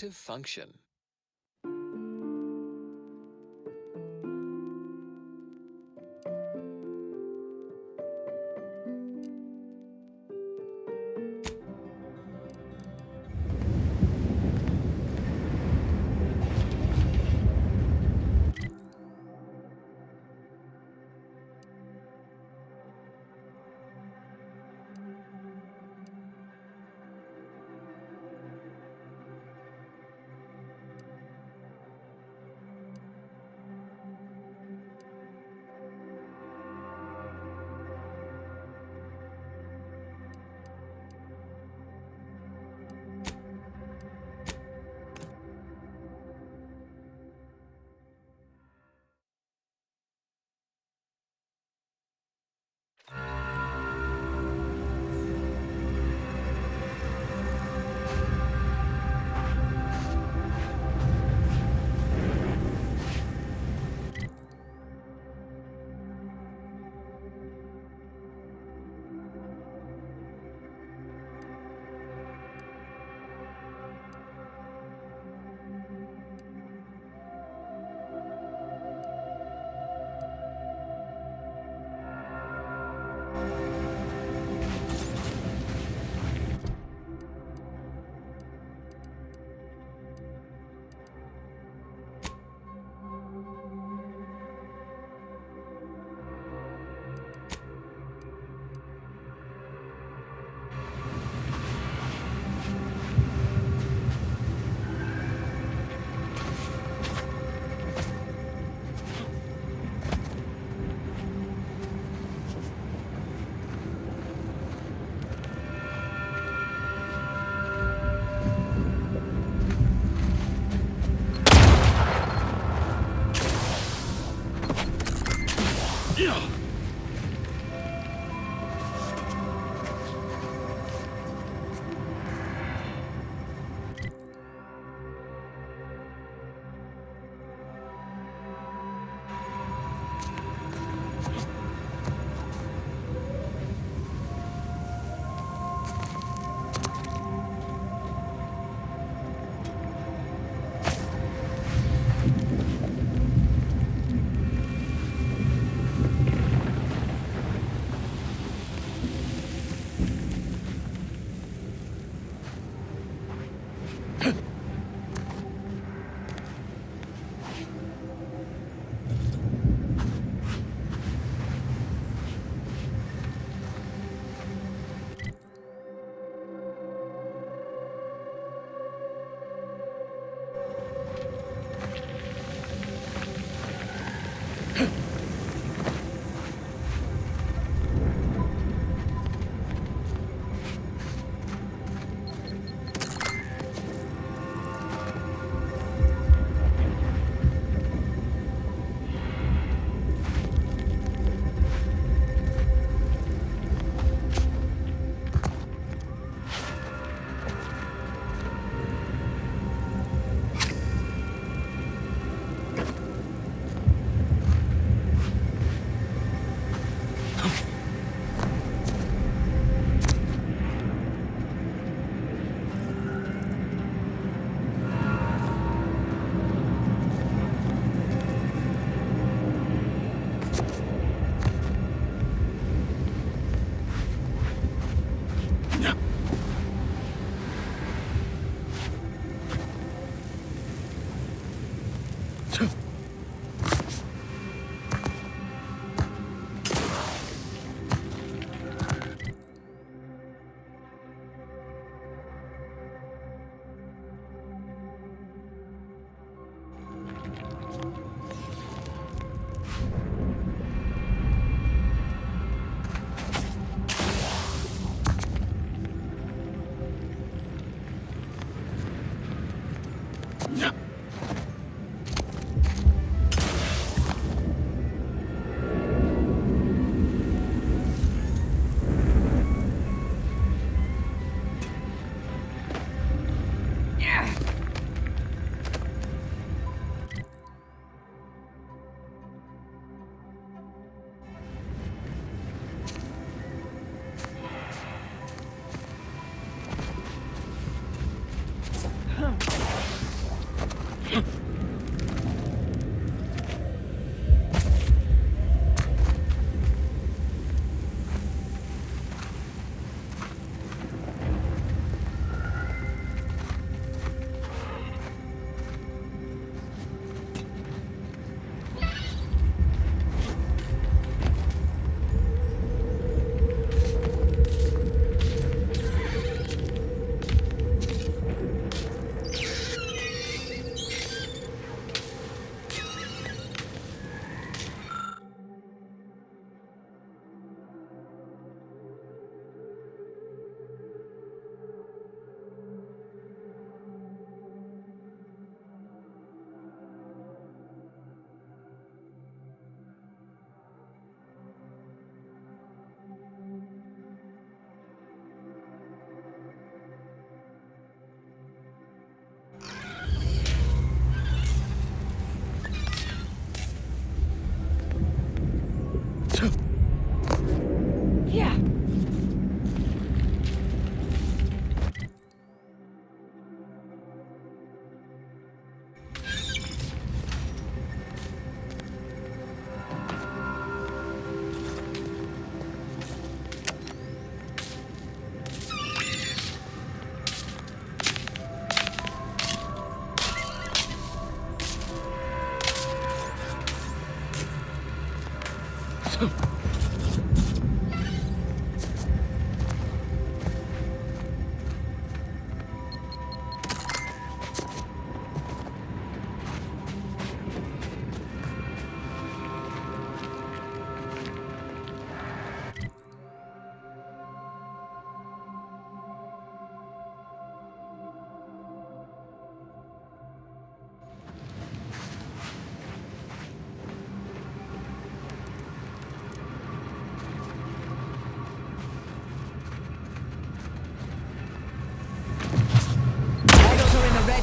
function.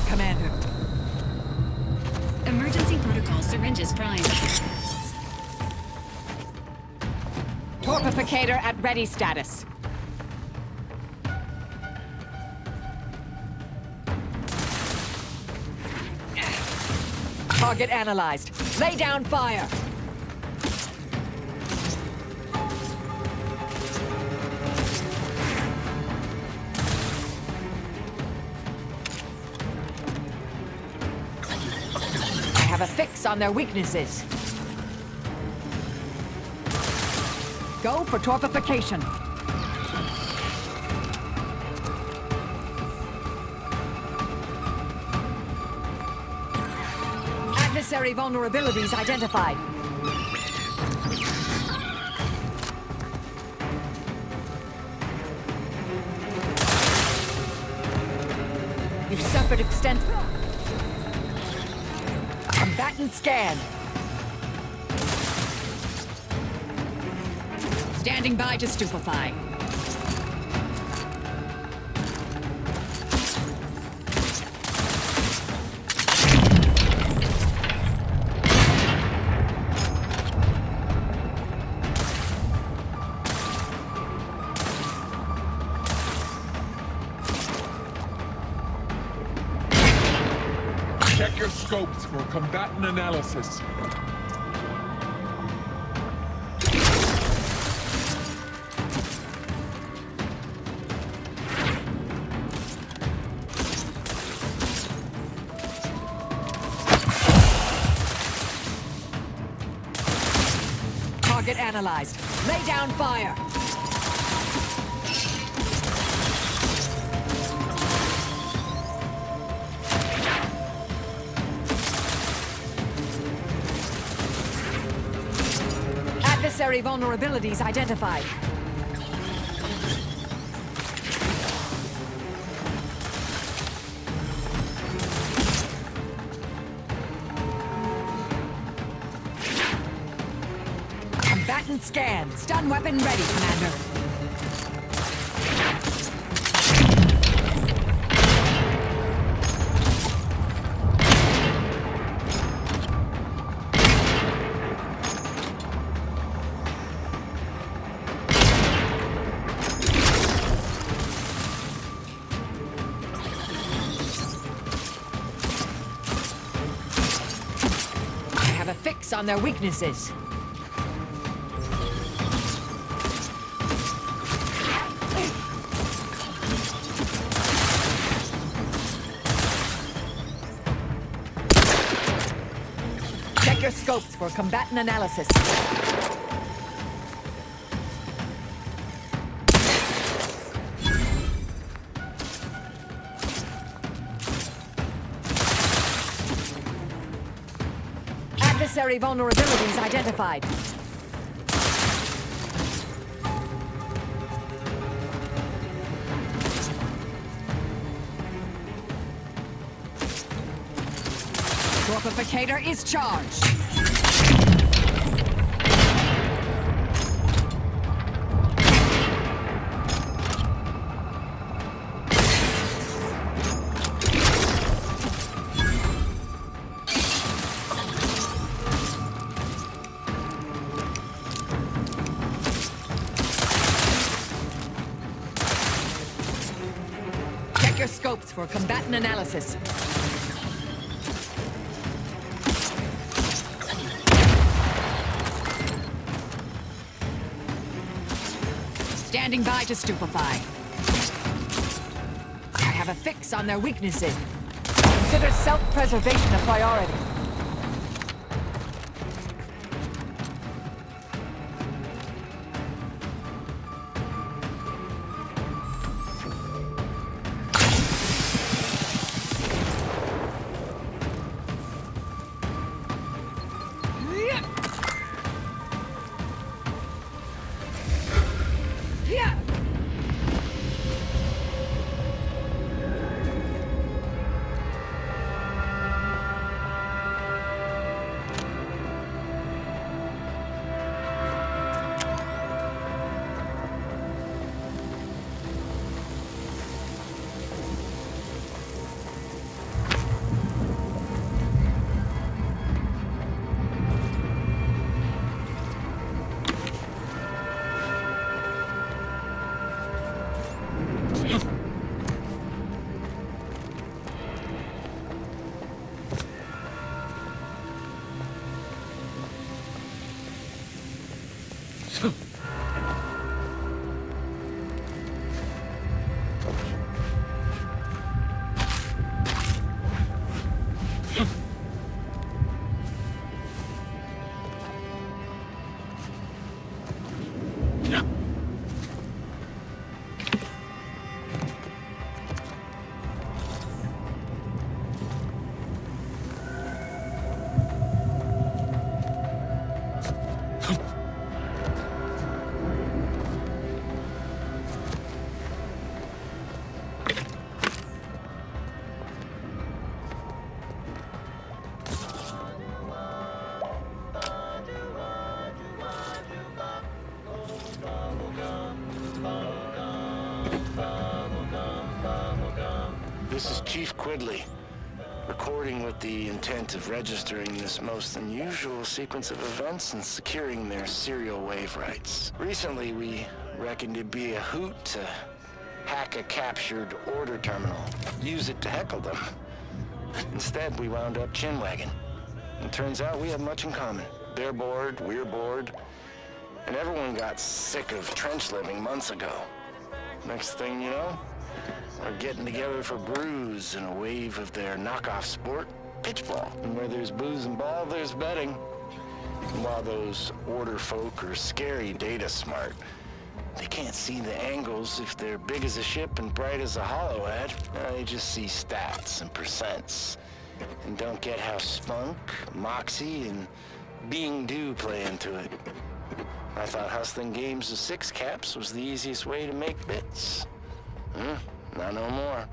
Commander. Emergency protocol syringes prime. Torpificator at ready status. Target analyzed. Lay down fire. I have a fix on their weaknesses. Go for torpification. Adversary vulnerabilities identified. You've suffered extensive... Combatant scan. Standing by to stupefy. Check your scopes for combatant analysis. Target analyzed. Lay down fire. Adversary vulnerabilities identified. Combatant scan. Stun weapon ready, Commander. I have a fix on their weaknesses. Check your scopes for combatant analysis. Adversary vulnerabilities identified. Torpificator is charged. Check your scopes for combatant analysis. Standing by to stupefy. I have a fix on their weaknesses. Consider self-preservation a priority. This is Chief Quidley, recording with the intent of registering this most unusual sequence of events and securing their serial wave rights. Recently, we reckoned it'd be a hoot to hack a captured order terminal, use it to heckle them. Instead, we wound up chinwagging. And turns out we have much in common. They're bored, we're bored, and everyone got sick of trench living months ago. Next thing you know, we're getting together for brews in a wave of their knockoff sport, pitchball. And where there's booze and ball, there's betting. And while those order folk are scary data smart, they can't see the angles if they're big as a ship and bright as a hollow ad. They just see stats and percents and don't get how spunk, moxie, and being due play into it. I thought hustling games of six caps was the easiest way to make bits. Not no more.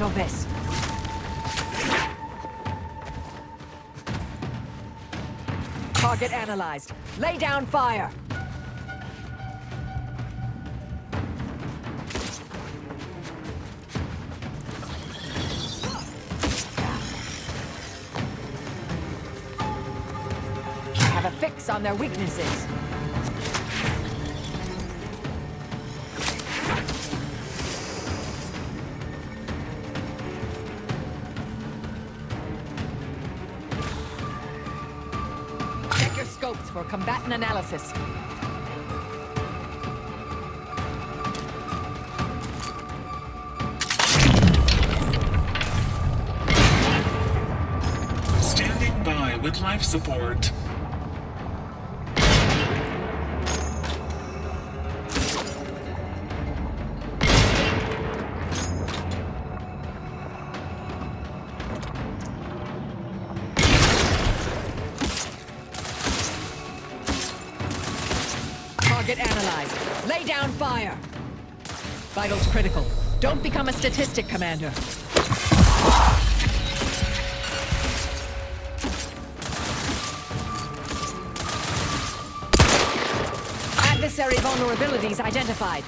handle this. Target analyzed. Lay down fire. Have a fix on their weaknesses. Check your scopes for combatant analysis. Standing by with life support. Target analyzed. Lay down fire. Vitals critical. Don't become a statistic, Commander. Adversary vulnerabilities identified.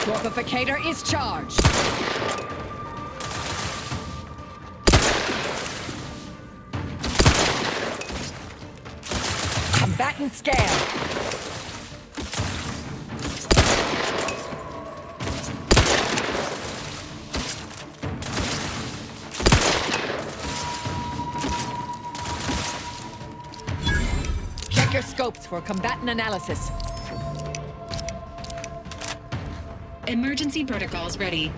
Dwarfificator is charged. Combatant scan. Check your scopes for combatant analysis. Emergency protocols ready.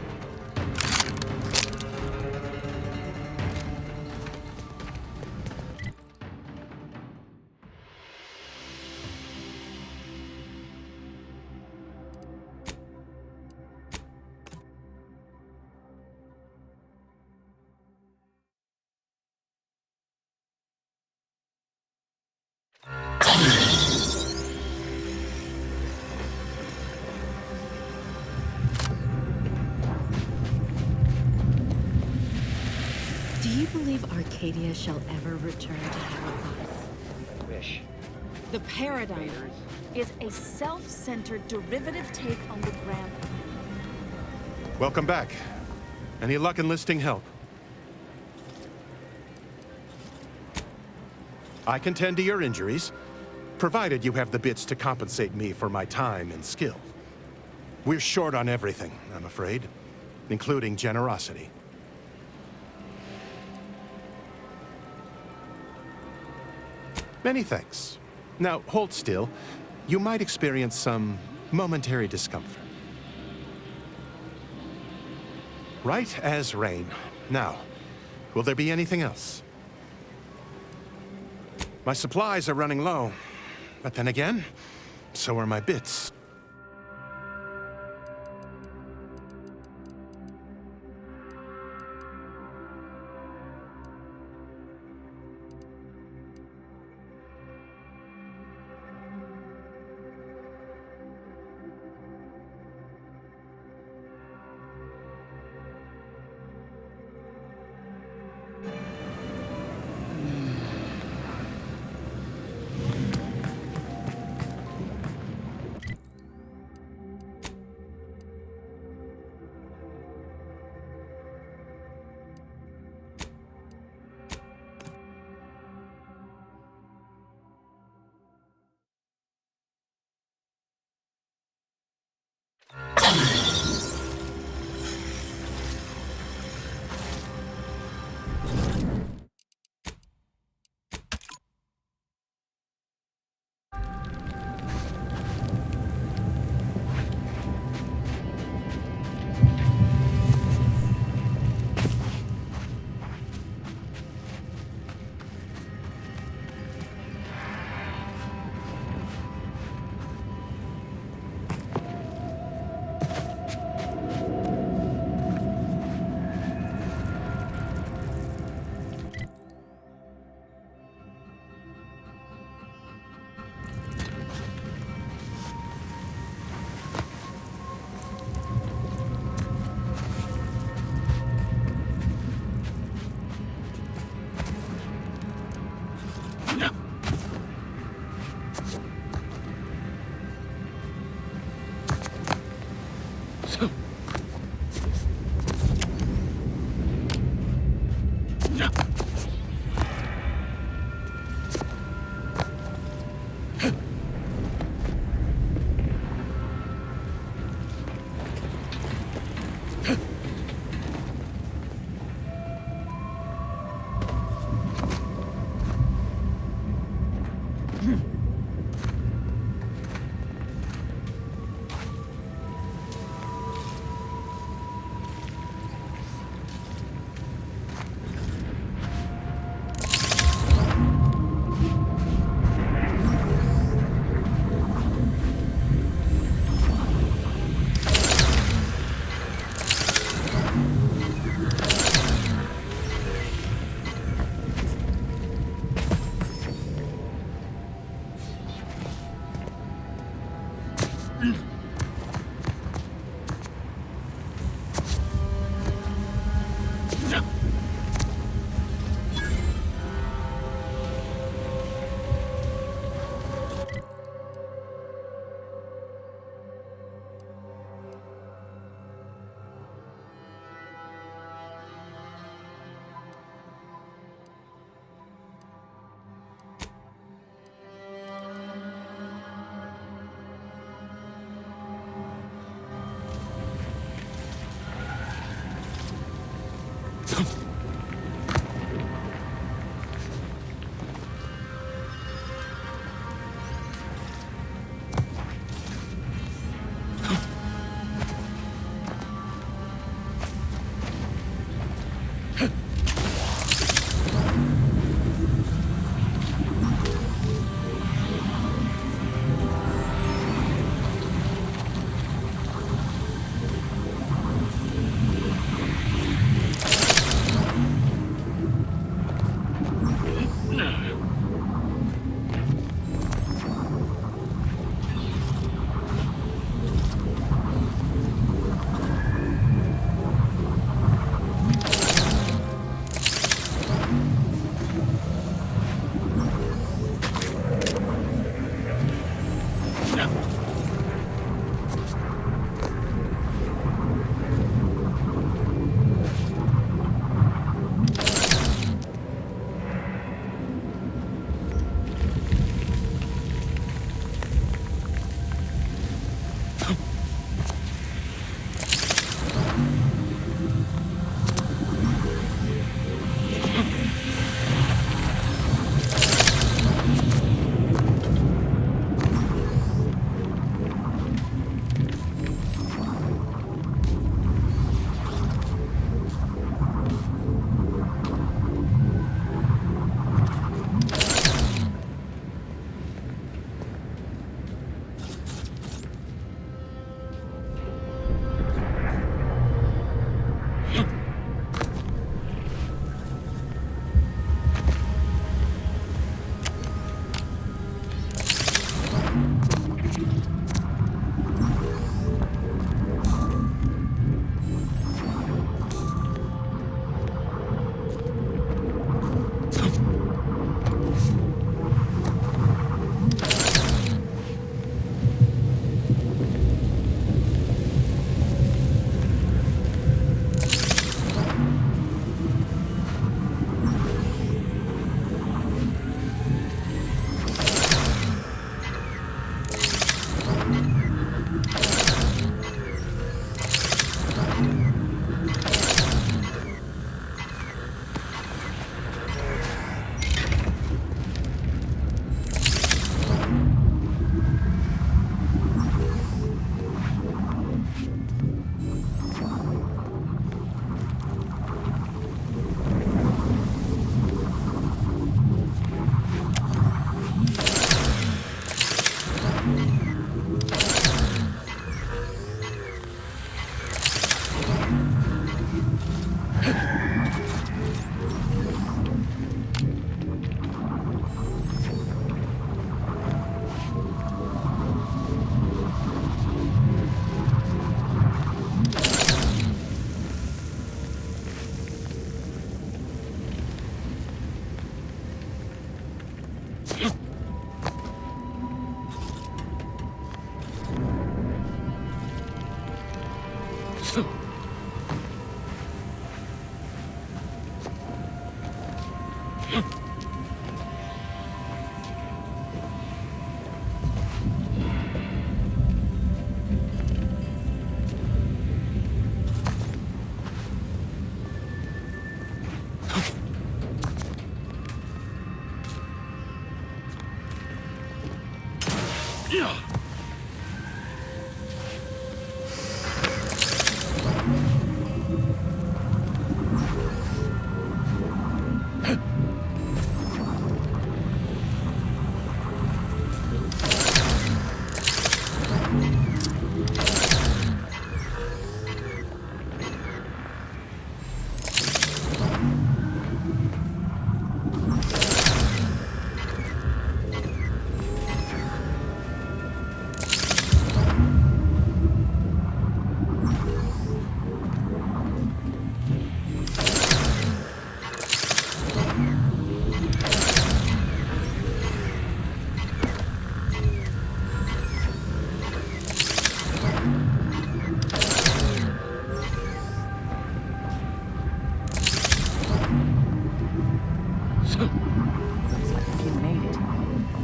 Do you believe Arcadia shall ever return to Halifax? Wish. The paradigm is a self-centered derivative take on the grand. Welcome back. Any luck enlisting help? I can tend to your injuries, provided you have the bits to compensate me for my time and skill. We're short on everything, I'm afraid, including generosity. Many thanks. Now, hold still. You might experience some momentary discomfort. Right as rain. Now, will there be anything else? My supplies are running low, but then again, so are my bits.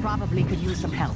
Probably could use some help.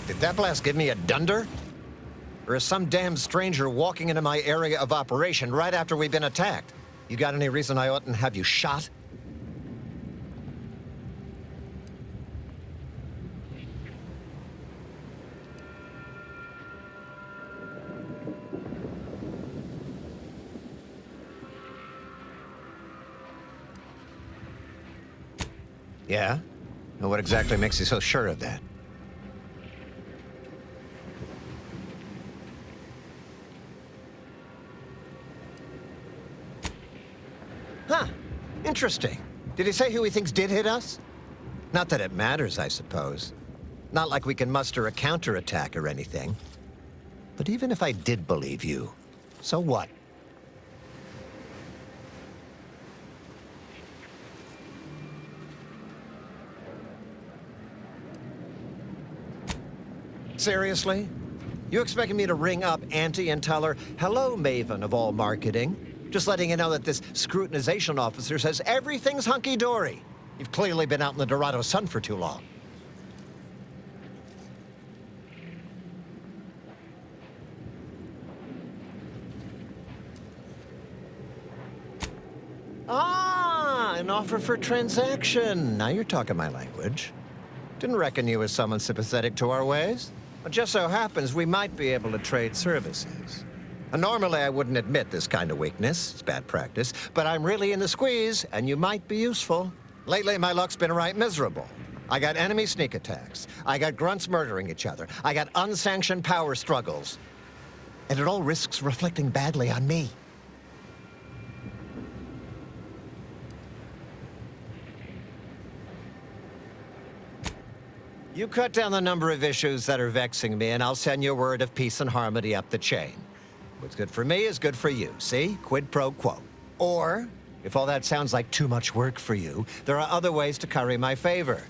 Did that blast give me a dunder? Or is some damn stranger walking into my area of operation right after we've been attacked? You got any reason I oughtn't have you shot? Yeah? And what exactly makes you so sure of that? Huh. Interesting. Did he say who he thinks did hit us? Not that it matters, I suppose. Not like we can muster a counterattack or anything. But even if I did believe you, so what? Seriously? You expecting me to ring up Auntie and tell her, hello, Maven of all marketing? Just letting you know that this scrutinization officer says everything's hunky-dory. You've clearly been out in the Dorado sun for too long. Ah, an offer for transaction. Now you're talking my language. Didn't reckon you as someone sympathetic to our ways. It just so happens we might be able to trade services. And normally I wouldn't admit this kind of weakness. It's bad practice. But I'm really in the squeeze, and you might be useful. Lately, my luck's been right miserable. I got enemy sneak attacks. I got grunts murdering each other. I got unsanctioned power struggles. And it all risks reflecting badly on me. You cut down the number of issues that are vexing me, and I'll send you a word of peace and harmony up the chain. What's good for me is good for you, see? Quid pro quo. Or, if all that sounds like too much work for you, there are other ways to curry my favor.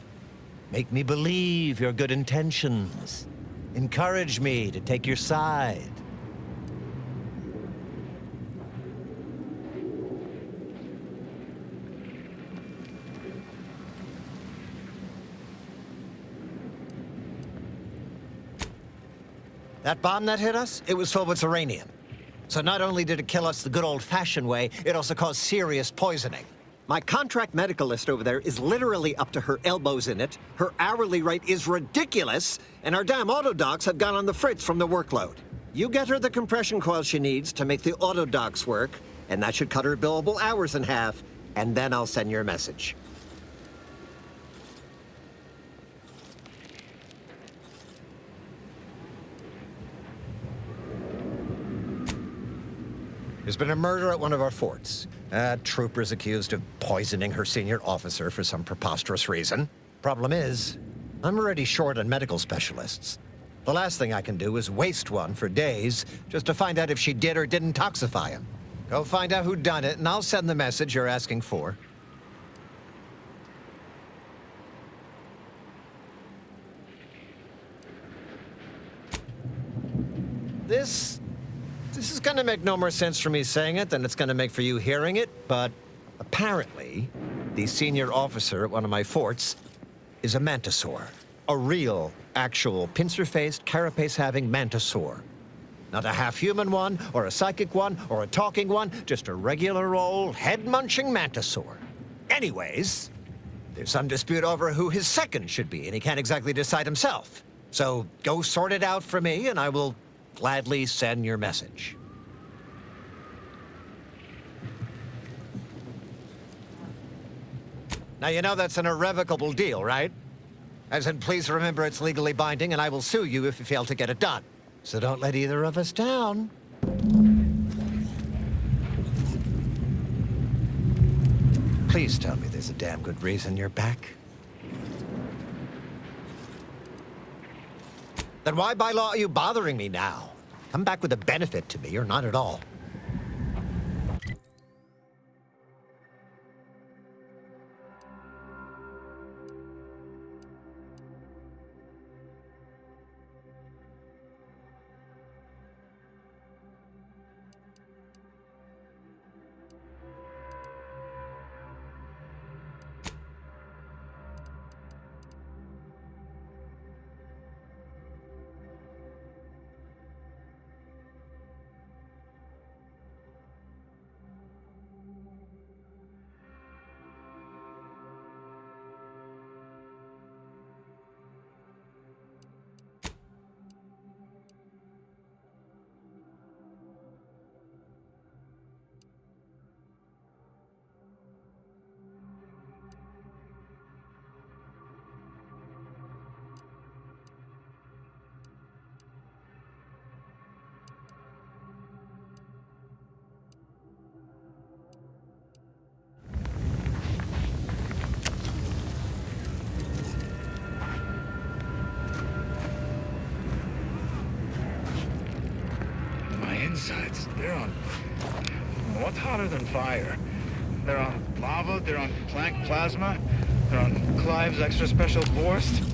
Make me believe your good intentions. Encourage me to take your side. That bomb that hit us, it was filled with zyranium. So not only did it kill us the good old-fashioned way, it also caused serious poisoning. My contract medicalist over there is literally up to her elbows in it, her hourly rate is ridiculous, and our damn autodocs have gone on the fritz from the workload. You get her the compression coil she needs to make the autodocs work, and that should cut her billable hours in half, and then I'll send your message. There's been a murder at one of our forts. A trooper's accused of poisoning her senior officer for some preposterous reason. Problem is, I'm already short on medical specialists. The last thing I can do is waste one for days just to find out if she did or didn't toxify him. Go find out who done it, and I'll send the message you're asking for. This is gonna make no more sense for me saying it than it's gonna make for you hearing it, but apparently, the senior officer at one of my forts is a mantisaur. A real, actual, pincer-faced, carapace-having mantisaur. Not a half-human one, or a psychic one, or a talking one, just a regular old, head-munching mantisaur. Anyways, there's some dispute over who his second should be, and he can't exactly decide himself. So go sort it out for me, and I will gladly send your message. Now, you know that's an irrevocable deal, right? As in, please remember it's legally binding, and I will sue you if you fail to get it done. So don't let either of us down. Please tell me there's a damn good reason you're back. Then why by law are you bothering me now? Come back with a benefit to me, or not at all. Insides, they're on... What's hotter than fire? They're on lava, they're on Planck plasma, they're on Clive's extra special Borst.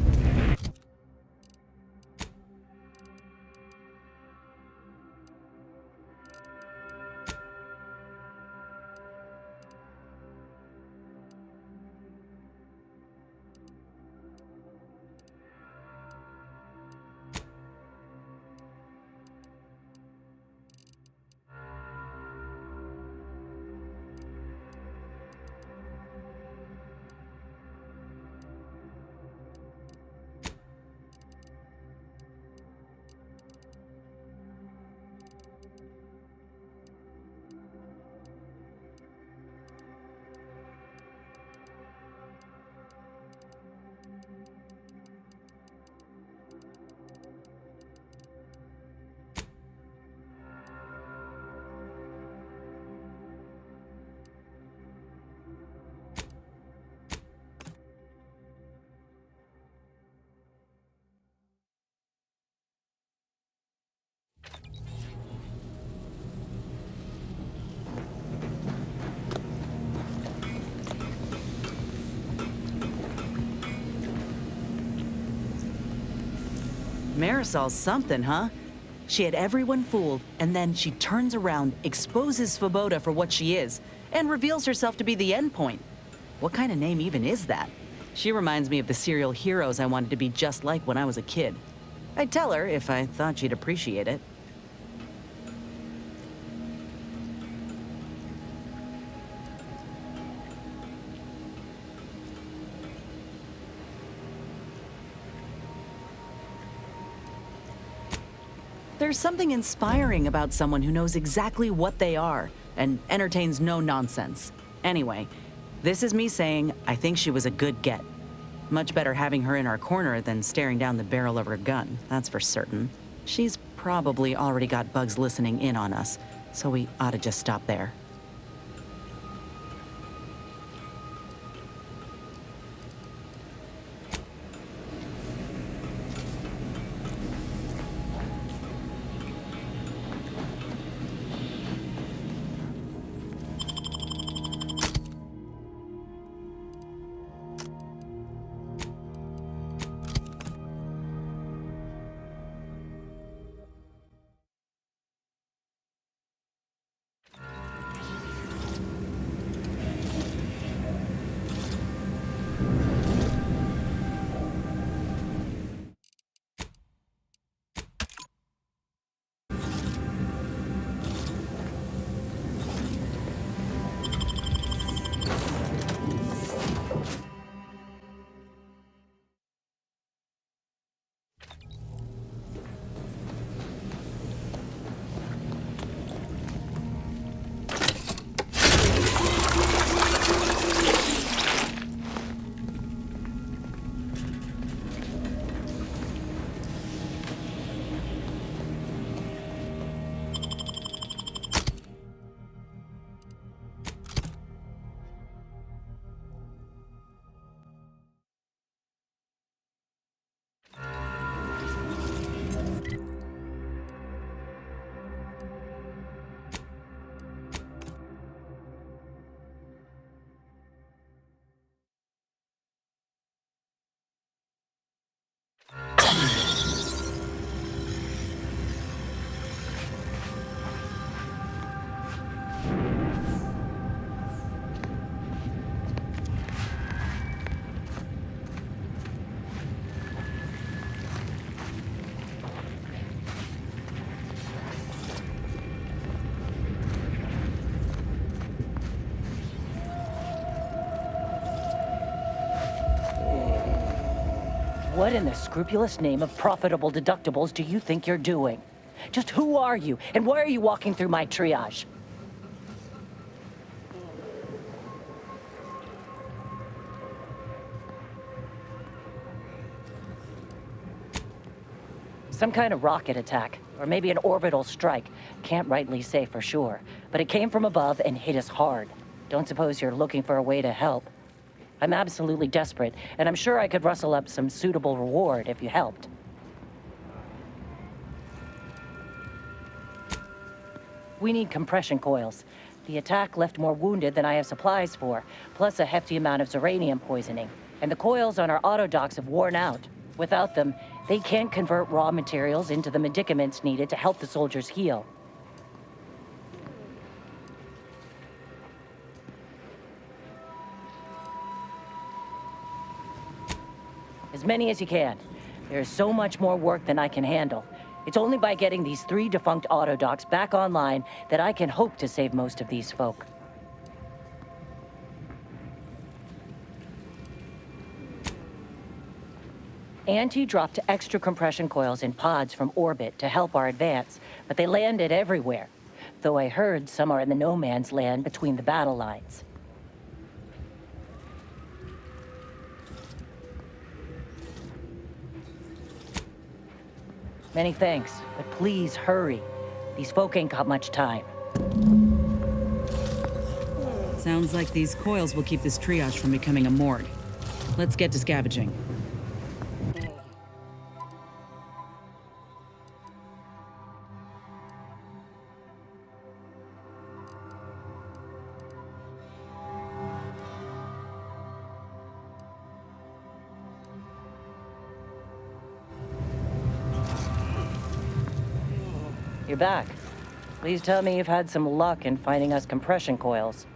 Marisol's something, huh? She had everyone fooled, and then she turns around, exposes Svoboda for what she is, and reveals herself to be the endpoint. What kind of name even is that? She reminds me of the serial heroes I wanted to be just like when I was a kid. I'd tell her if I thought she'd appreciate it. There's something inspiring about someone who knows exactly what they are and entertains no nonsense. Anyway, this is me saying I think she was a good get. Much better having her in our corner than staring down the barrel of her gun, that's for certain. She's probably already got bugs listening in on us, so we ought to just stop there. What in the scrupulous name of profitable deductibles do you think you're doing? Just who are you, and why are you walking through my triage? Some kind of rocket attack, or maybe an orbital strike. Can't rightly say for sure, but it came from above and hit us hard. Don't suppose you're looking for a way to help? I'm absolutely desperate, and I'm sure I could rustle up some suitable reward if you helped. We need compression coils. The attack left more wounded than I have supplies for, plus a hefty amount of zyranium poisoning. And the coils on our autodocs have worn out. Without them, they can't convert raw materials into the medicaments needed to help the soldiers heal. As many as you can. There's so much more work than I can handle. It's only by getting these 3 defunct autodocs back online that I can hope to save most of these folk. Auntie dropped extra compression coils in pods from orbit to help our advance, but they landed everywhere. Though I heard some are in the no man's land between the battle lines. Many thanks, but please hurry. These folk ain't got much time. Sounds like these coils will keep this triage from becoming a morgue. Let's get to scavenging. You're back. Please tell me you've had some luck in finding us compression coils.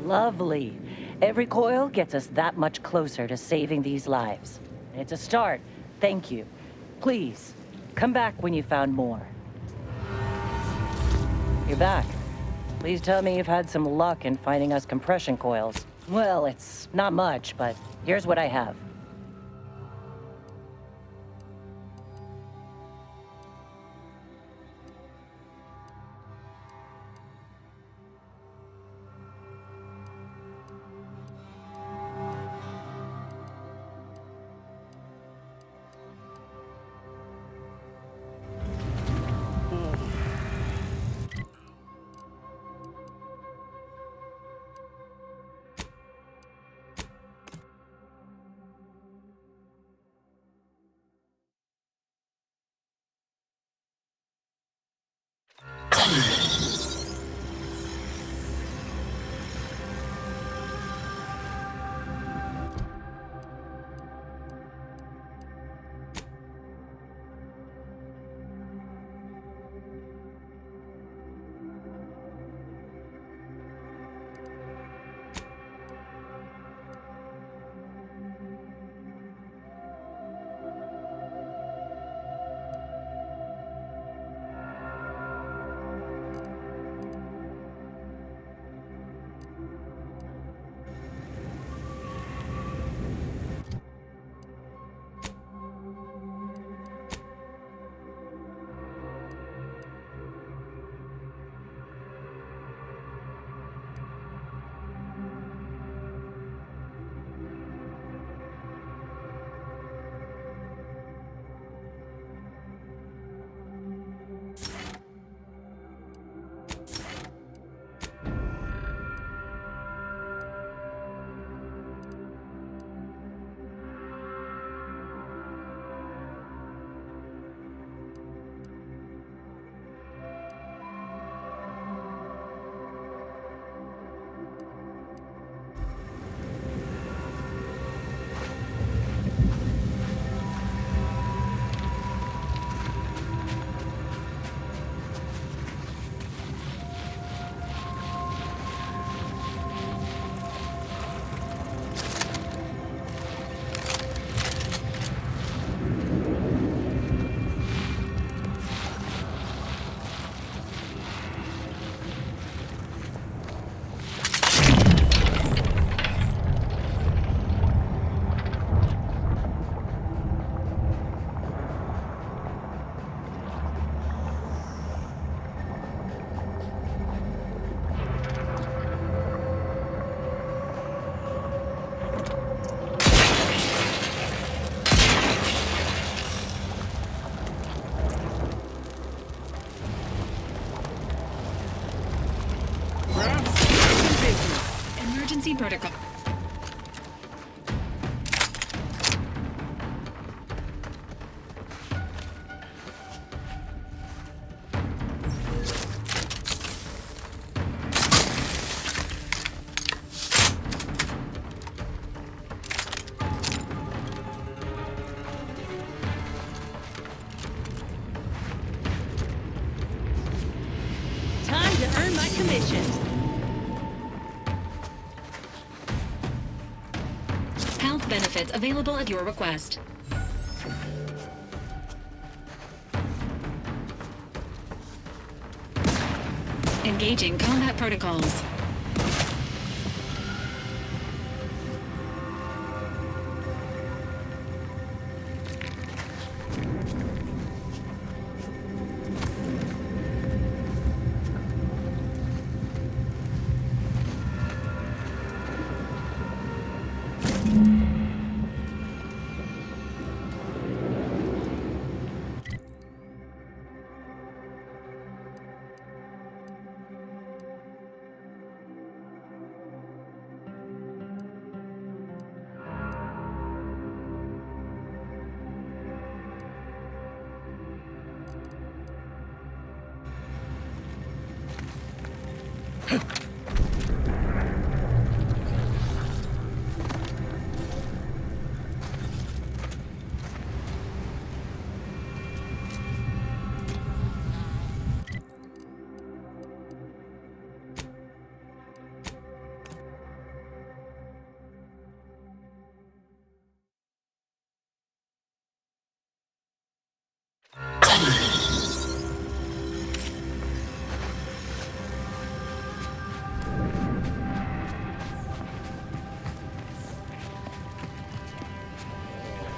Lovely. Every coil gets us that much closer to saving these lives. It's a start. Thank you. Please, come back when you found more. You're back. Please tell me you've had some luck in finding us compression coils. Well, it's not much, but here's what I have. Emergency protocol. Time to earn my commission. Health benefits available at your request. Engaging combat protocols.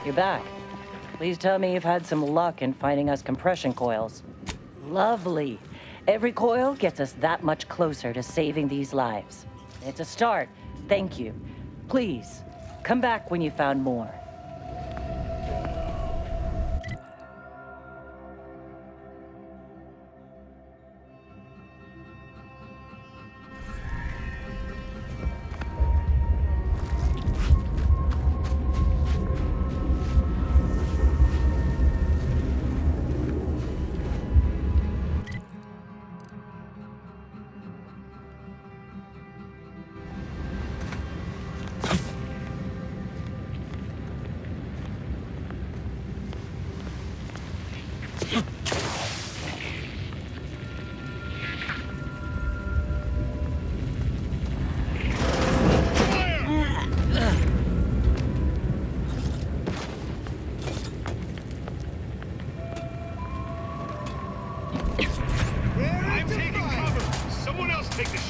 You're back. Please tell me you've had some luck in finding us compression coils. Lovely. Every coil gets us that much closer to saving these lives. It's a start. Thank you. Please, come back when you found more.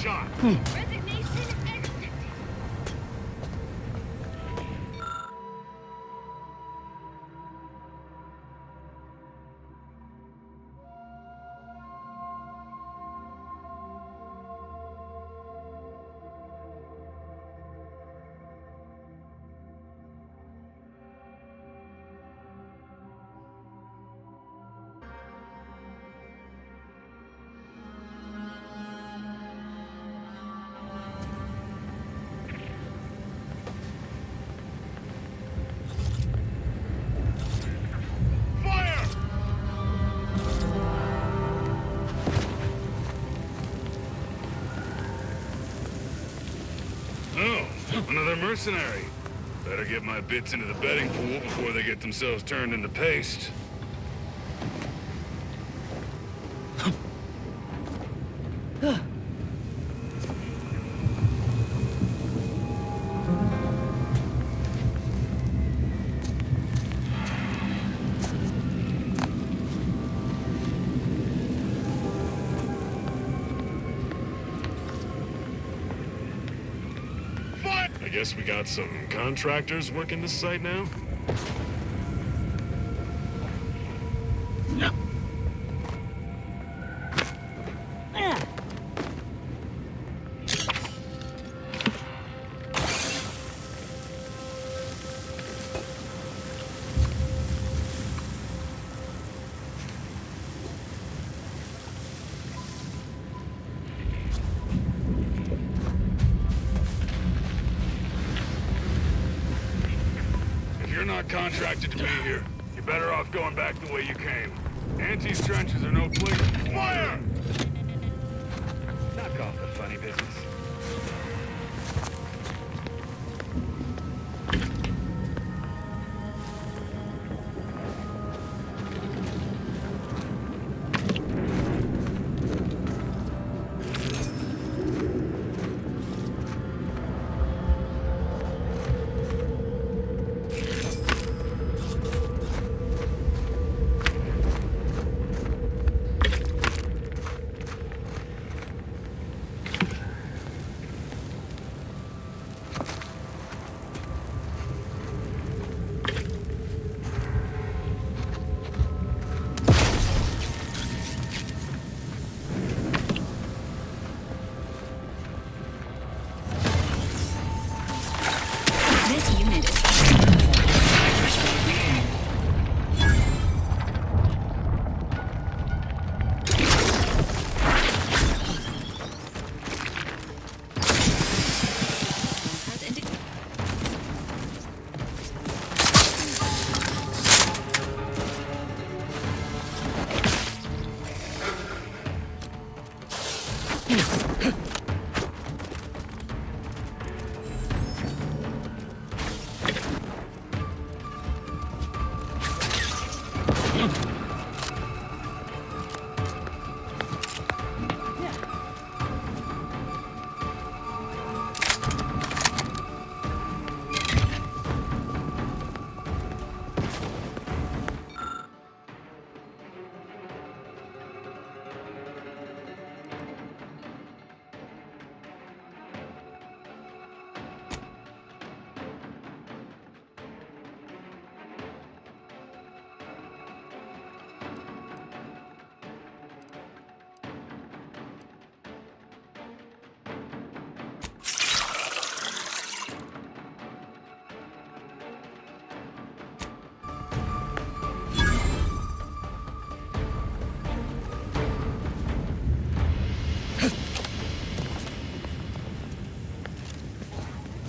shot. Resignation exit. Another mercenary. Better get my bits into the betting pool before they get themselves turned into paste. I guess we got some contractors working this site now? Yeah. Contracted to be here. You're better off going back the way you came. Auntie's trenches are no place. Fire! Knock off the funny business.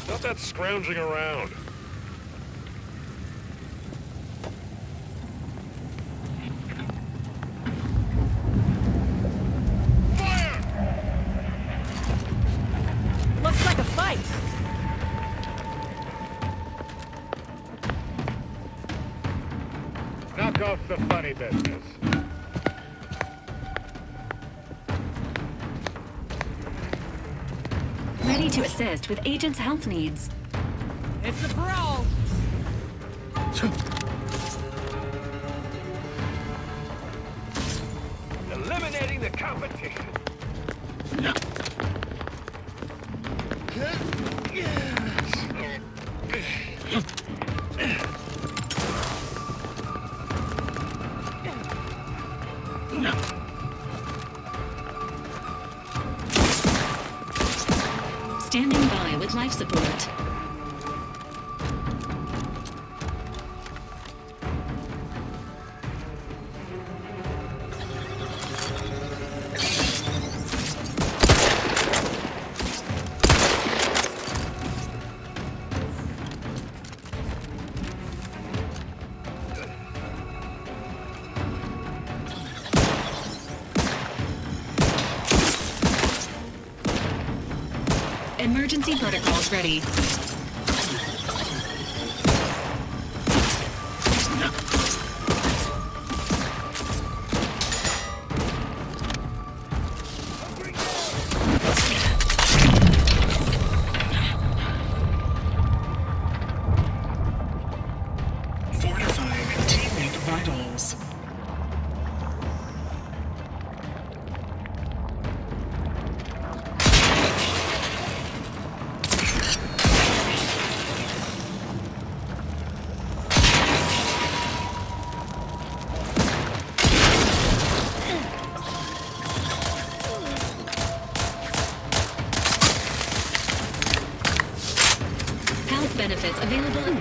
Stop that scrounging around. Fire! Looks like a fight. Knock off the funny business. Ready to assist with agent's health needs. It's a brawl. Eliminating the competition. Standing by with life support. Emergency protocols ready. Fortifying teammate vitals. Health benefits available.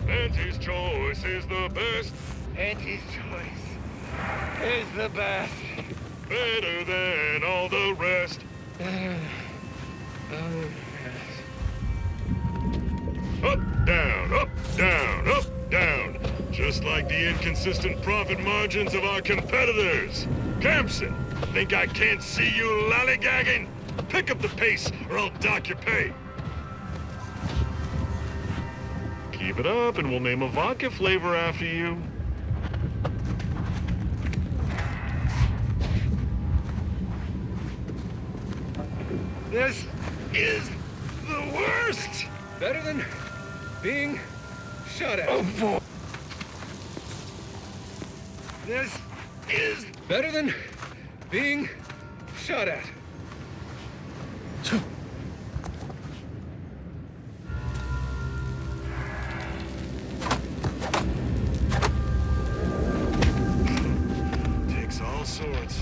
Auntie's choice is the best. Auntie's choice is the best. Better than all the rest. Up, down, up, down, up, down. Just like the inconsistent profit margins of our competitors. Campson, think I can't see you lollygagging? Pick up the pace or I'll dock your pay. Keep it up and we'll name a vodka flavor after you. This is the worst! Better than being shot at. Oh, boy. This is better than being shot at. Takes all sorts.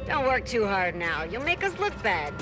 Don't work too hard now. You'll make us look bad.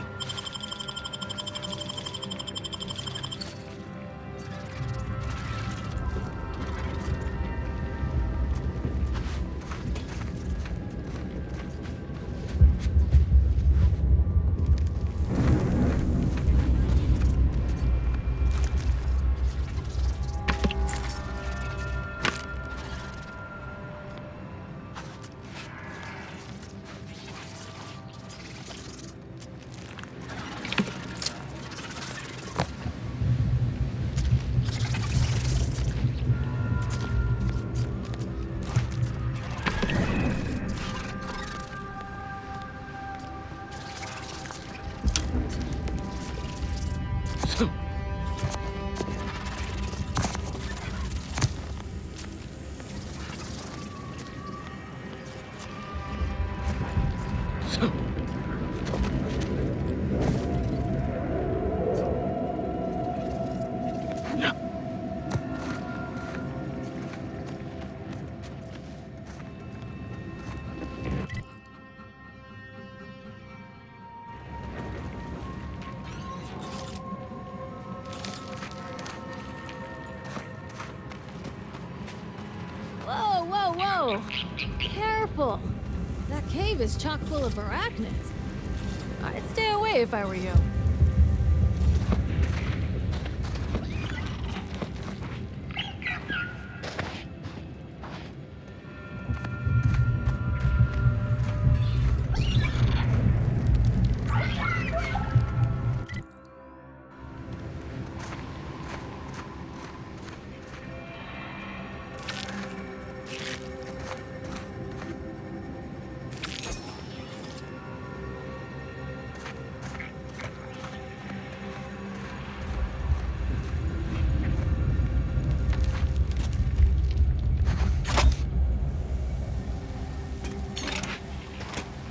Whoa! Careful! That cave is chock full of arachnids. I'd stay away if I were you.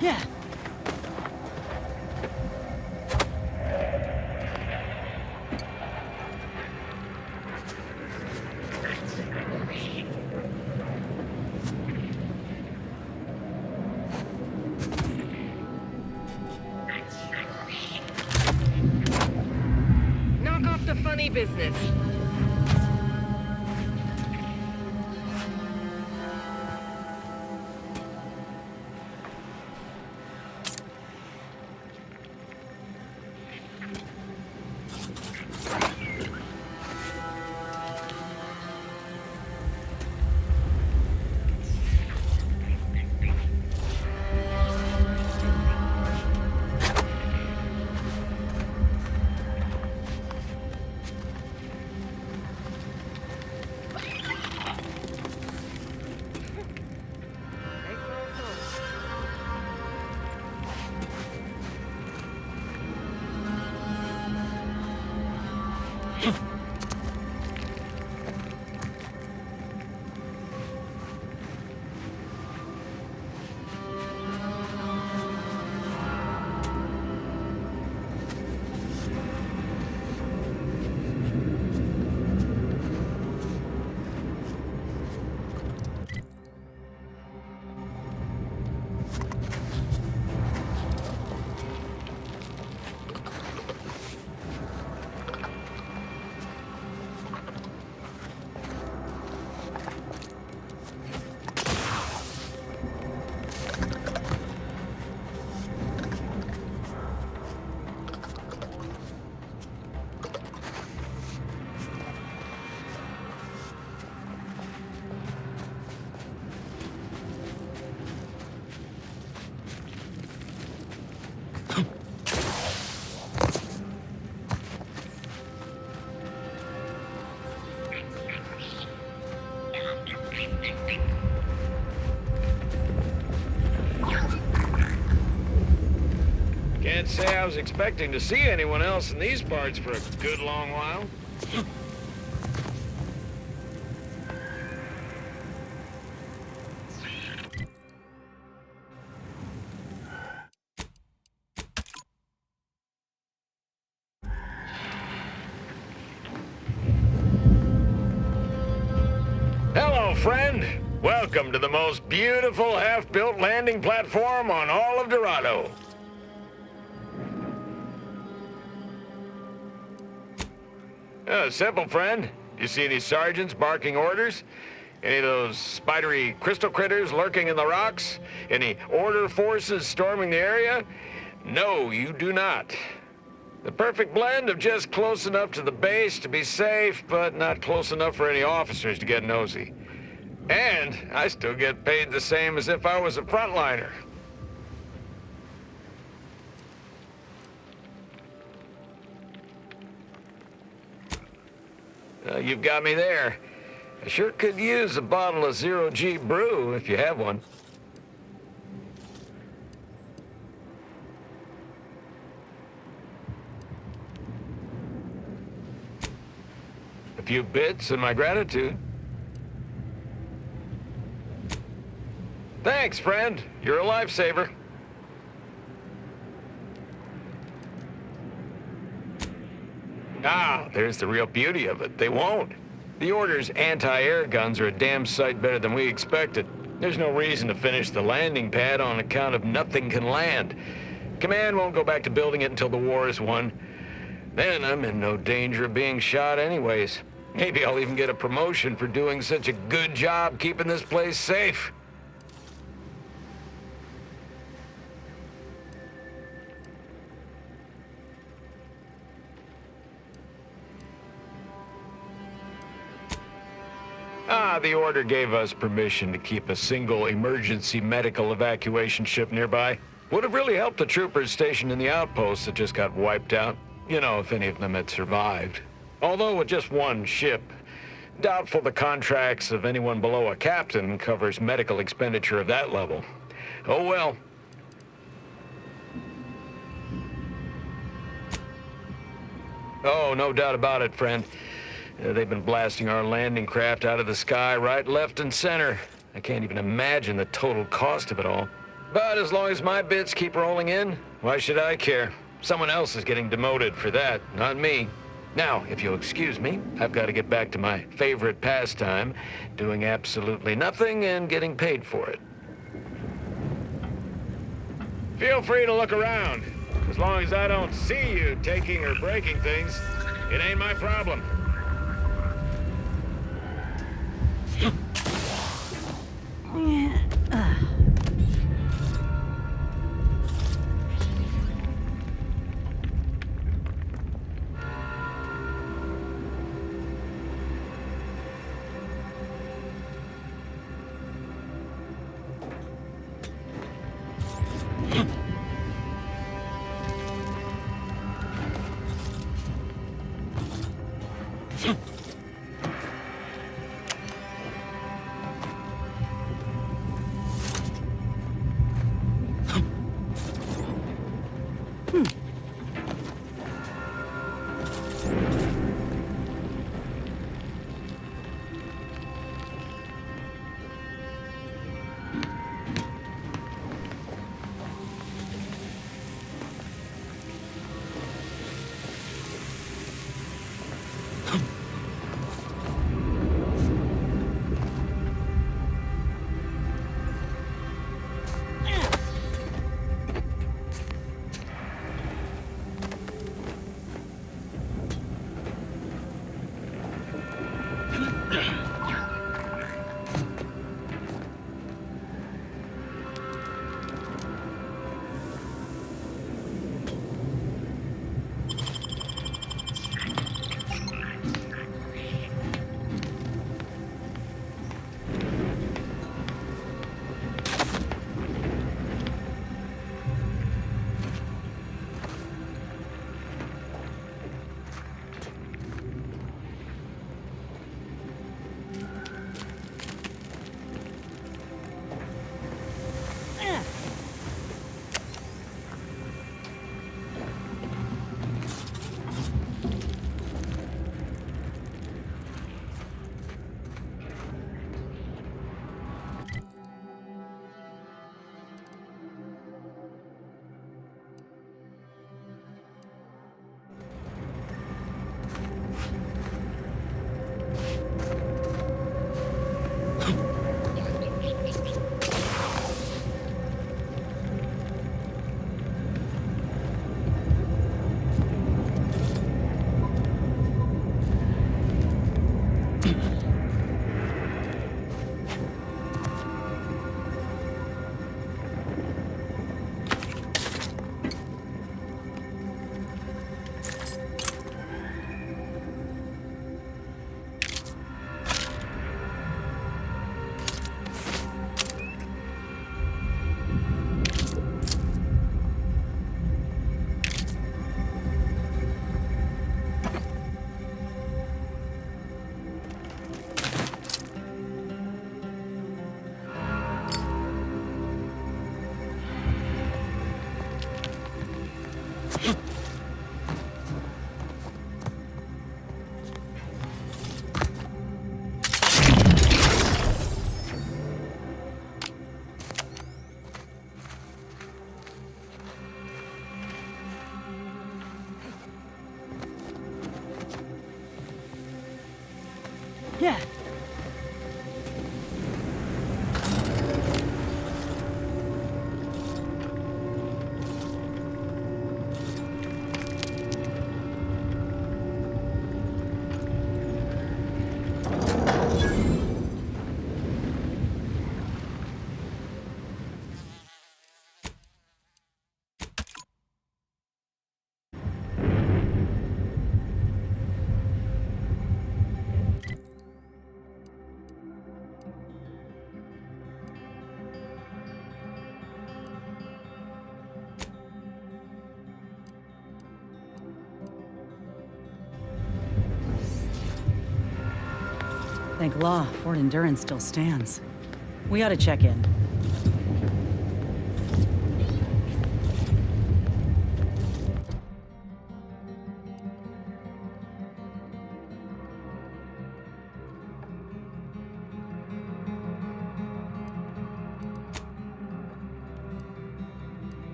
Yeah. Knock off the funny business. Can't say I was expecting to see anyone else in these parts for a good long while. Hello, friend. Welcome to the most beautiful half-built landing platform on all of Dorado. Simple, friend. You see any sergeants barking orders? Any of those spidery crystal critters lurking in the rocks? Any order forces storming the area? No, you do not. The perfect blend of just close enough to the base to be safe, but not close enough for any officers to get nosy. And I still get paid the same as if I was a frontliner. You've got me there. I sure could use a bottle of zero-G brew if you have one. A few bits and my gratitude. Thanks, friend. You're a lifesaver. Ah, there's the real beauty of it. They won't. The Order's anti-air guns are a damn sight better than we expected. There's no reason to finish the landing pad on account of nothing can land. Command won't go back to building it until the war is won. Then I'm in no danger of being shot anyways. Maybe I'll even get a promotion for doing such a good job keeping this place safe. The Order gave us permission to keep a single emergency medical evacuation ship nearby. Would have really helped the troopers stationed in the Outpost that just got wiped out. You know, if any of them had survived. Although with just one ship, doubtful the contracts of anyone below a captain covers medical expenditure of that level. Oh well. Oh, no doubt about it, friend. They've been blasting our landing craft out of the sky right, left, and center. I can't even imagine the total cost of it all. But as long as my bits keep rolling in, why should I care? Someone else is getting demoted for that, not me. Now, if you'll excuse me, I've got to get back to my favorite pastime, doing absolutely nothing and getting paid for it. Feel free to look around. As long as I don't see you taking or breaking things, it ain't my problem. Yeah. Thank law, Fort Endurance still stands. We ought to check in.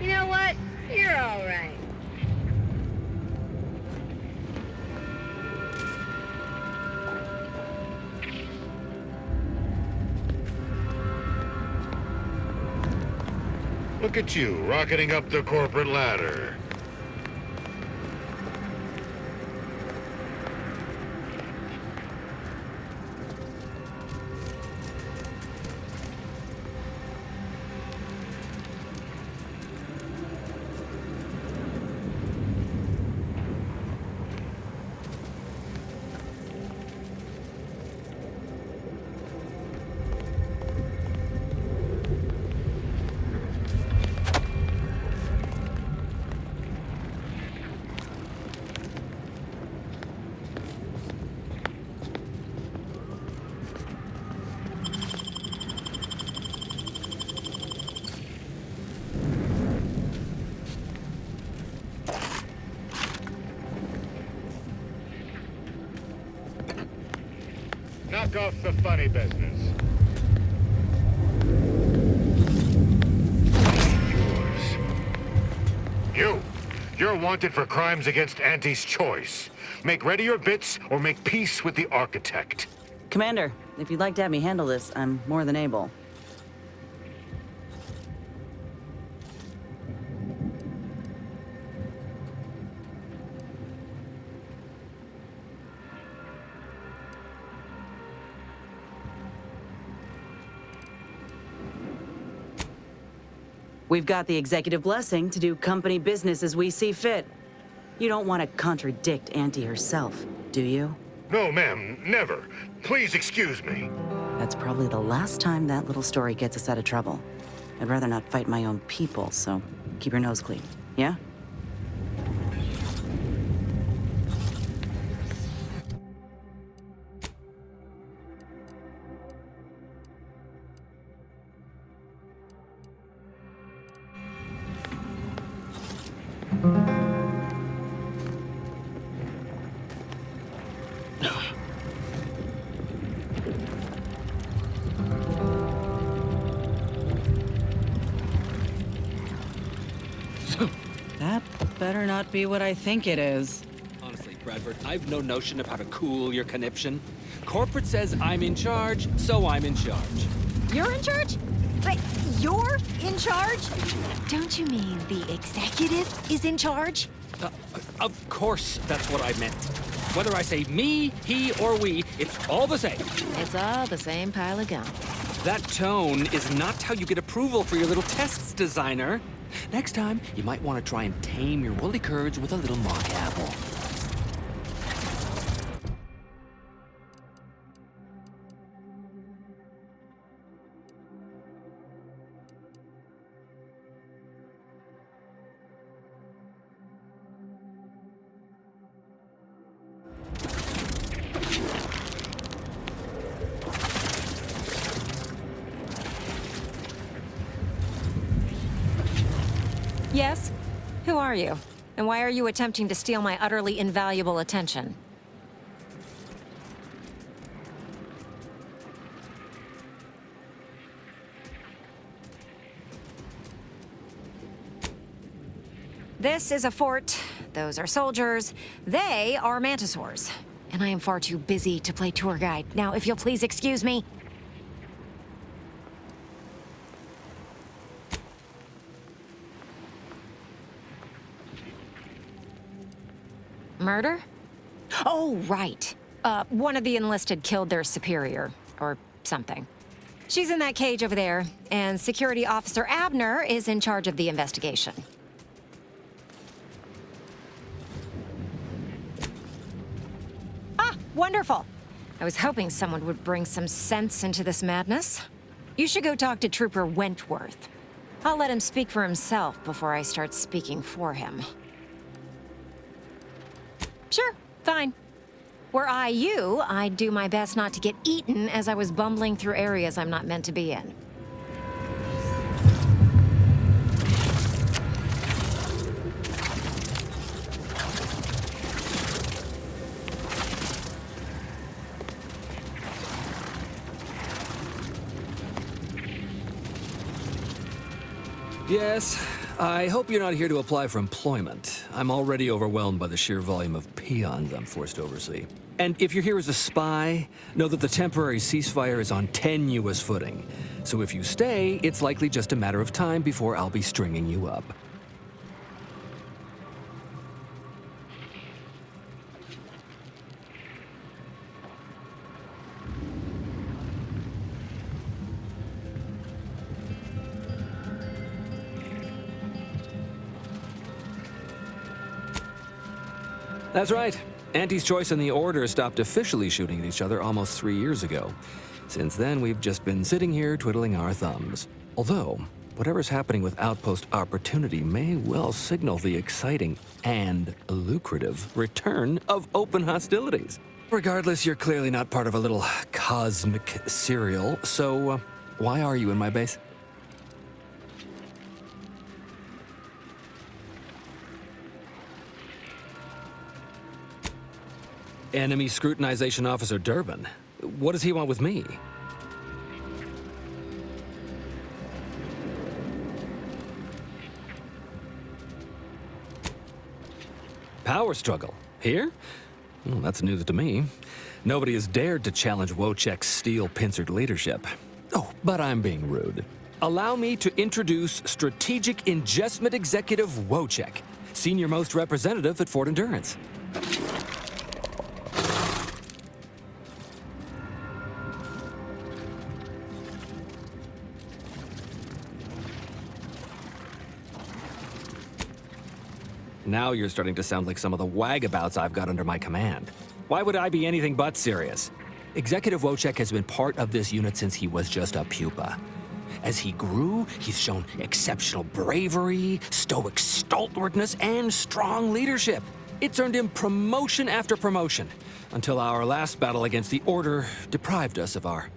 You know what? You're all right. Look at you, rocketing up the corporate ladder. Knock off the funny business. You're wanted for crimes against Auntie's choice. Make ready your bits or make peace with the architect. Commander, if you'd like to have me handle this, I'm more than able. We've got the executive blessing to do company business as we see fit. You don't want to contradict Auntie herself, do you? No, ma'am, never. Please excuse me. That's probably the last time that little story gets us out of trouble. I'd rather not fight my own people, so keep your nose clean, yeah? That better not be what I think it is. Honestly, Bradford, I've no notion of how to cool your conniption. Corporate says I'm in charge, so I'm in charge. You're in charge? But you're in charge? Don't you mean the executive is in charge? Of course, that's what I meant. Whether I say me, he, or we, it's all the same. It's all the same pile of gum. That tone is not how you get approval for your little tests, designer. Next time, you might want to try and tame your woolly curds with a little mock apple. Yes? Who are you? And why are you attempting to steal my utterly invaluable attention? This is a fort. Those are soldiers. They are mantisaurs. And I am far too busy to play tour guide. Now, if you'll please excuse me. Murder? Oh, right. One of the enlisted killed their superior, or something. She's in that cage over there, and Security Officer Abner is in charge of the investigation. Ah, wonderful. I was hoping someone would bring some sense into this madness. You should go talk to Trooper Wentworth. I'll let him speak for himself before I start speaking for him. Sure, fine. Were I you, I'd do my best not to get eaten as I was bumbling through areas I'm not meant to be in. Yes, I hope you're not here to apply for employment. I'm already overwhelmed by the sheer volume of peons I'm forced to oversee. And if you're here as a spy, know that the temporary ceasefire is on tenuous footing. So if you stay, it's likely just a matter of time before I'll be stringing you up. That's right. Auntie's Choice and the Order stopped officially shooting at each other almost 3 years ago. Since then, we've just been sitting here twiddling our thumbs. Although, whatever's happening with Outpost Opportunity may well signal the exciting and lucrative return of open hostilities. Regardless, you're clearly not part of a little cosmic serial, so why are you in my base? Enemy Scrutinization Officer Durban. What does he want with me? Power struggle. Here? Well, that's news to me. Nobody has dared to challenge Wojciech's steel-pincered leadership. Oh, but I'm being rude. Allow me to introduce Strategic Ingestment Executive Wojciech, Senior Most Representative at Fort Endurance. Now you're starting to sound like some of the wagabouts I've got under my command. Why would I be anything but serious? Executive Wojciech has been part of this unit since he was just a pupa. As he grew, he's shown exceptional bravery, stoic stalwartness, and strong leadership. It's earned him promotion after promotion, until our last battle against the Order deprived us of our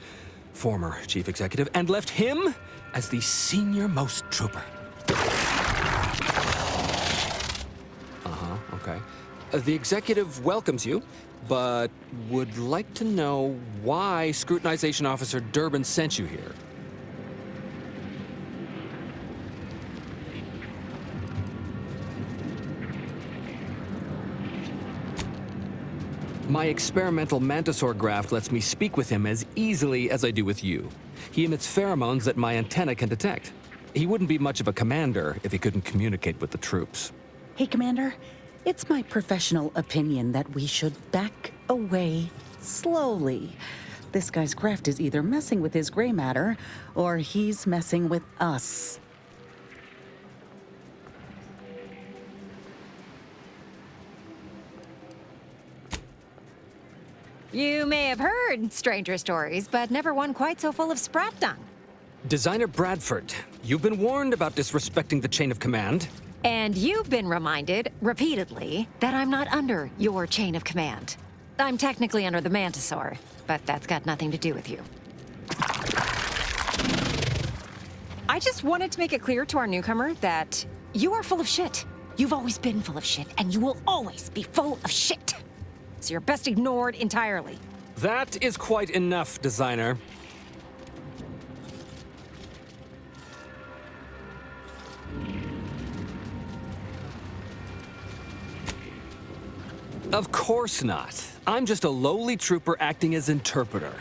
former chief executive and left him as the senior-most trooper. Okay. The executive welcomes you, but would like to know why Scrutinization Officer Durban sent you here. My experimental mantisaur graft lets me speak with him as easily as I do with you. He emits pheromones that my antenna can detect. He wouldn't be much of a commander if he couldn't communicate with the troops. Hey, Commander, it's my professional opinion that we should back away slowly. This guy's craft is either messing with his gray matter, or he's messing with us. You may have heard stranger stories, but never one quite so full of sprat dung. Designer Bradford, you've been warned about disrespecting the chain of command. And you've been reminded, repeatedly, that I'm not under your chain of command. I'm technically under the Mantisaur, but that's got nothing to do with you. I just wanted to make it clear to our newcomer that you are full of shit. You've always been full of shit, and you will always be full of shit. So you're best ignored entirely. That is quite enough, Designer. Of course not. I'm just a lowly trooper acting as interpreter.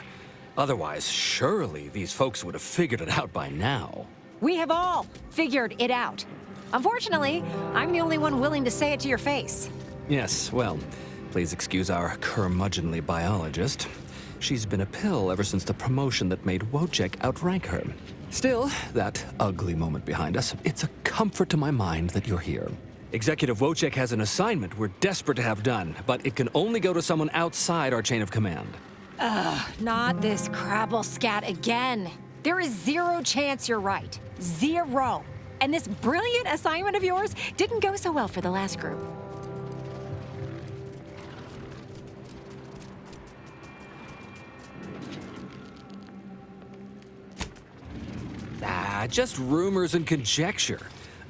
Otherwise, surely these folks would have figured it out by now. We have all figured it out. Unfortunately, I'm the only one willing to say it to your face. Yes, well, please excuse our curmudgeonly biologist. She's been a pill ever since the promotion that made Wojciech outrank her. Still, that ugly moment behind us, it's a comfort to my mind that you're here. Executive Wojciech has an assignment we're desperate to have done, but it can only go to someone outside our chain of command. Ugh, not this crabble scat again. There is zero chance you're right. Zero. And this brilliant assignment of yours didn't go so well for the last group. Just rumors and conjecture.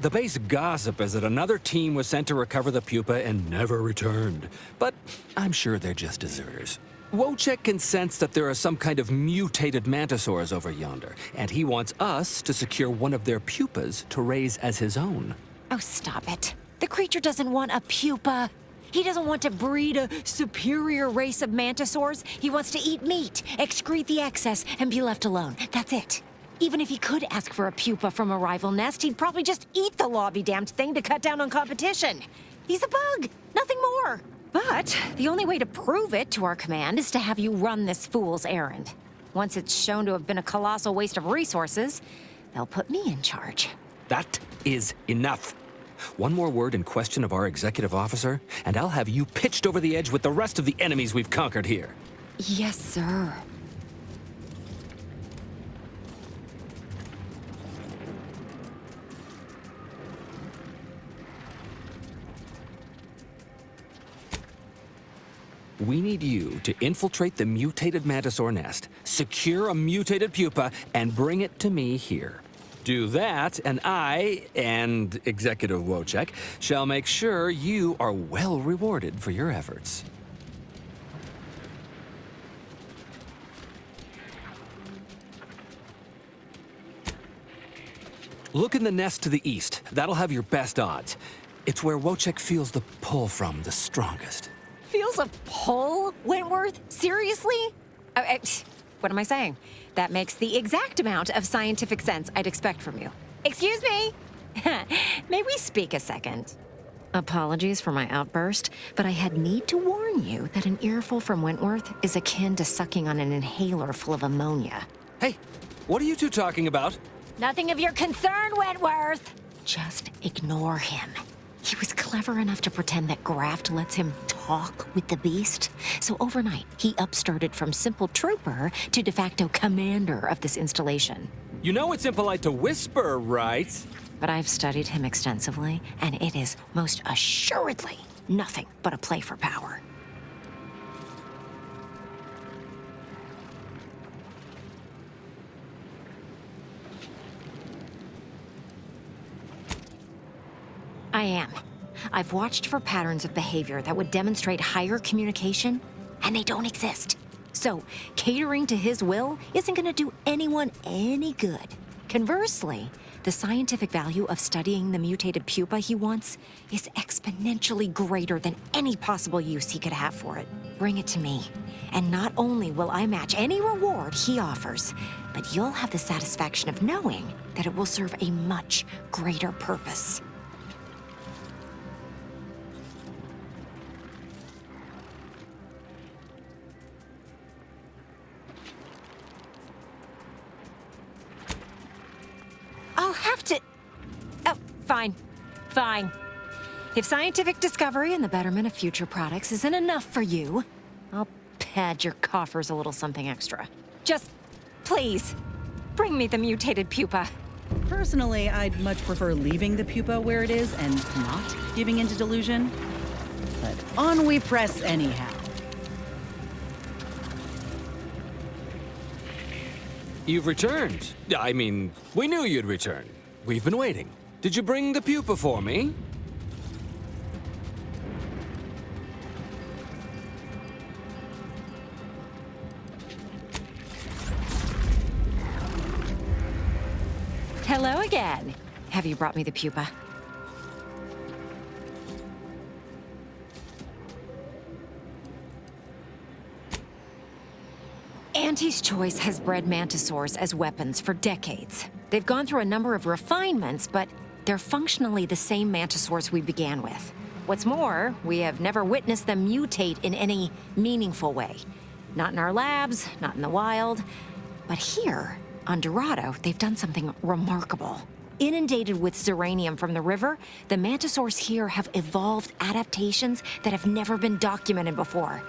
The base gossip is that another team was sent to recover the pupa and never returned. But I'm sure they're just deserters. Wojciech can sense that there are some kind of mutated mantisaurs over yonder, and he wants us to secure one of their pupas to raise as his own. Oh, stop it. The creature doesn't want a pupa. He doesn't want to breed a superior race of mantisaurs. He wants to eat meat, excrete the excess, and be left alone. That's it. Even if he could ask for a pupa from a rival nest, he'd probably just eat the law-be-damned thing to cut down on competition. He's a bug, nothing more. But the only way to prove it to our command is to have you run this fool's errand. Once it's shown to have been a colossal waste of resources, they'll put me in charge. That is enough. One more word in question of our executive officer, and I'll have you pitched over the edge with the rest of the enemies we've conquered here. Yes, sir. We need you to infiltrate the mutated mantisaur nest, secure a mutated pupa, and bring it to me here. Do that, and I, and Executive Wojciech, shall make sure you are well rewarded for your efforts. Look in the nest to the east. That'll have your best odds. It's where Wojciech feels the pull from the strongest. Feels a pull, Wentworth? Seriously? What am I saying? That makes the exact amount of scientific sense I'd expect from you. Excuse me? May we speak a second? Apologies for my outburst, but I had need to warn you that an earful from Wentworth is akin to sucking on an inhaler full of ammonia. Hey, what are you two talking about? Nothing of your concern, Wentworth! Just ignore him. He was clever enough to pretend that graft lets him talk with the beast. So overnight, he upstarted from simple trooper to de facto commander of this installation. You know it's impolite to whisper, right? But I've studied him extensively, and it is most assuredly nothing but a play for power. I am. I've watched for patterns of behavior that would demonstrate higher communication, and they don't exist. So, catering to his will isn't gonna do anyone any good. Conversely, the scientific value of studying the mutated pupa he wants is exponentially greater than any possible use he could have for it. Bring it to me, And not only will I match any reward he offers, but you'll have the satisfaction of knowing that it will serve a much greater purpose. I'll have to... Oh, fine. Fine. If scientific discovery and the betterment of future products isn't enough for you, I'll pad your coffers a little something extra. Just, please, bring me the mutated pupa. Personally, I'd much prefer leaving the pupa where it is and not giving into delusion. But on we press anyhow. You've returned. I mean, we knew you'd return. We've been waiting. Did you bring the pupa for me? Hello again. Have you brought me the pupa? Auntie's Choice has bred mantisaurs as weapons for decades. They've gone through a number of refinements, but they're functionally the same mantisaurs we began with. What's more, we have never witnessed them mutate in any meaningful way. Not in our labs, not in the wild, but here, on Dorado, they've done something remarkable. Inundated with zyranium from the river, the mantisaurs here have evolved adaptations that have never been documented before.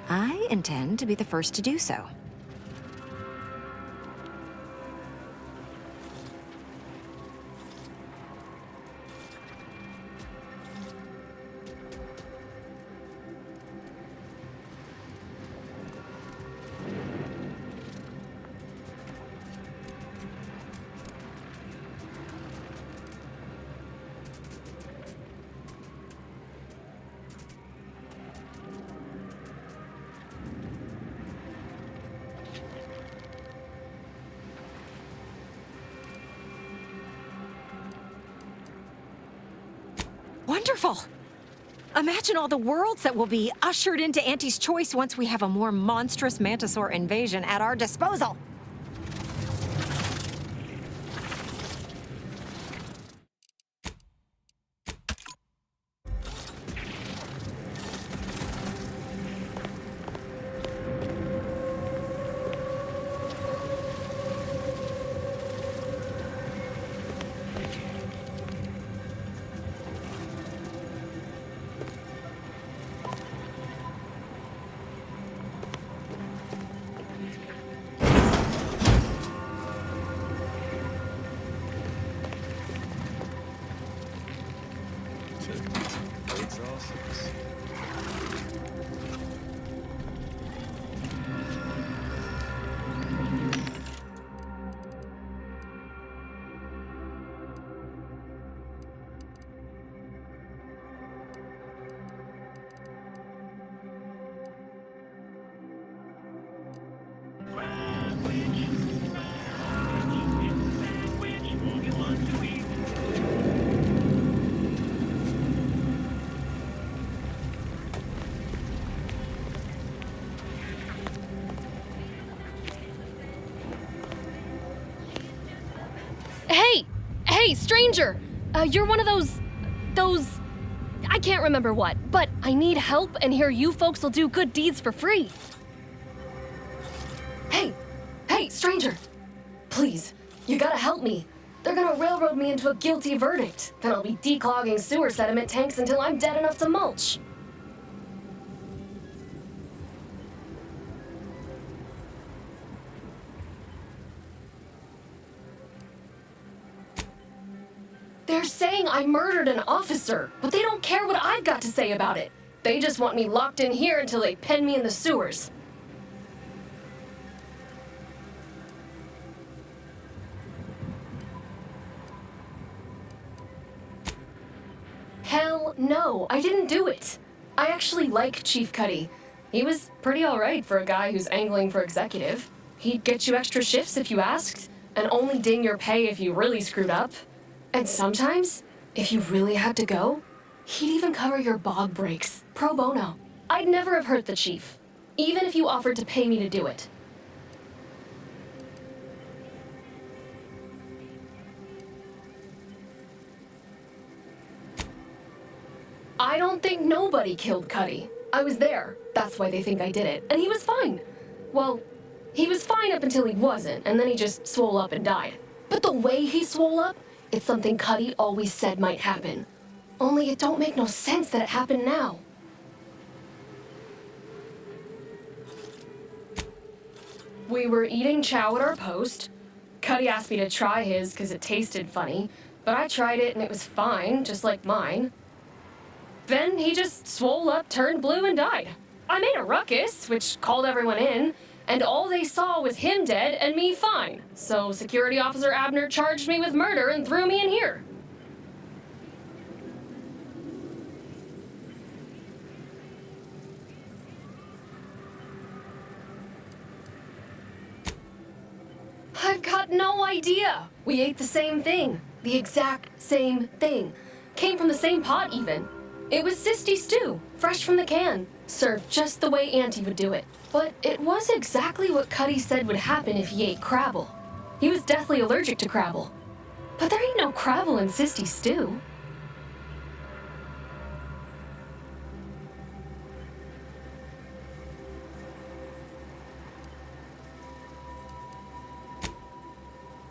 I intend to be the first to do so. Wonderful! Imagine all the worlds that will be ushered into Auntie's Choice once we have a more monstrous mantisaur invasion at our disposal. Hey, stranger! You're one of those... I can't remember what, but I need help, and here you folks will do good deeds for free. Hey, stranger! Please, you gotta help me. They're gonna railroad me into a guilty verdict. Then I'll be declogging sewer sediment tanks until I'm dead enough to mulch. They're saying I murdered an officer, but they don't care what I've got to say about it. They just want me locked in here until they pen me in the sewers. Hell no, I didn't do it. I actually like Chief Cuddy. He was pretty alright for a guy who's angling for executive. He'd get you extra shifts if you asked, and only ding your pay if you really screwed up. And sometimes, if you really had to go, he'd even cover your bog breaks, pro bono. I'd never have hurt the chief. even if you offered to pay me to do it. I don't think nobody killed Cuddy. I was there. That's why they think I did it. And he was fine. Well, he was fine up until he wasn't, and then he just swole up and died. But the way he swole up, it's something Cuddy always said might happen. Only it don't make no sense that it happened now. We were eating chow at our post. Cuddy asked me to try his because it tasted funny, but I tried it and it was fine, just like mine. Then he just swole up, turned blue, and died. I made a ruckus, which called everyone in, and all they saw was him dead and me fine. So Security Officer Abner charged me with murder and threw me in here. I've got no idea. We ate the same thing. The exact same thing. Came from the same pot, even. It was sisty stew, fresh from the can, served just the way Auntie would do it. But it was exactly what Cuddy said would happen if he ate crabble. He was deathly allergic to crabble. But there ain't no crabble in sisty stew.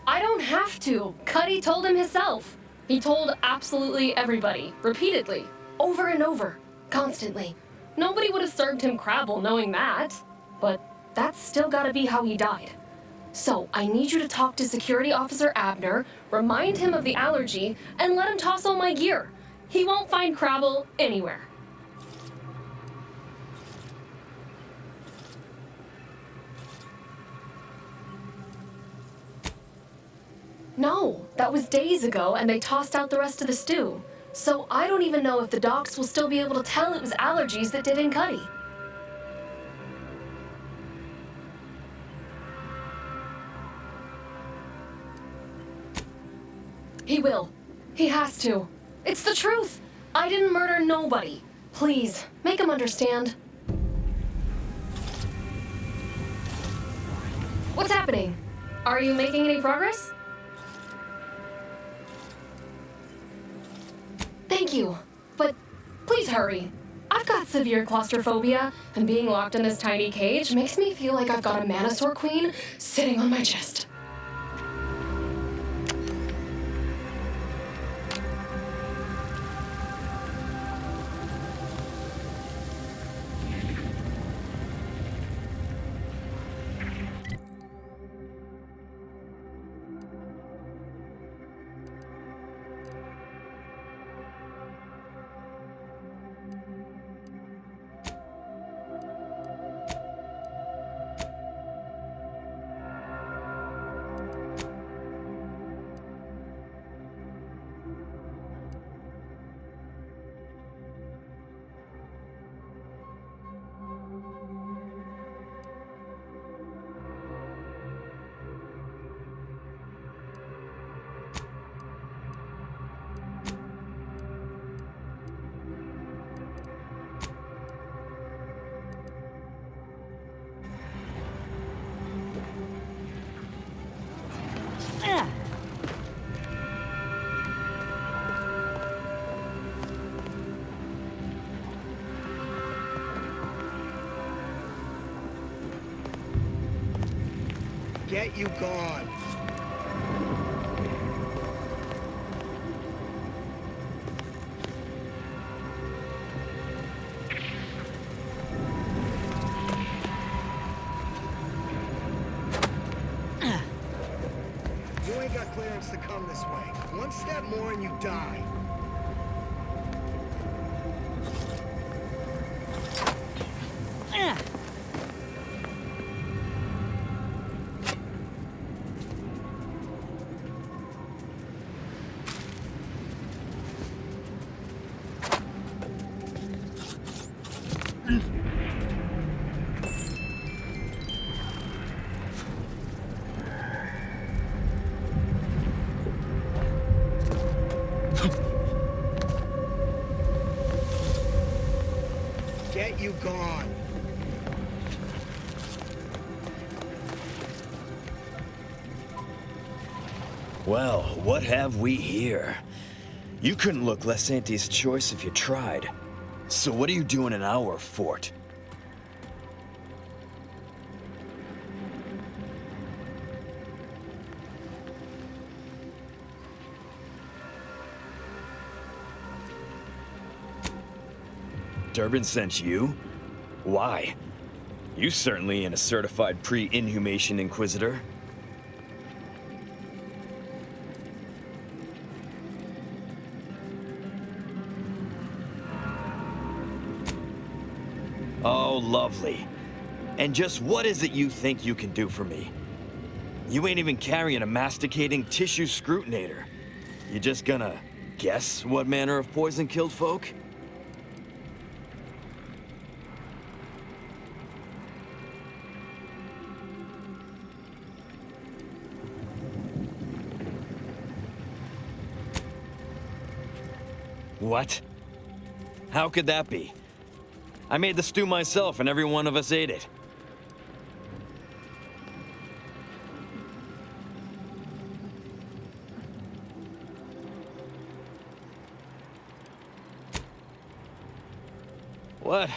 I don't have to. Cuddy told him himself. He told absolutely everybody, repeatedly. Over and over, constantly. Nobody would have served him crabble knowing that. But that's still gotta be how he died. So I need you to talk to Security Officer Abner, remind him of the allergy, and let him toss all my gear. He won't find crabble anywhere. No, that was days ago, and they tossed out the rest of the stew. So I don't even know if the docs will still be able to tell it was allergies that did in Cuddy. He will. He has to. It's the truth. I didn't murder nobody. Please, make him understand. What's happening? Are you making any progress? Thank you, but please hurry. I've got severe claustrophobia, and being locked in this tiny cage makes me feel like I've got a Manosaur queen sitting on my chest. Get you gone. You ain't got clearance to come this way. One step more and you die. Get you gone. Well, what have we here? You couldn't look less Auntie's choice if you tried. So what are you doing in our fort? Durban sent you? Why? You certainly ain't a certified pre-inhumation inquisitor. Oh, lovely. And just what is it you think you can do for me? You ain't even carrying a masticating tissue scrutinator. You just gonna guess what manner of poison killed folk? What? How could that be? I made the stew myself and every one of us ate it. What?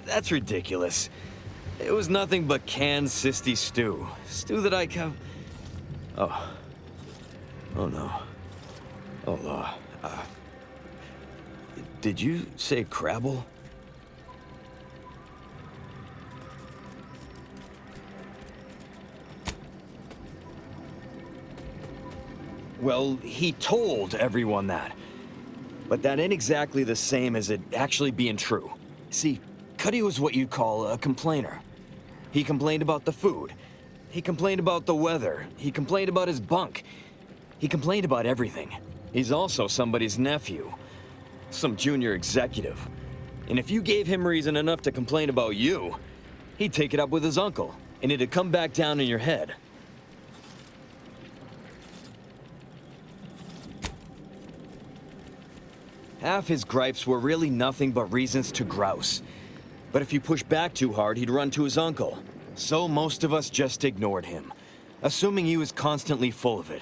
That's ridiculous. It was nothing but canned cysty stew. Stew that I Oh. Oh no. Oh, did you say crabble? Well, he told everyone that. But that ain't exactly the same as it actually being true. See, Cuddy was what you'd call a complainer. He complained about the food. He complained about the weather. He complained about his bunk. He complained about everything. He's also somebody's nephew. Some junior executive. And if you gave him reason enough to complain about you, he'd take it up with his uncle, and it'd come back down in your head. Half his gripes were really nothing but reasons to grouse. But if you push back too hard, he'd run to his uncle. So most of us just ignored him, assuming he was constantly full of it.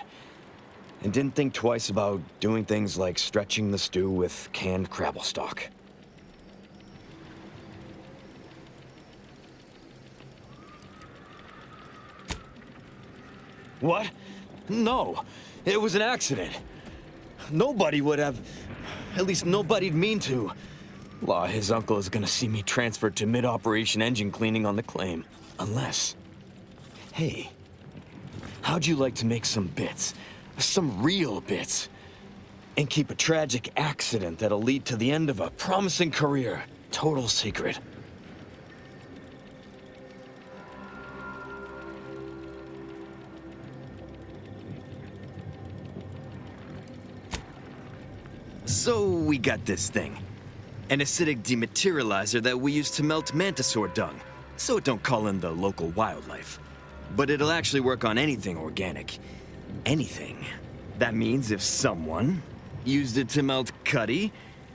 And didn't think twice about doing things like stretching the stew with canned crabble stock. What? No, it was an accident. Nobody would have... At least nobody'd mean to. Law, his uncle is gonna see me transferred to mid-operation engine cleaning on the claim. Unless... Hey, how'd you like to make some bits? Some real bits. And keep a tragic accident that'll lead to the end of a promising career. Total secret. So we got this thing. An acidic dematerializer that we use to melt mantisaur dung, so it don't call in the local wildlife. But it'll actually work on anything organic. Anything. That means if someone used it to melt Cuddy,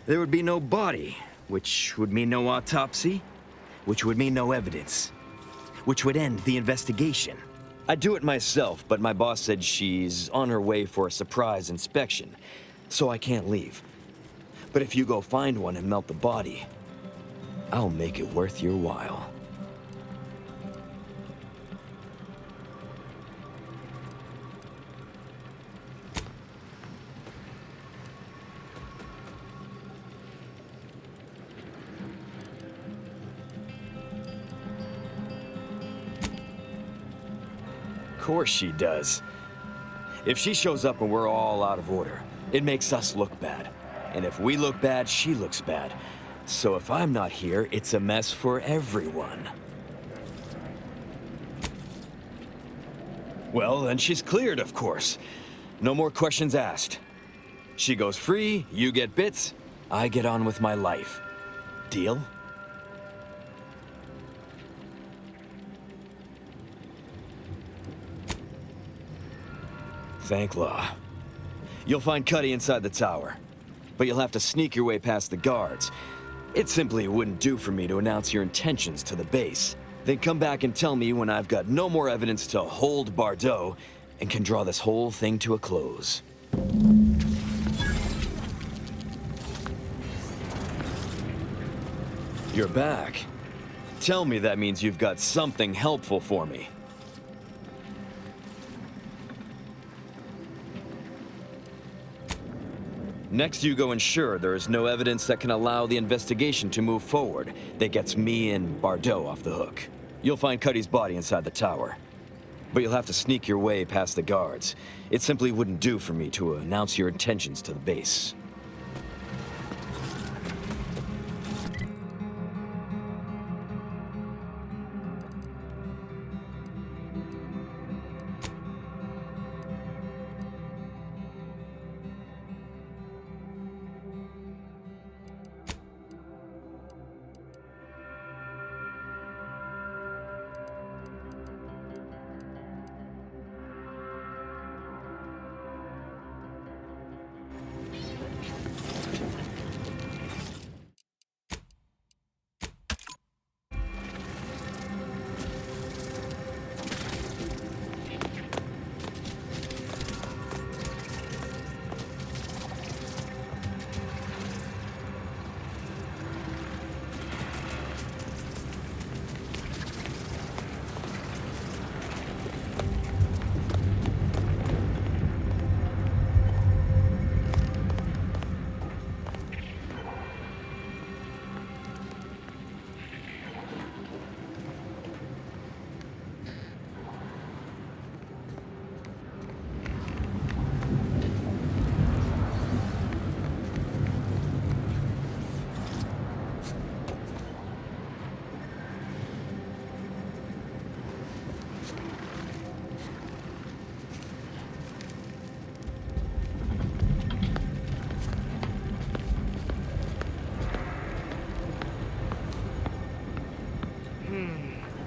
there would be no body, which would mean no autopsy, which would mean no evidence, which would end the investigation. I'd do it myself, but my boss said she's on her way for a surprise inspection, so I can't leave. But if you go find one and melt the body, I'll make it worth your while. Of course she does. If she shows up and we're all out of order, it makes us look bad. And if we look bad, she looks bad. So if I'm not here, it's a mess for everyone. Well, then she's cleared, of course. No more questions asked. She goes free, you get bits, I get on with my life. Deal? Thank law. You'll find Cuddy inside the tower, but you'll have to sneak your way past the guards. It simply wouldn't do for me to announce your intentions to the base. Then come back and tell me when I've got no more evidence to hold Bardot, and can draw this whole thing to a close. You're back. Tell me that means you've got something helpful for me. Next, you go ensure there is no evidence that can allow the investigation to move forward that gets me and Bardot off the hook. You'll find Cuddy's body inside the tower. But you'll have to sneak your way past the guards. It simply wouldn't do for me to announce your intentions to the base.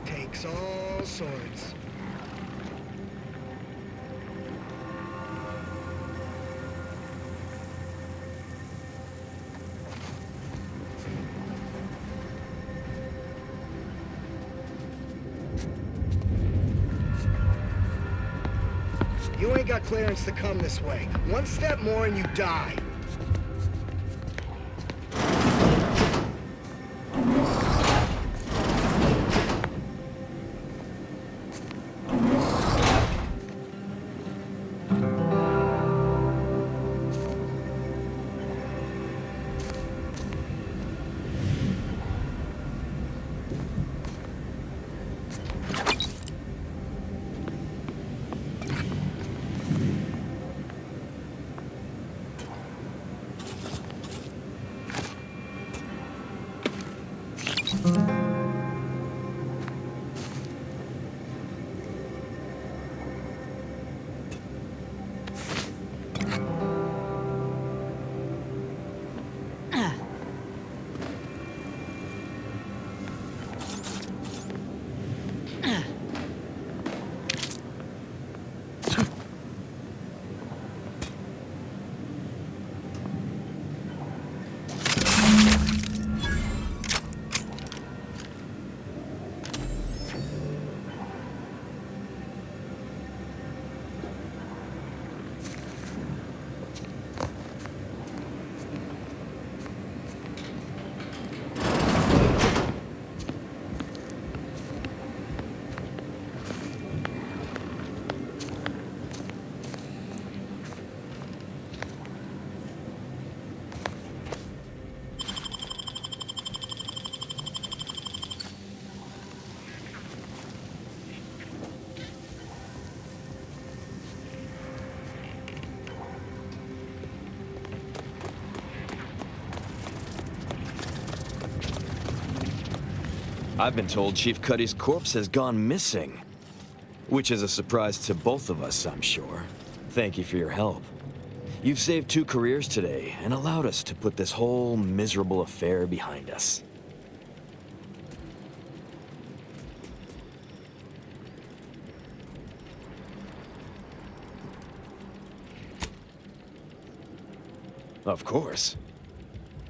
Takes all sorts. You ain't got clearance to come this way. One step more and you die. I've been told Chief Cuddy's corpse has gone missing. Which is a surprise to both of us, I'm sure. Thank you for your help. You've saved 2 careers today and allowed us to put this whole miserable affair behind us. Of course.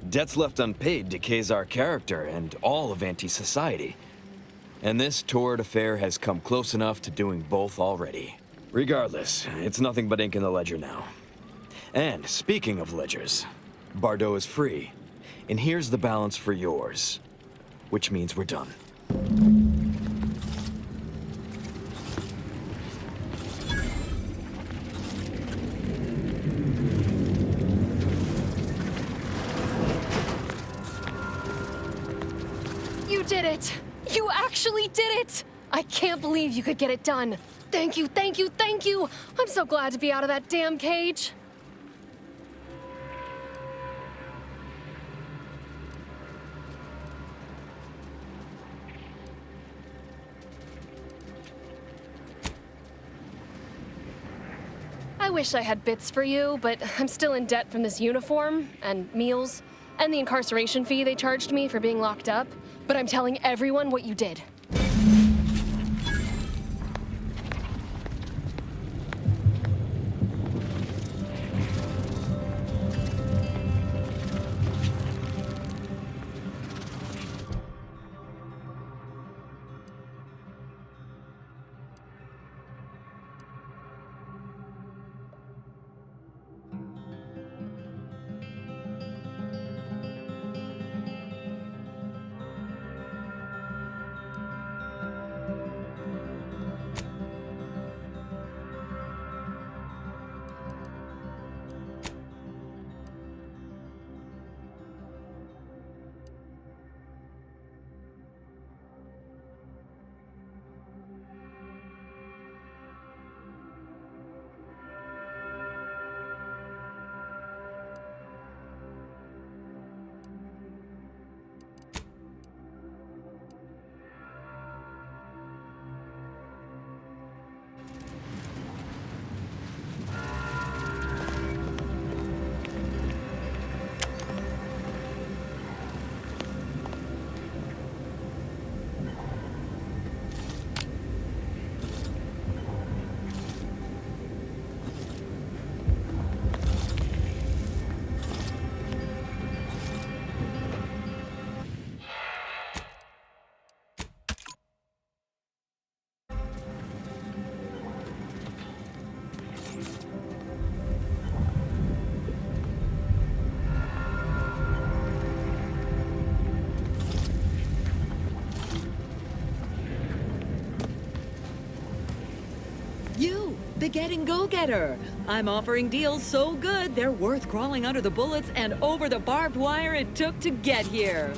Debts left unpaid decays our character and all of anti-society. And this torrid affair has come close enough to doing both already. Regardless, it's nothing but ink in the ledger now. And speaking of ledgers, Bardot is free. And here's the balance for yours. Which means we're done. You did it! You actually did it! I can't believe you could get it done. Thank you, thank you, thank you! I'm so glad to be out of that damn cage. I wish I had bits for you, but I'm still in debt from this uniform, and meals, and the incarceration fee they charged me for being locked up. But I'm telling everyone what you did. The getting go-getter. I'm offering deals so good, they're worth crawling under the bullets and over the barbed wire it took to get here.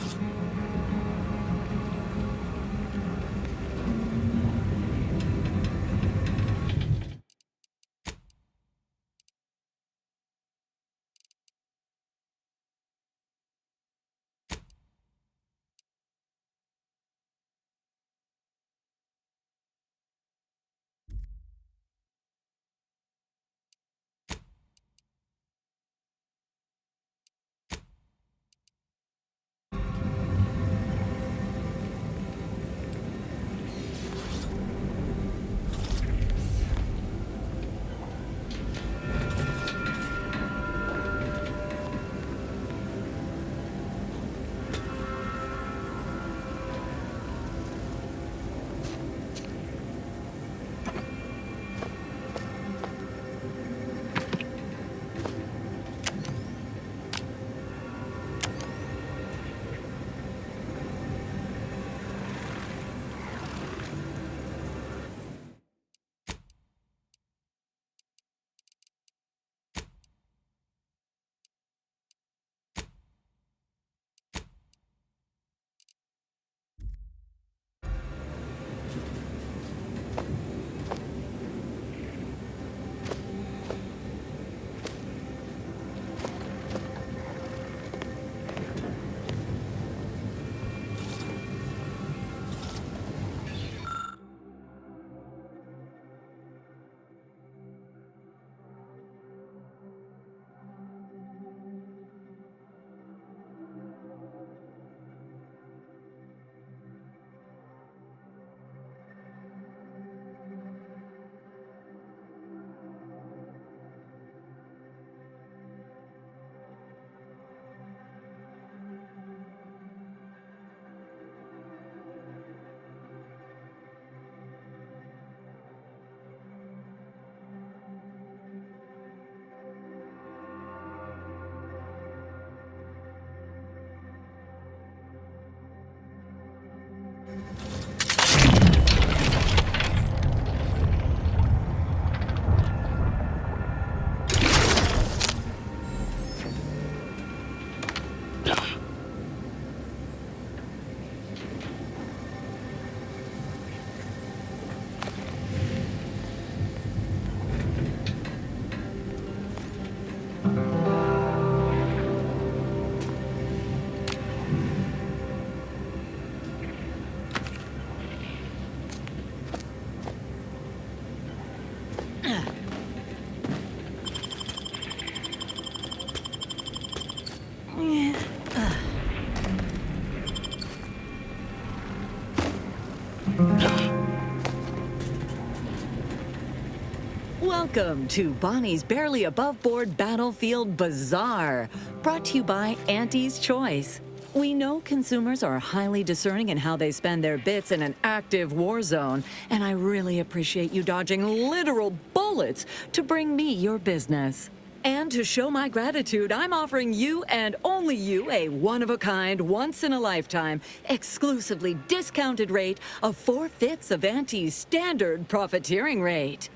Welcome to Bonnie's Barely Above Board Battlefield Bazaar, brought to you by Auntie's Choice. We know consumers are highly discerning in how they spend their bits in an active war zone, and I really appreciate you dodging literal bullets to bring me your business. And to show my gratitude, I'm offering you and only you a one-of-a-kind, once-in-a-lifetime, exclusively discounted rate of 4/5 of Auntie's standard profiteering rate.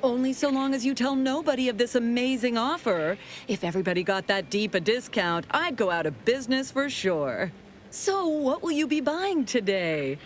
Only so long as you tell nobody of this amazing offer. If everybody got that deep a discount, I'd go out of business for sure. So, what will you be buying today?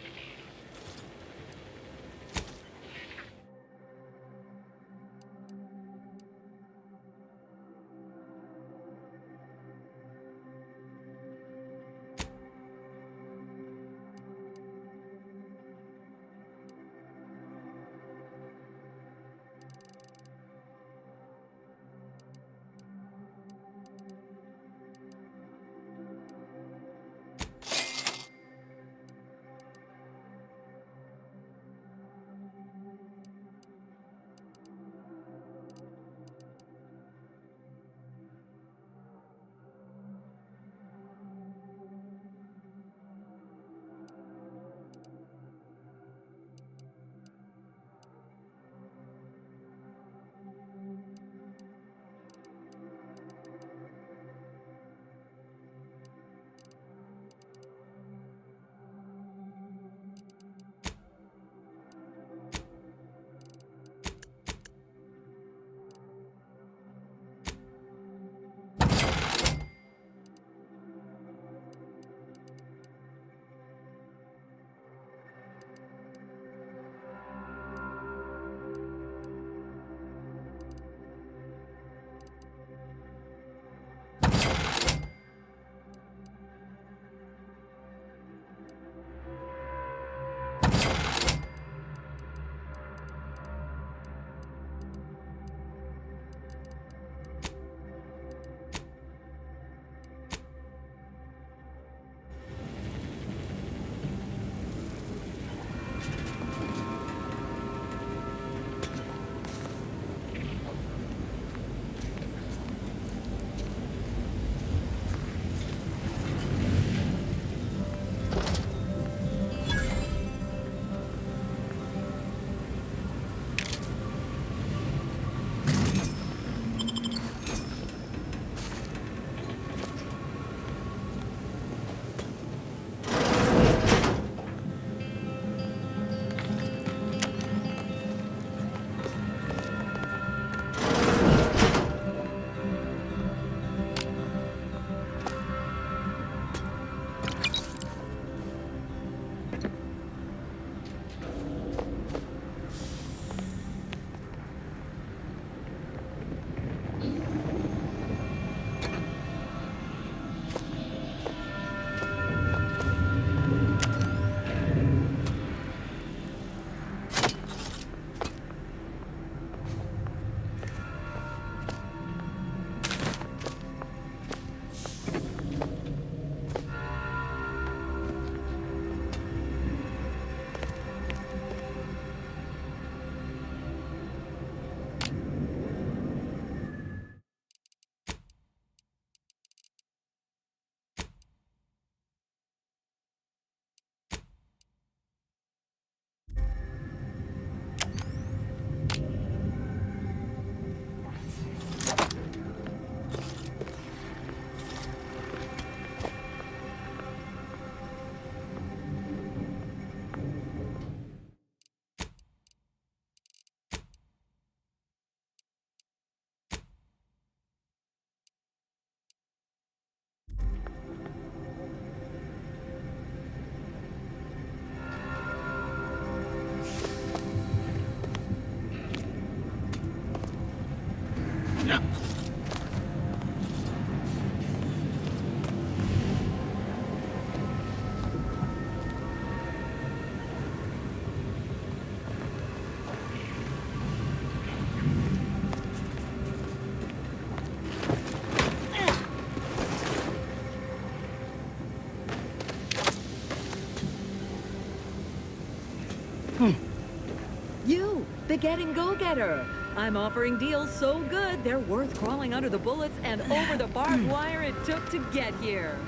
You, the getting go-getter. I'm offering deals so good, they're worth crawling under the bullets and over the barbed wire it took to get here.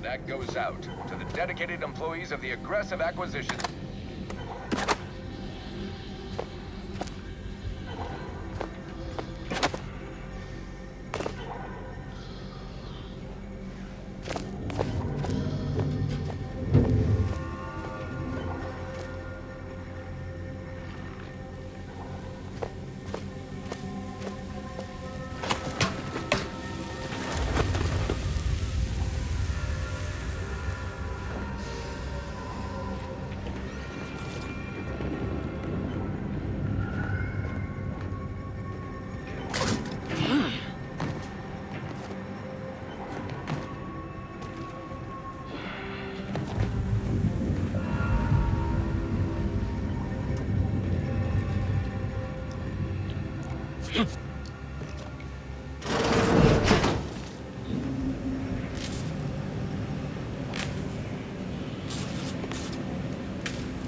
That goes out to the dedicated employees of the Aggressive Acquisition.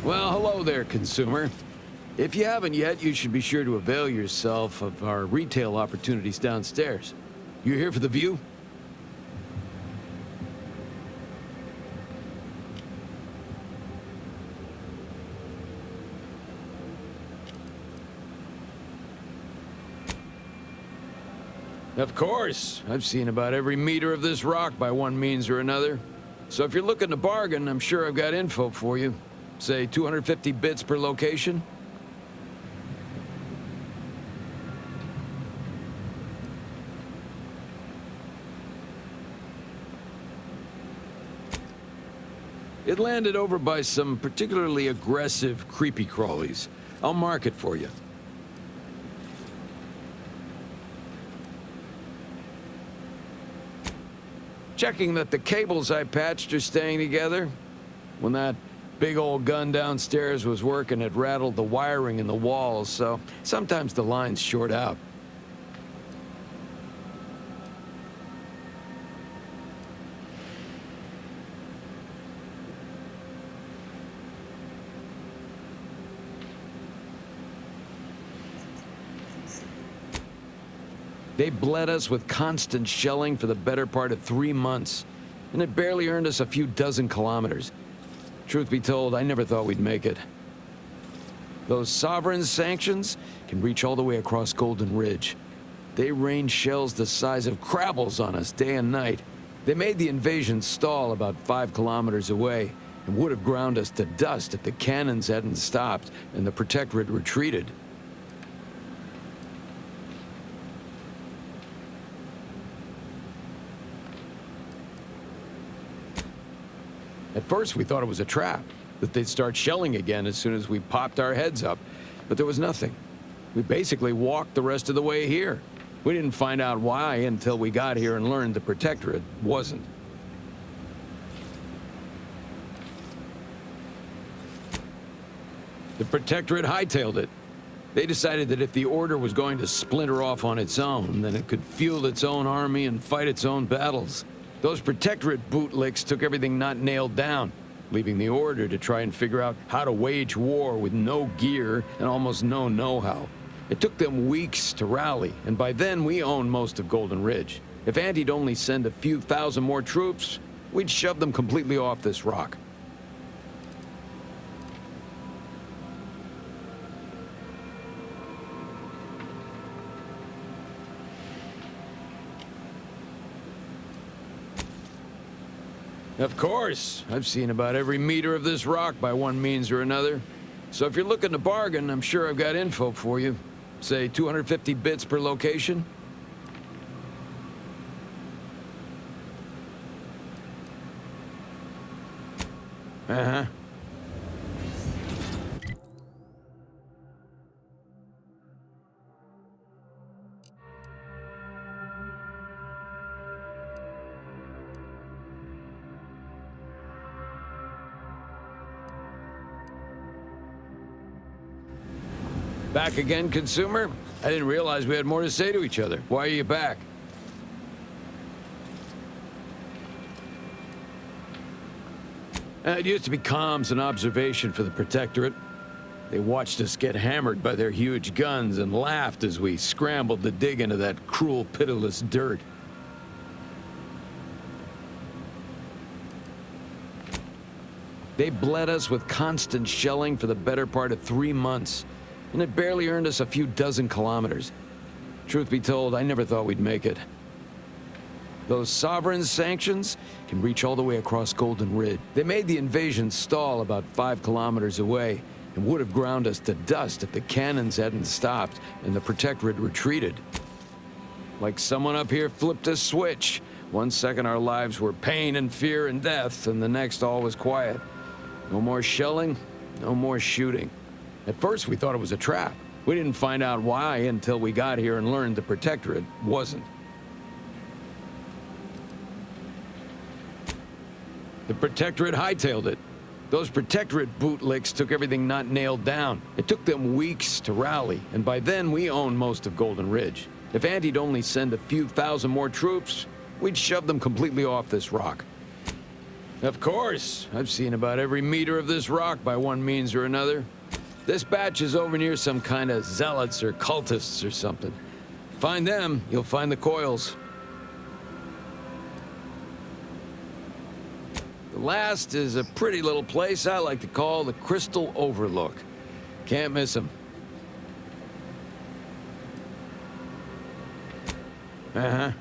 Well, hello there, consumer. If you haven't yet, you should be sure to avail yourself of our retail opportunities downstairs. You here for the view? Of course. I've seen about every meter of this rock by one means or another. So if you're looking to bargain, I'm sure I've got info for you. Say 250 bits per location? It landed over by some particularly aggressive creepy crawlies. I'll mark it for you. Checking that the cables I patched are staying together. When that big old gun downstairs was working, it rattled the wiring in the walls, so sometimes the lines short out. They bled us with constant shelling for the better part of 3 months, and it barely earned us a few dozen kilometers. Truth be told, I never thought we'd make it. Those sovereign sanctions can reach all the way across Golden Ridge. They rain shells the size of crabbles on us day and night. They made the invasion stall about 5 kilometers away, and would have ground us to dust if the cannons hadn't stopped and the Protectorate retreated. At first, we thought it was a trap, that they'd start shelling again as soon as we popped our heads up, but there was nothing. We basically walked the rest of the way here. We didn't find out why until we got here and learned the Protectorate wasn't. The Protectorate hightailed it. They decided that if the Order was going to splinter off on its own, then it could fuel its own army and fight its own battles. Those Protectorate bootlicks took everything not nailed down, leaving the Order to try and figure out how to wage war with no gear and almost no know-how. It took them weeks to rally, and by then we owned most of Golden Ridge. If Auntie'd only send a few thousand more troops, we'd shove them completely off this rock. Of course. I've seen about every meter of this rock by one means or another. So if you're looking to bargain, I'm sure I've got info for you. Say 250 bits per location? Uh-huh. Back again, consumer? I didn't realize we had more to say to each other. Why are you back? It used to be comms and observation for the Protectorate. They watched us get hammered by their huge guns and laughed as we scrambled to dig into that cruel, pitiless dirt. They bled us with constant shelling for the better part of 3 months, and it barely earned us a few dozen kilometers. Truth be told, I never thought we'd make it. Those sovereign sanctions can reach all the way across Golden Ridge. They made the invasion stall about 5 kilometers away and would have ground us to dust if the cannons hadn't stopped and the Protectorate retreated. Like someone up here flipped a switch. 1 second our lives were pain and fear and death, and the next all was quiet. No more shelling, no more shooting. At first we thought it was a trap. We didn't find out why until we got here and learned the Protectorate wasn't. The Protectorate hightailed it. Those Protectorate bootlicks took everything not nailed down. It took them weeks to rally, and by then we owned most of Golden Ridge. If Auntie'd only send a few thousand more troops, we'd shove them completely off this rock. Of course, I've seen about every meter of this rock by one means or another. This batch is over near some kind of zealots or cultists or something. Find them, you'll find the coils. The last is a pretty little place I like to call the Crystal Overlook. Can't miss them. Uh-huh.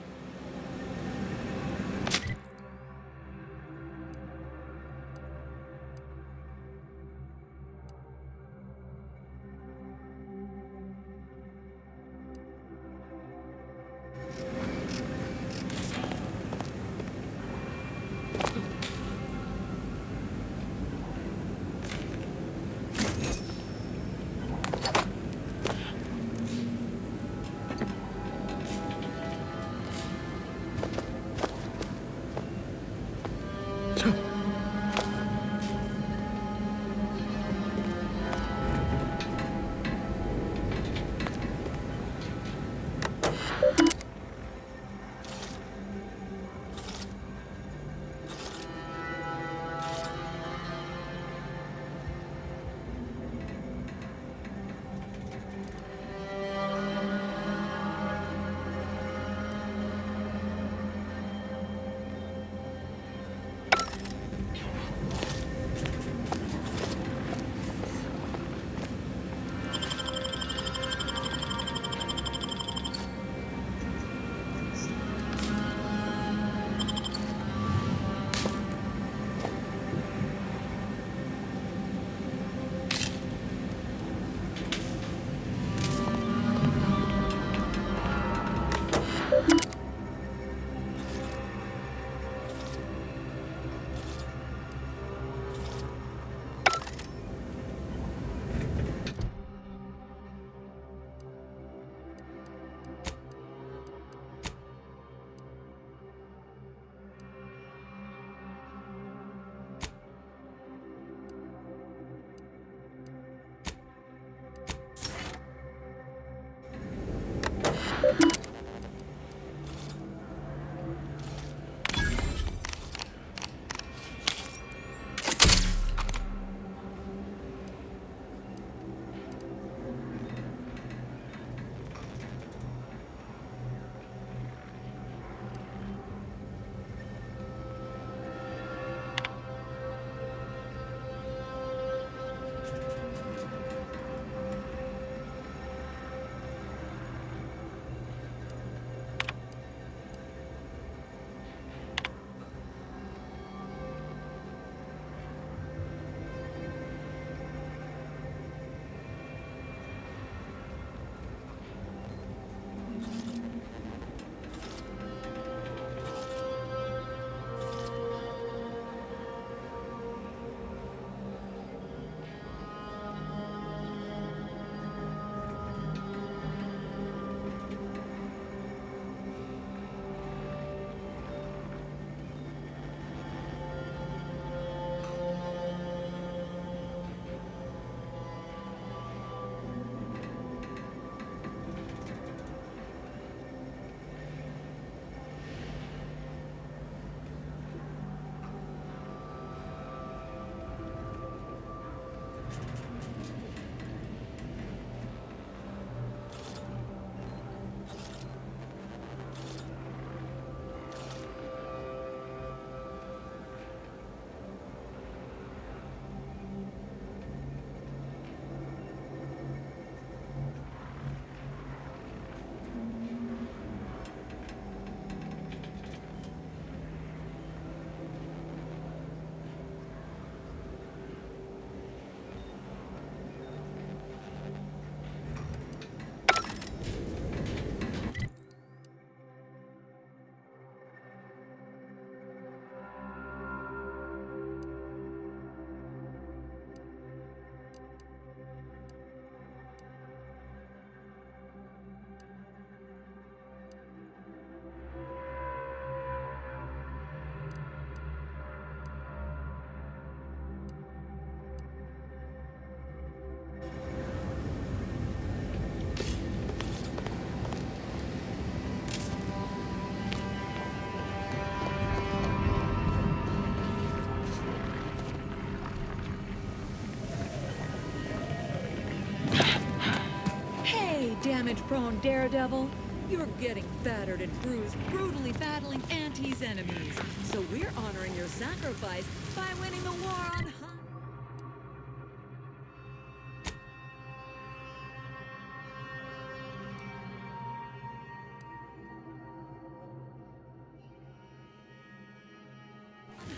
prone daredevil. You're getting battered and bruised, brutally battling Auntie's enemies. So we're honoring your sacrifice by winning the war on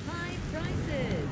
high prices.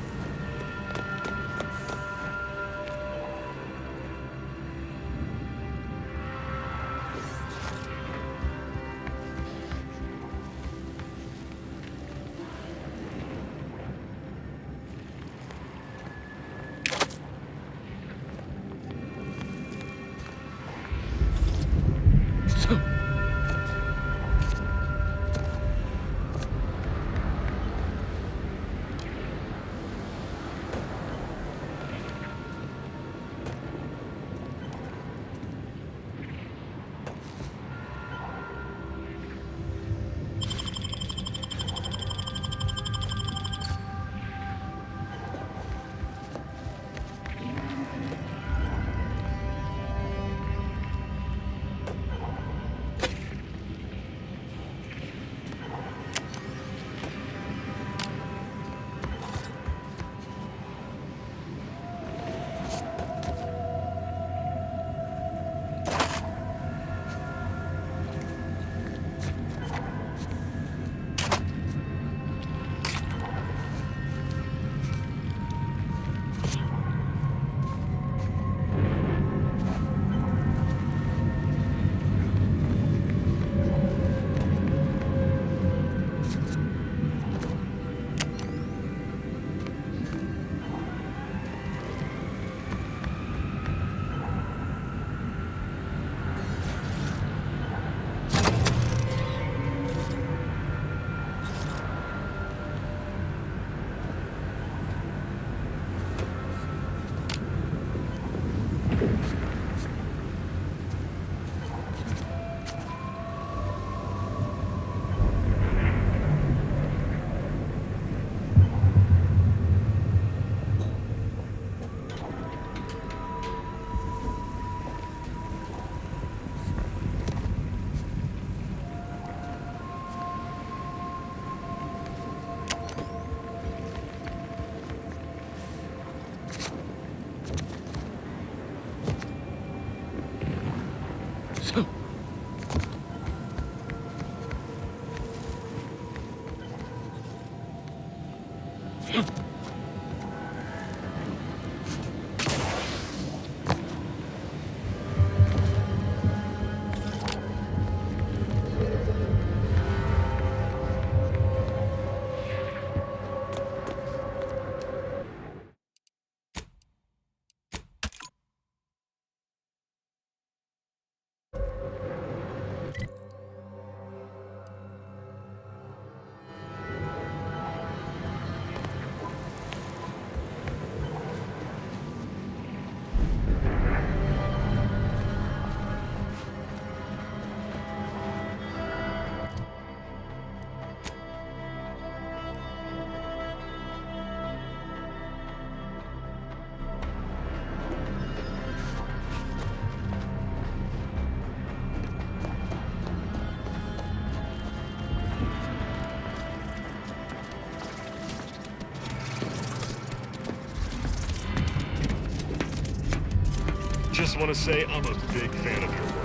Just want to say I'm a big fan of your work.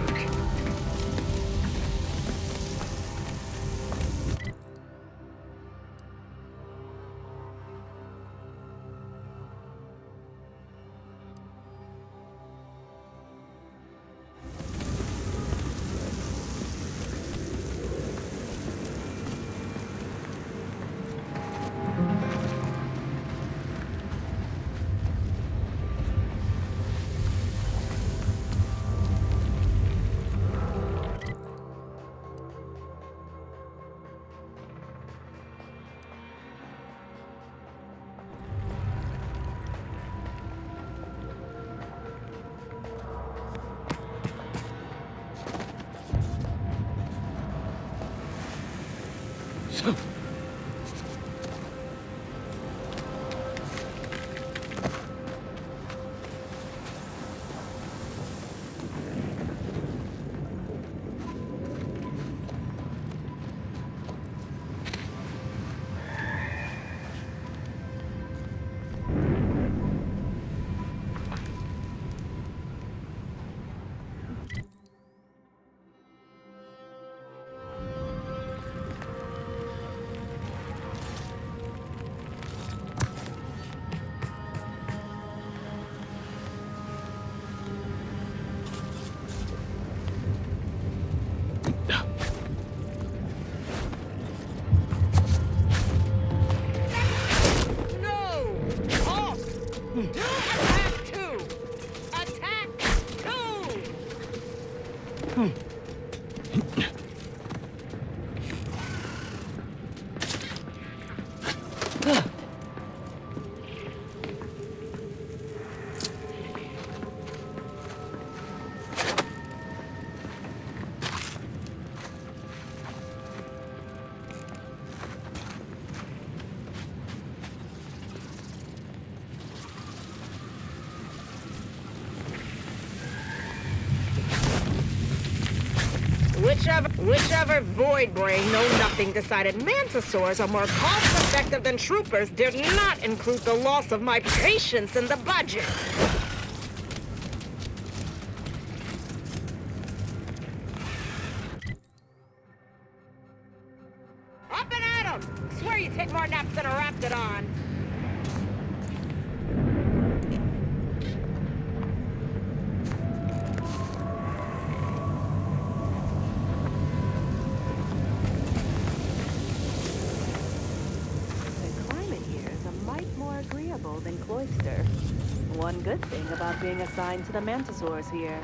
Do attack 2! Attack 2! Whichever void brain know-nothing decided mantisaurs are more cost-effective than troopers did not include the loss of my patience in the budget. Up and at 'em! Swear you take more naps than a raptidon. Than Cloister. One good thing about being assigned to the mantisaurs here.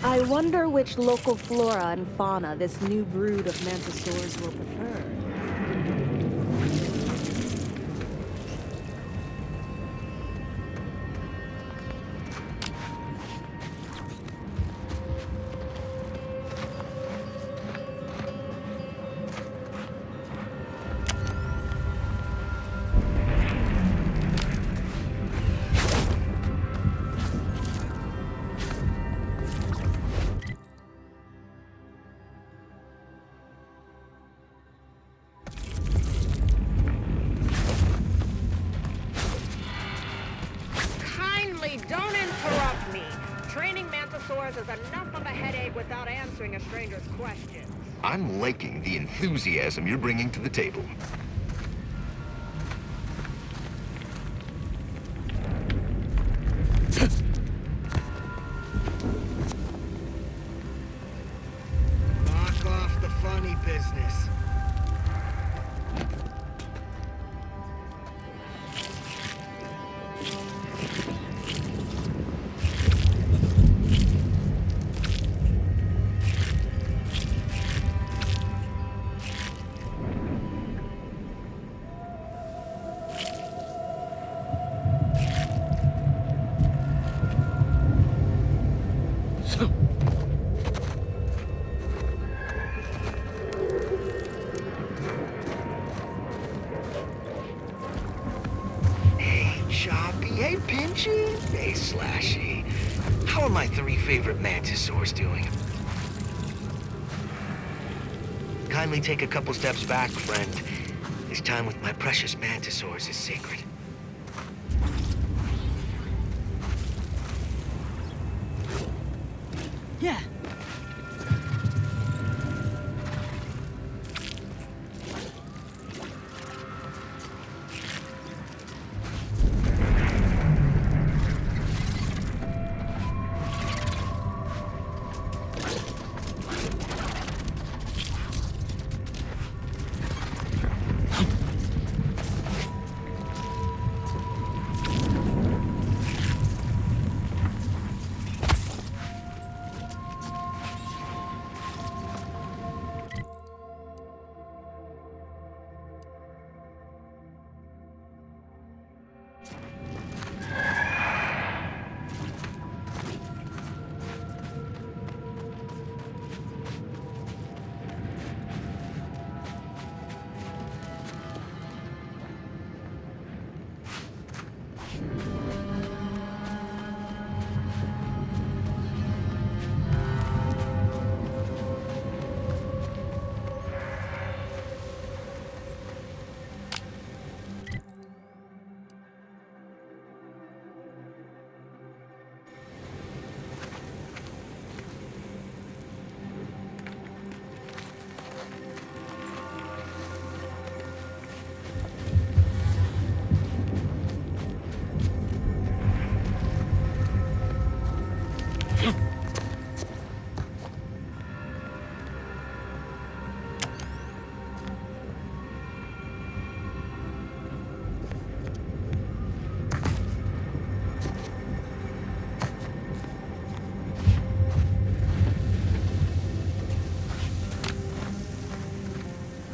I wonder which local flora and fauna this new brood of mantisaurs will prefer. Don't interrupt me. Training mantisaurs is enough of a headache without answering a stranger's questions. I'm liking the enthusiasm you're bringing to the table. Knock off the funny business. Hey, Pinchy. Hey, Slashy. How are my 3 favorite mantisaurs doing? Kindly take a couple steps back, friend. This time with my precious mantisaurs is sacred. Yeah.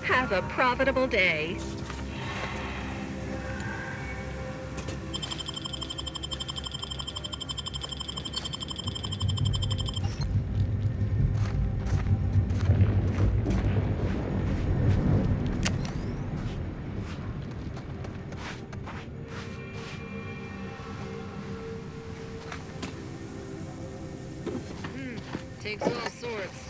Have a profitable day. Takes all sorts.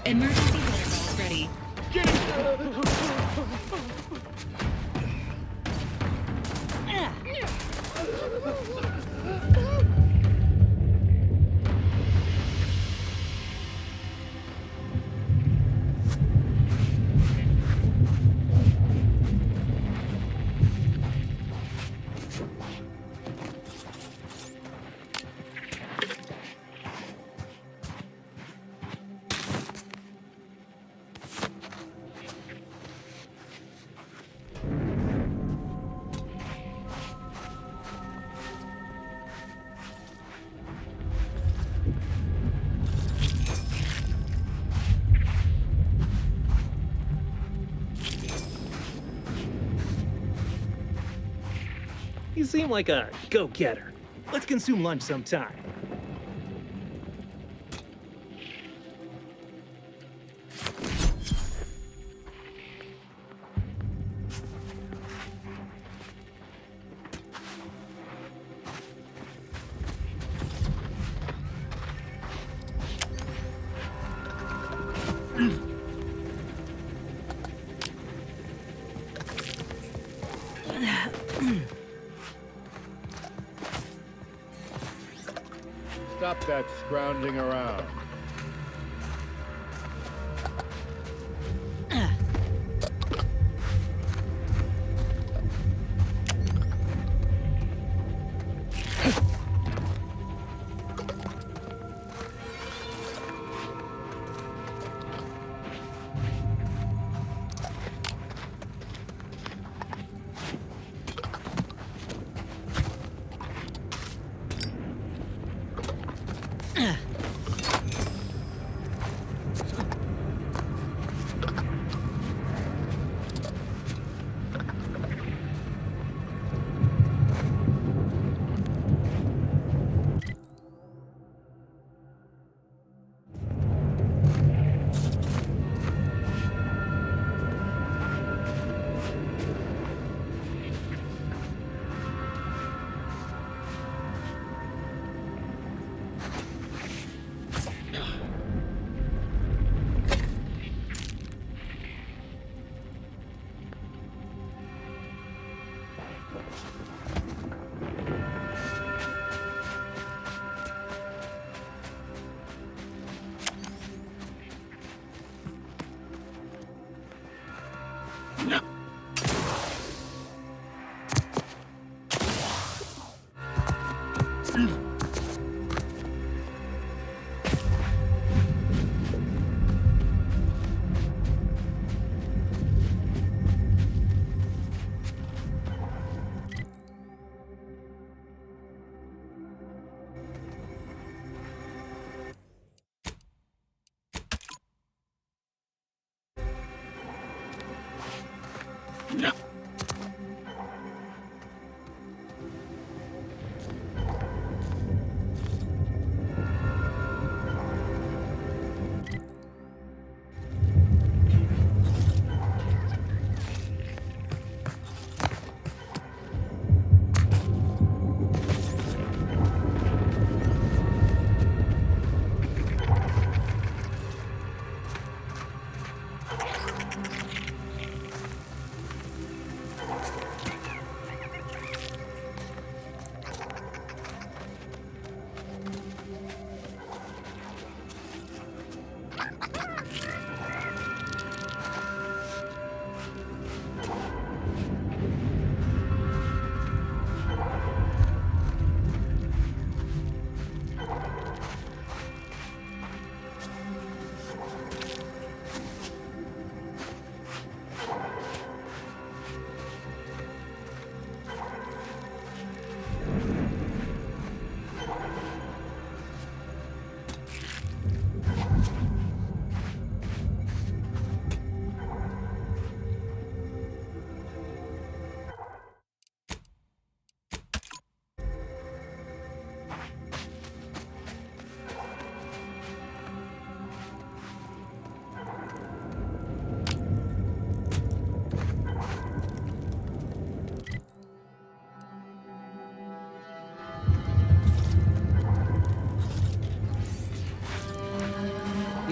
Emergency protocols ready. You seem like a go-getter. Let's consume lunch sometime. Stop that scrounging around.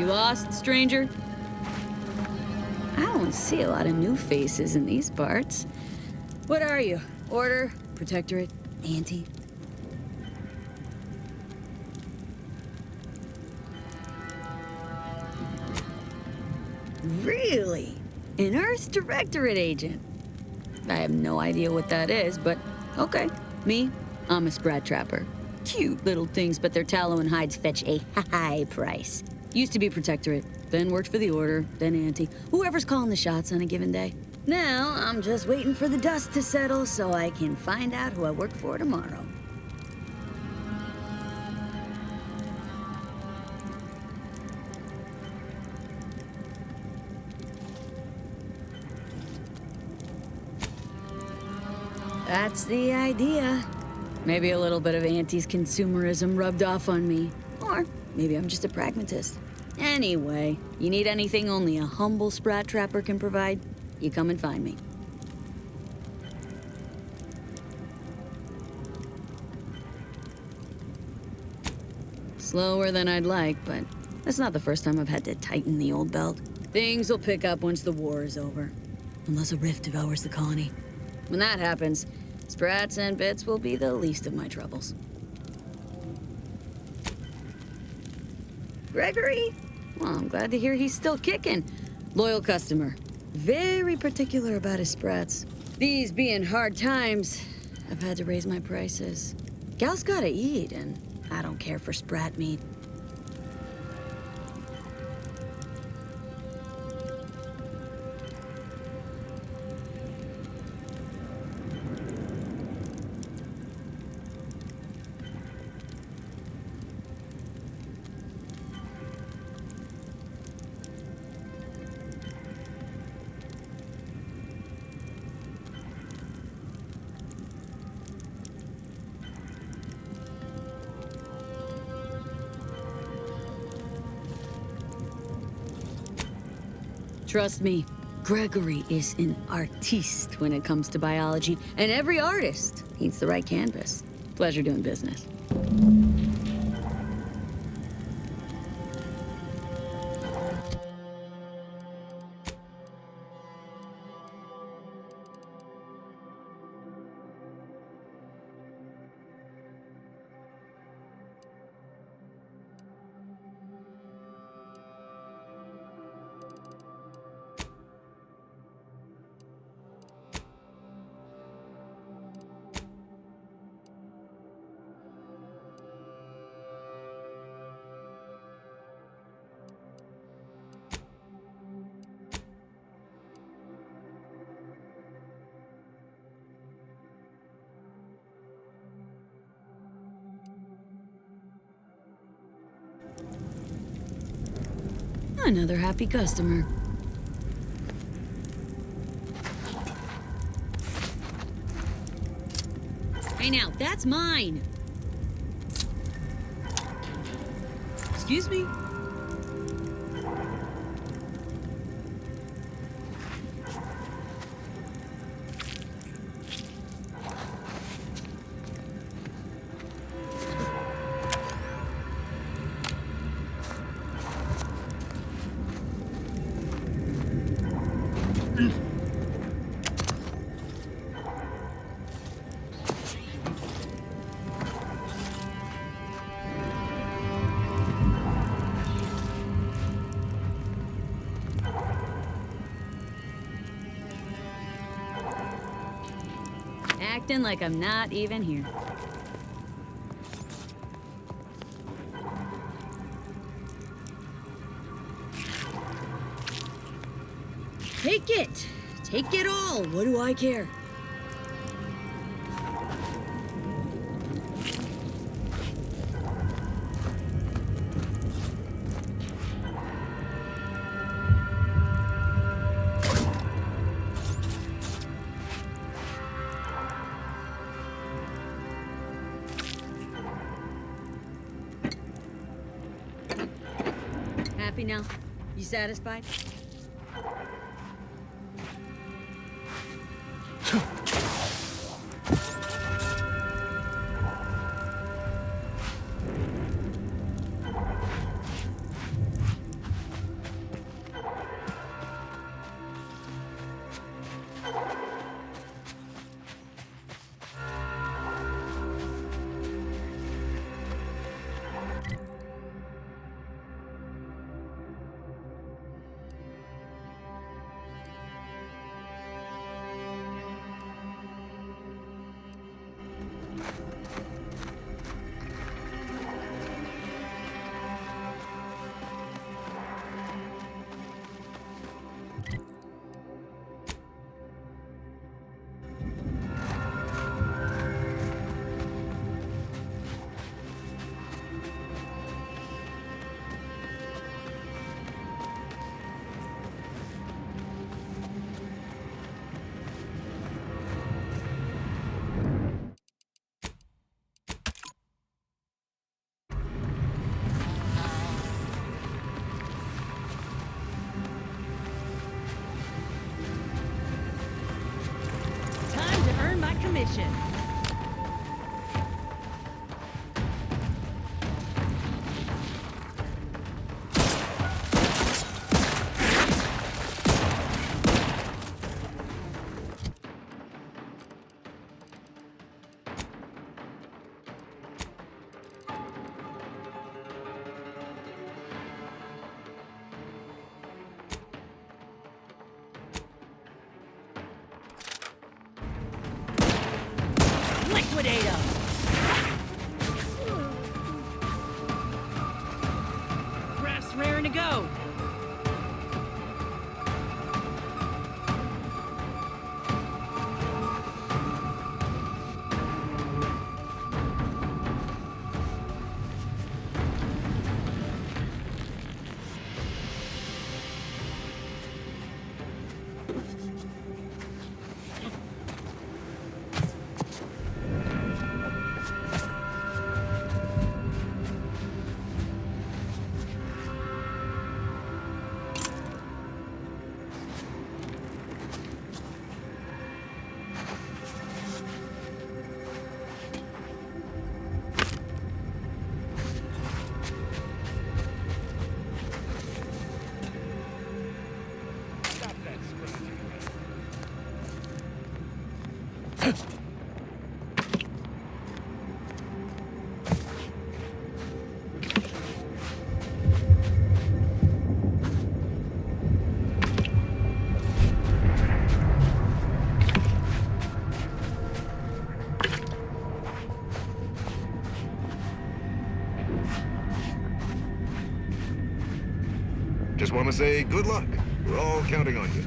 You lost, stranger? I don't see a lot of new faces in these parts. What are you? Order? Protectorate? Auntie? Really? An Earth Directorate agent? I have no idea what that is, but okay. Me, I'm a sprat trapper. Cute little things, but their tallow and hides fetch a high price. Used to be Protectorate, then worked for the Order, then Auntie. Whoever's calling the shots on a given day. Now, I'm just waiting for the dust to settle so I can find out who I work for tomorrow. That's the idea. Maybe a little bit of Auntie's consumerism rubbed off on me. Or maybe I'm just a pragmatist. Anyway, you need anything only a humble sprat trapper can provide, you come and find me. Slower than I'd like, but that's not the first time I've had to tighten the old belt. Things will pick up once the war is over. Unless a rift devours the colony. When that happens, sprats and bits will be the least of my troubles. Gregory? Well, I'm glad to hear he's still kicking. Loyal customer. Very particular about his sprats. These being hard times, I've had to raise my prices. Gal's gotta eat, and I don't care for sprat meat. Trust me, Gregory is an artiste when it comes to biology, and every artist needs the right canvas. Pleasure doing business. Another happy customer. Hey now, that's mine! Excuse me? Acting like I'm not even here. Take it! Take it all! What do I care? Happy now? You satisfied? Liquidate him! Craft's raring to go. Just want to say good luck. We're all counting on you.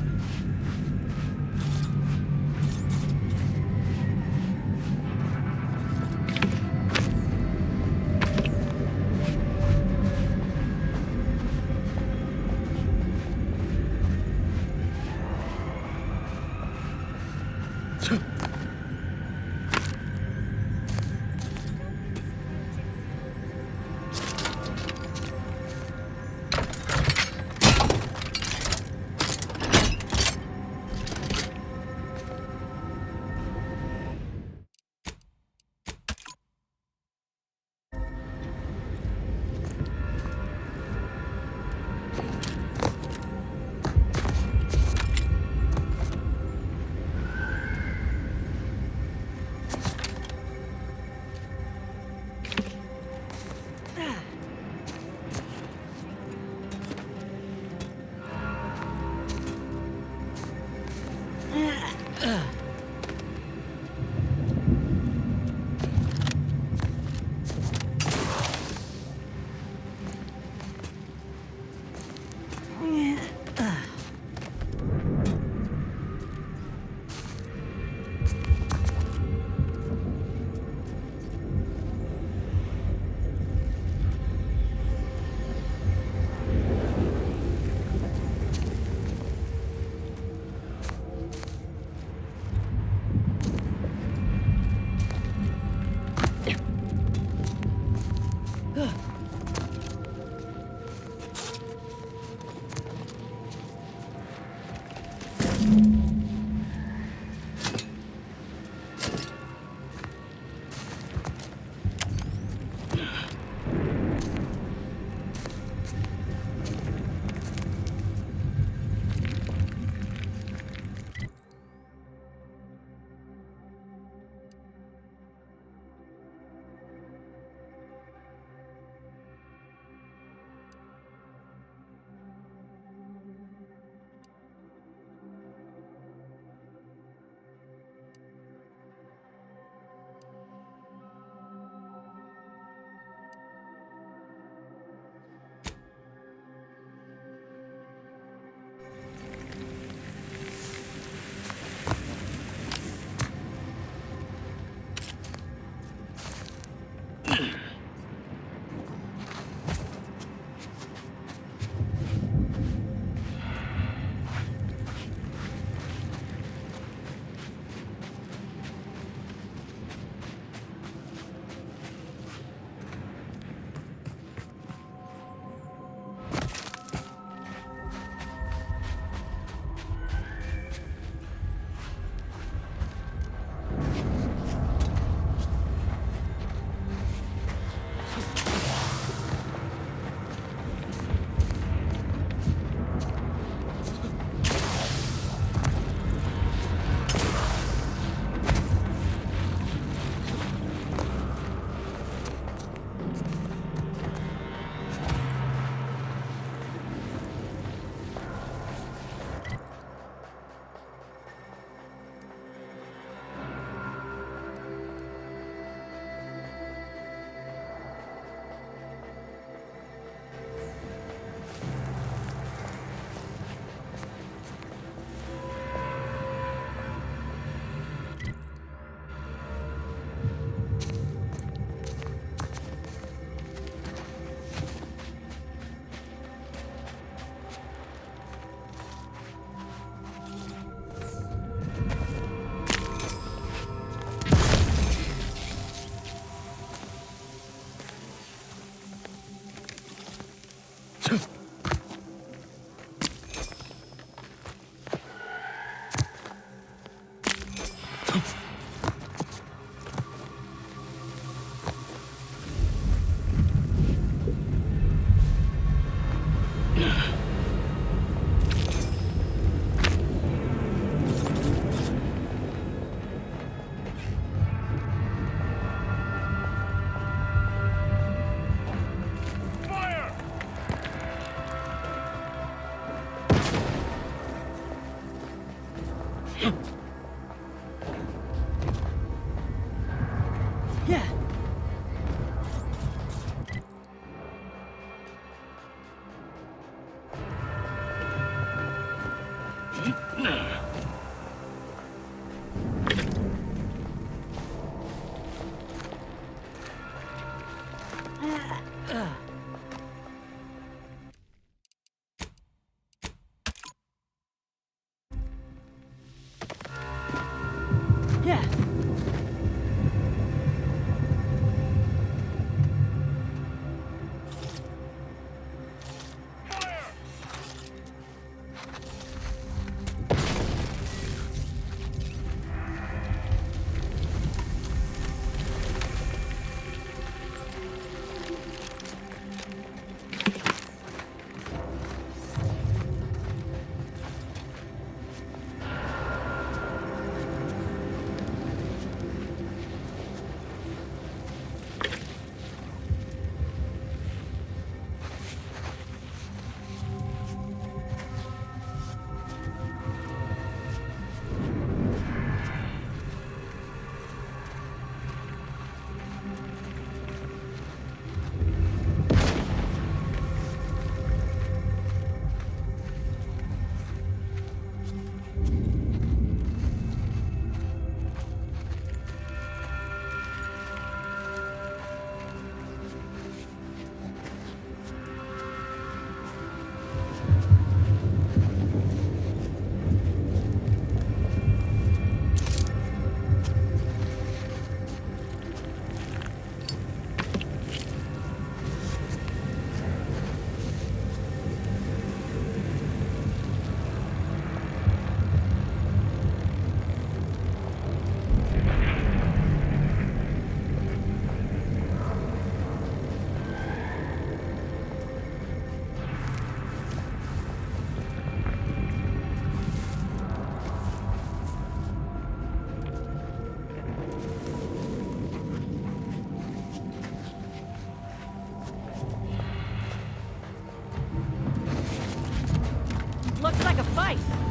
right!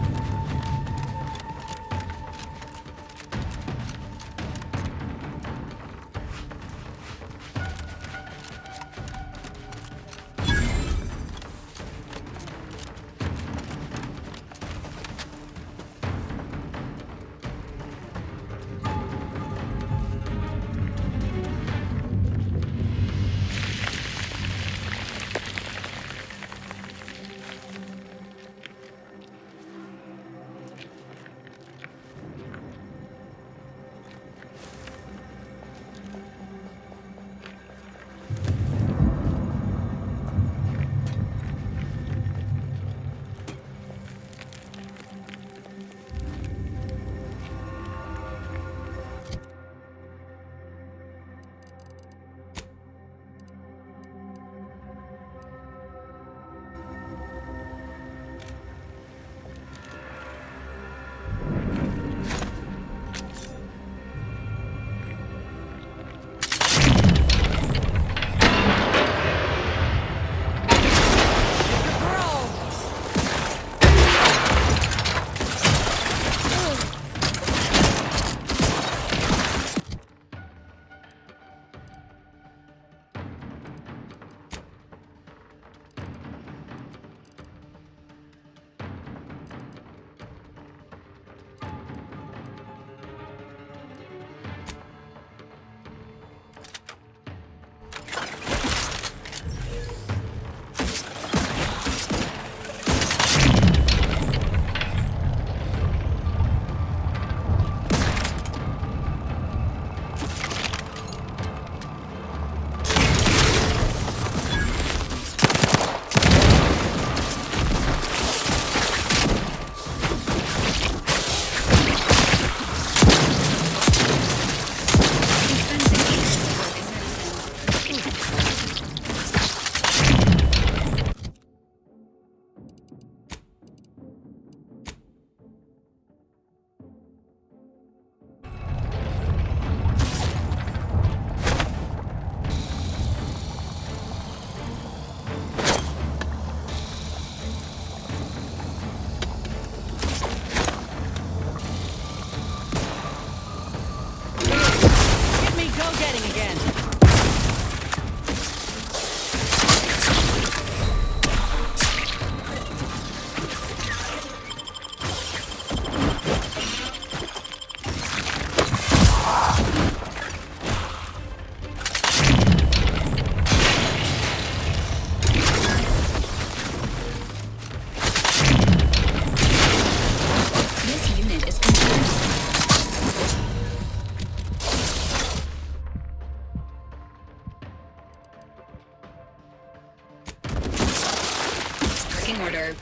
order.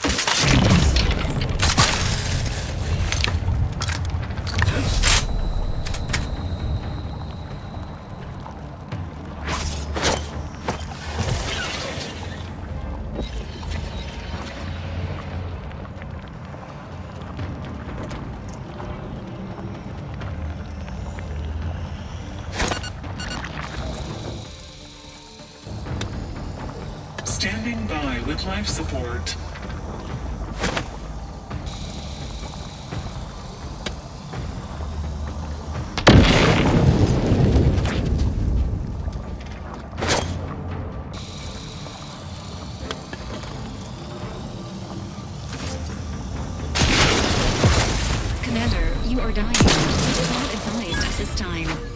Standing by with life support. Commander, you are dying. We do not advise at this time.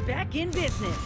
Back in business.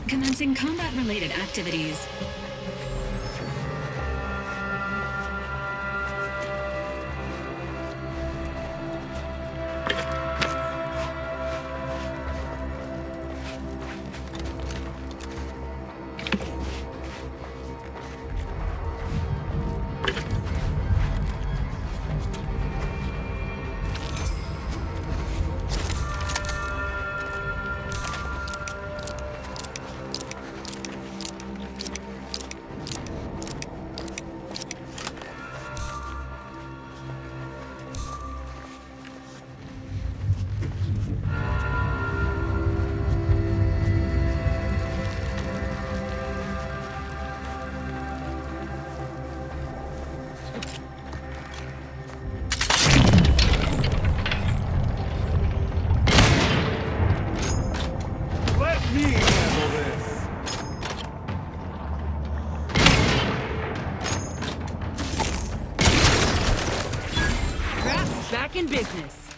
Commencing combat-related activities. Back in business.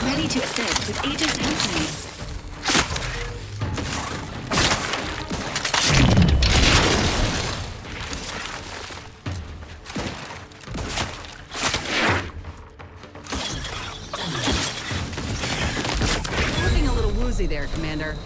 Ready to assist with agents and police. Looking a little woozy there, Commander.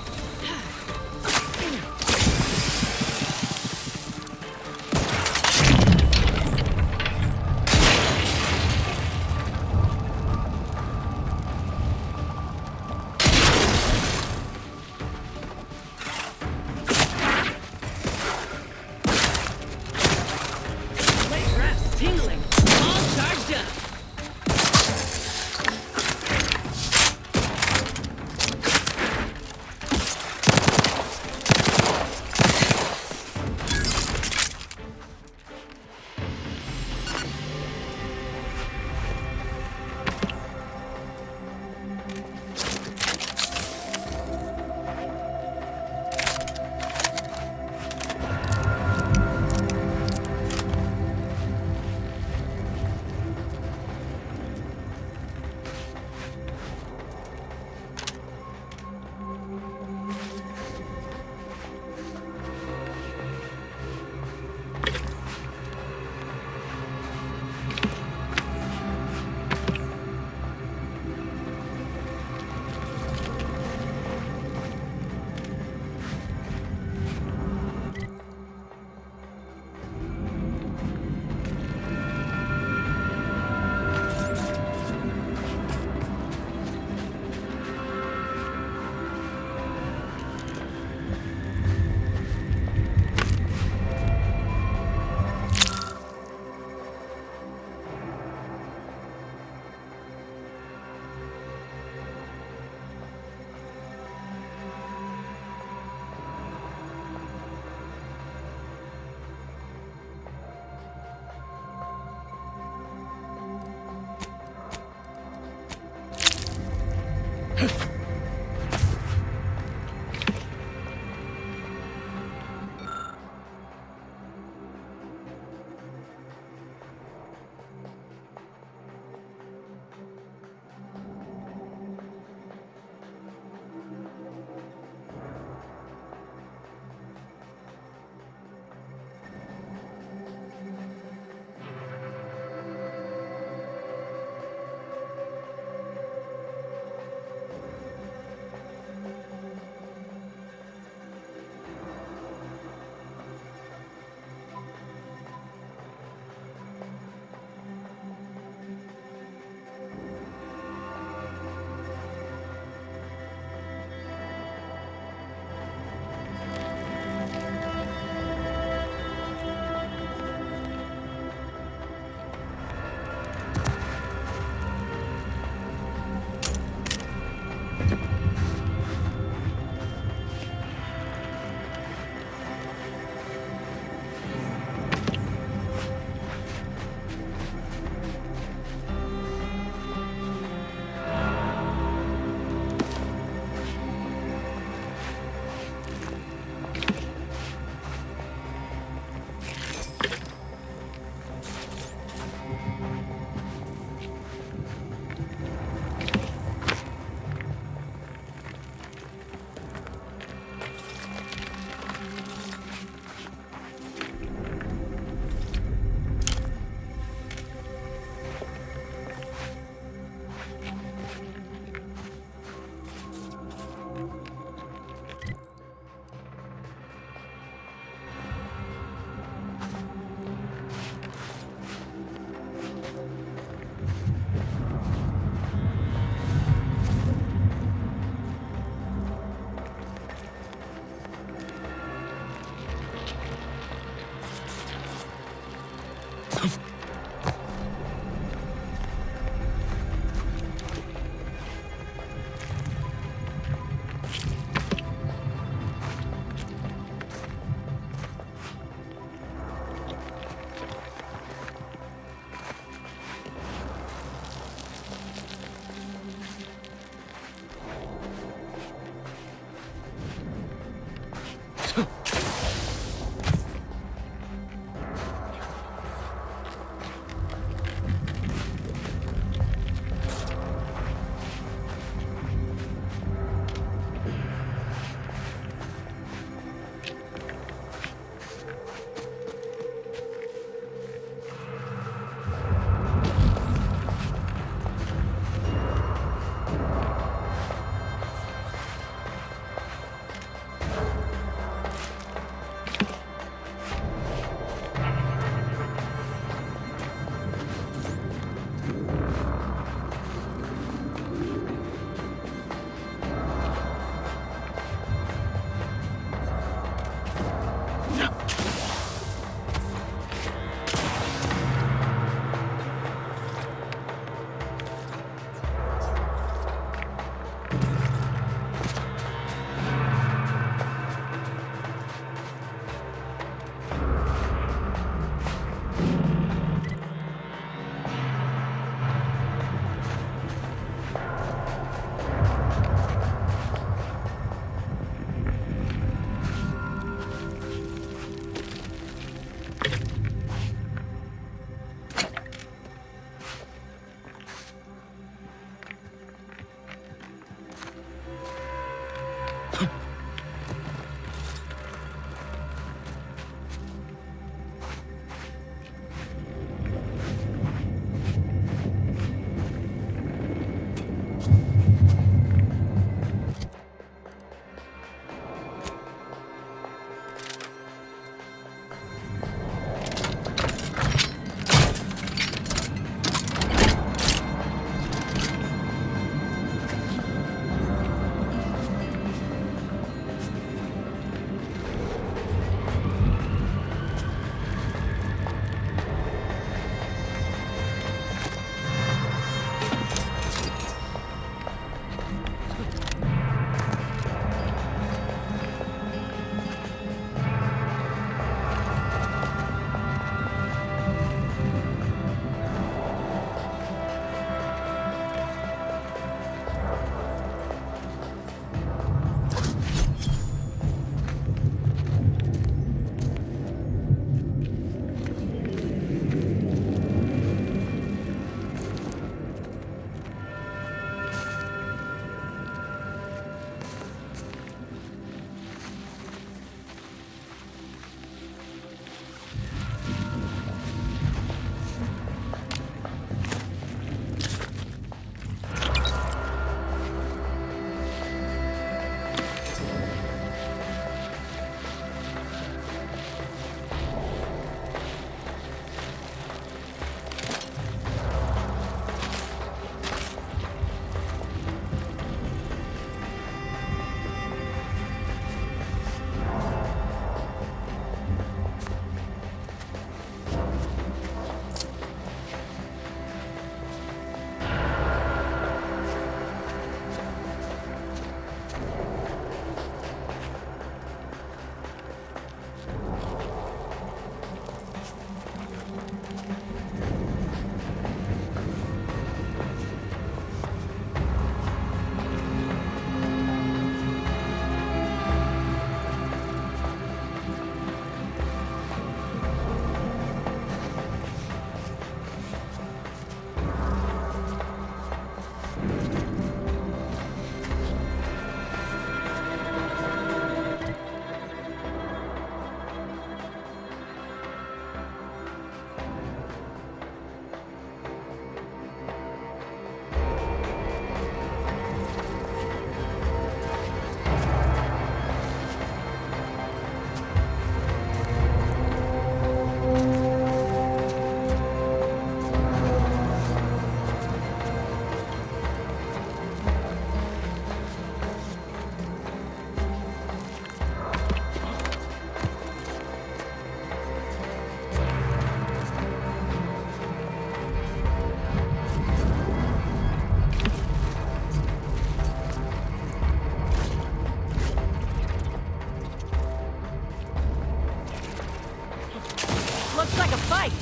looks like a fight.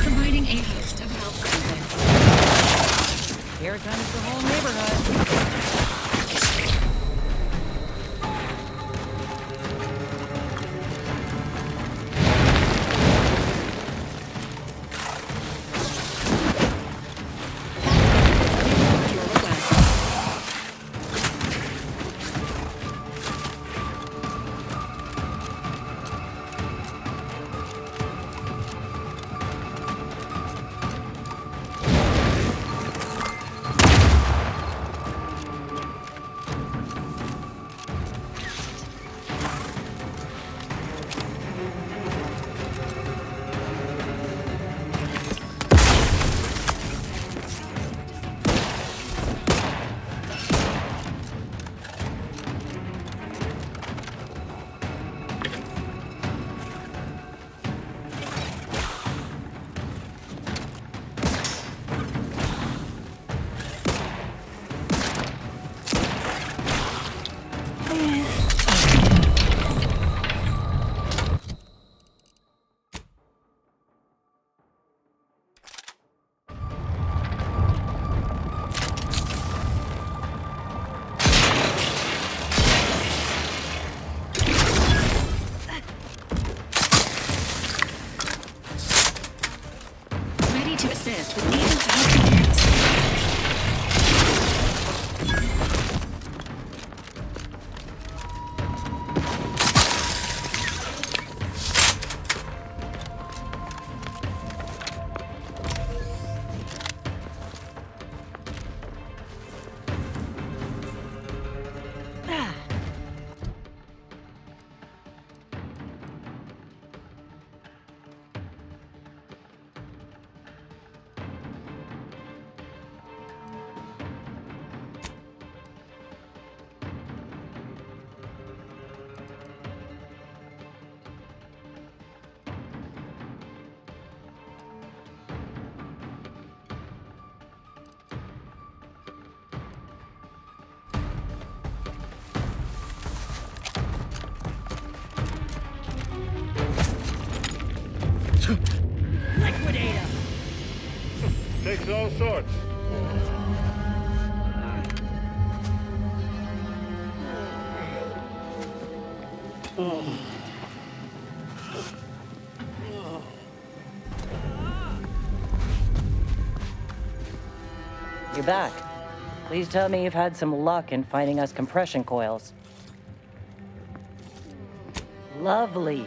Providing a host of health benefits. Here comes the whole neighborhood. To assist with needed health. Liquidator! Takes all sorts. You're back. Please tell me you've had some luck in finding us compression coils. Lovely.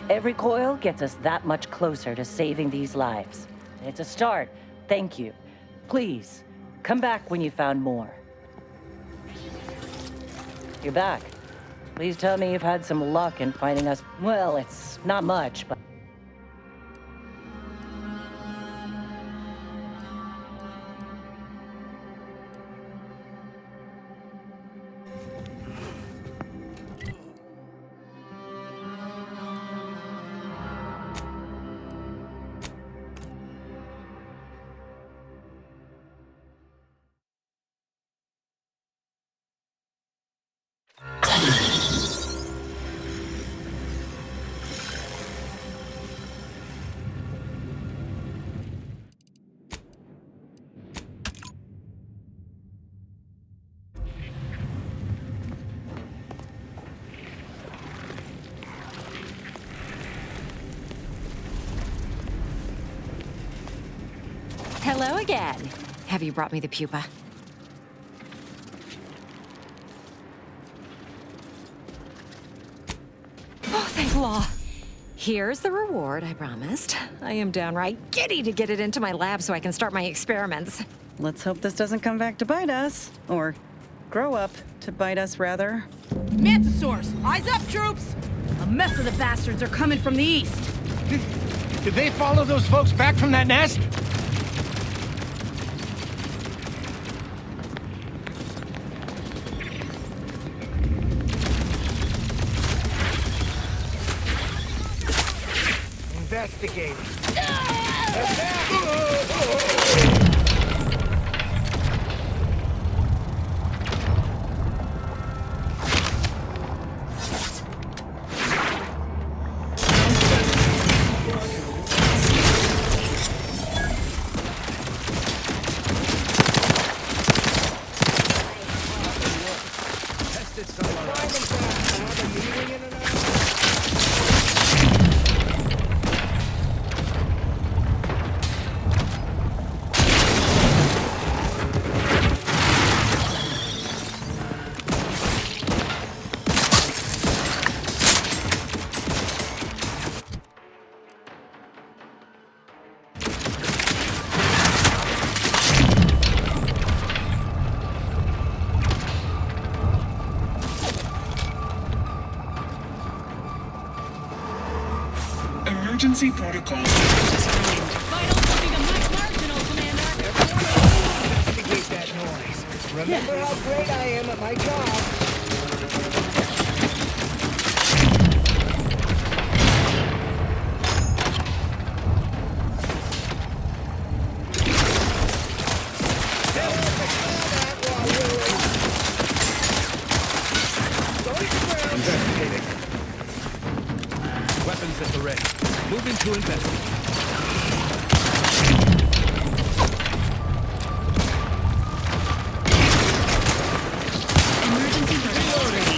Every coil gets us that much closer to saving these lives. It's a start. Thank you. Please, come back when you found more. You're back. Please tell me you've had some luck in finding us... Well, it's not much, but... Hello again. Have you brought me the pupa? Oh, thank law. Here's the reward I promised. I am downright giddy to get it into my lab so I can start my experiments. Let's hope this doesn't come back to bite us. Or grow up to bite us, rather. Mantisaurs! Eyes up, troops! A mess of the bastards are coming from the east. Did they follow those folks back from that nest? Investigating. Emergency protocol defined. Investigate that noise. Remember how great I am at my job. Investigating. Weapons at the ready. Moving to investigate. Emergency protocol ready.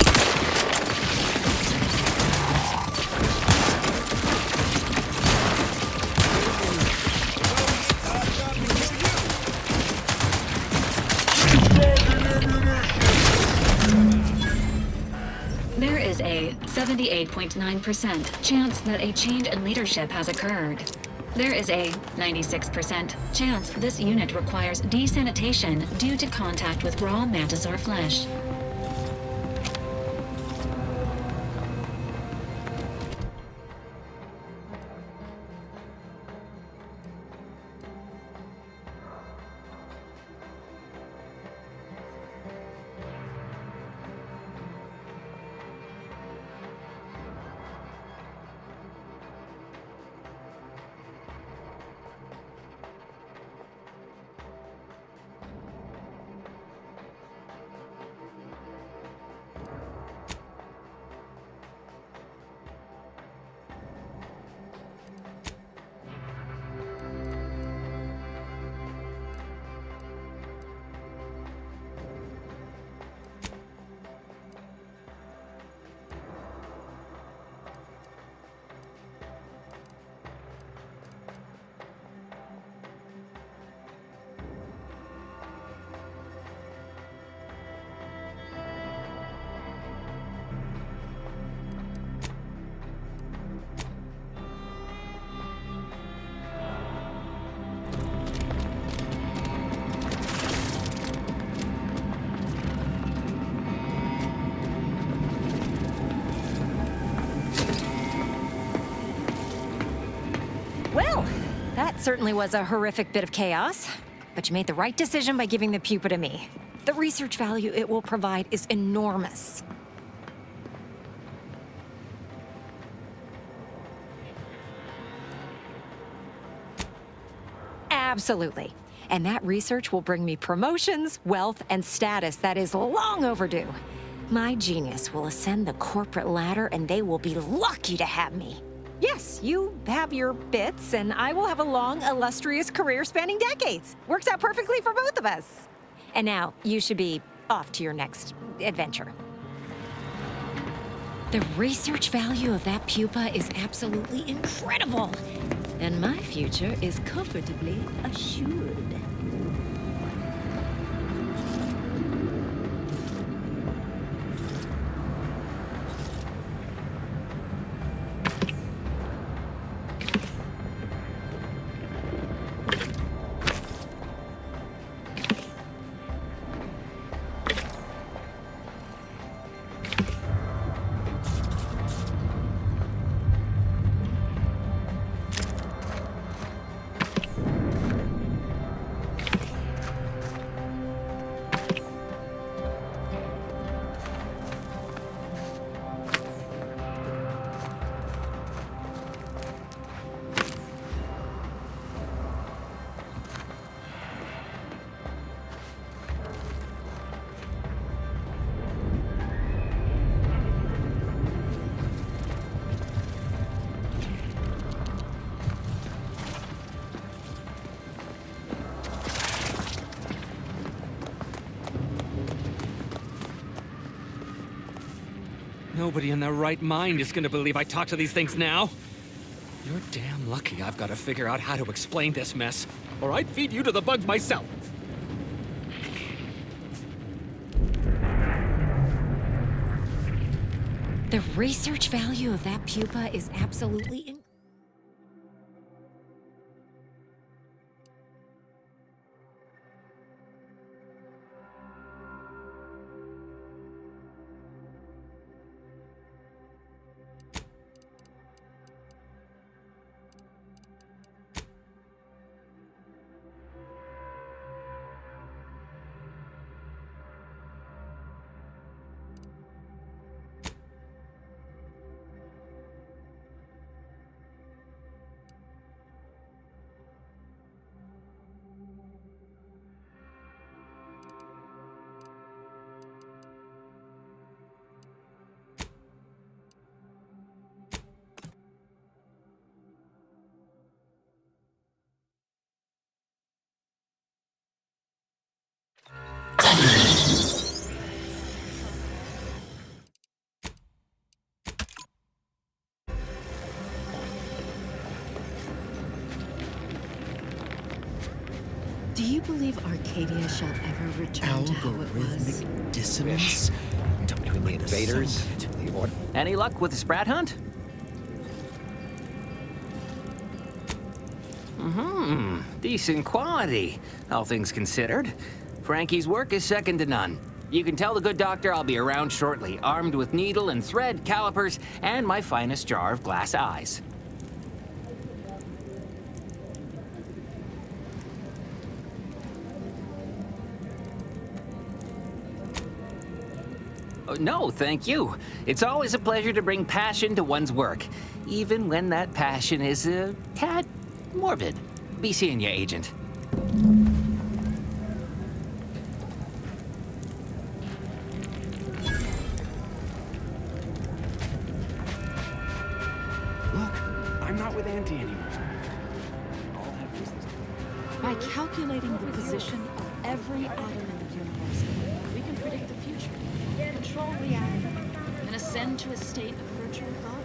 There is a 78.9% chance that a change in leadership has occurred. There is a 96% chance this unit requires desanitation due to contact with raw mantisaur flesh. Well, that certainly was a horrific bit of chaos. But you made the right decision by giving the pupa to me. The research value it will provide is enormous. Absolutely. And that research will bring me promotions, wealth, and status that is long overdue. My genius will ascend the corporate ladder, and they will be lucky to have me. Yes, you have your bits, and I will have a long, illustrious career spanning decades. Works out perfectly for both of us. And now, you should be off to your next adventure. The research value of that pupa is absolutely incredible. And my future is comfortably assured. Nobody in their right mind is gonna believe I talk to these things now. You're damn lucky I've got to figure out how to explain this mess, or I'd feed you to the bugs myself. The research value of that pupa is absolutely incredible. Do you believe Arcadia shall ever return to how it was? Dissonance between the invaders and the order. Any luck with the sprat hunt? Decent quality, all things considered. Frankie's work is second to none. You can tell the good doctor I'll be around shortly, armed with needle and thread, calipers, and my finest jar of glass eyes. No, thank you. It's always a pleasure to bring passion to one's work, even when that passion is a tad morbid. Be seeing you, Agent. Look, I'm not with Auntie anymore. All have reasons. By calculating the position of every atom in the universe, we can predict the future, control reality, and ascend to a state of virtual God.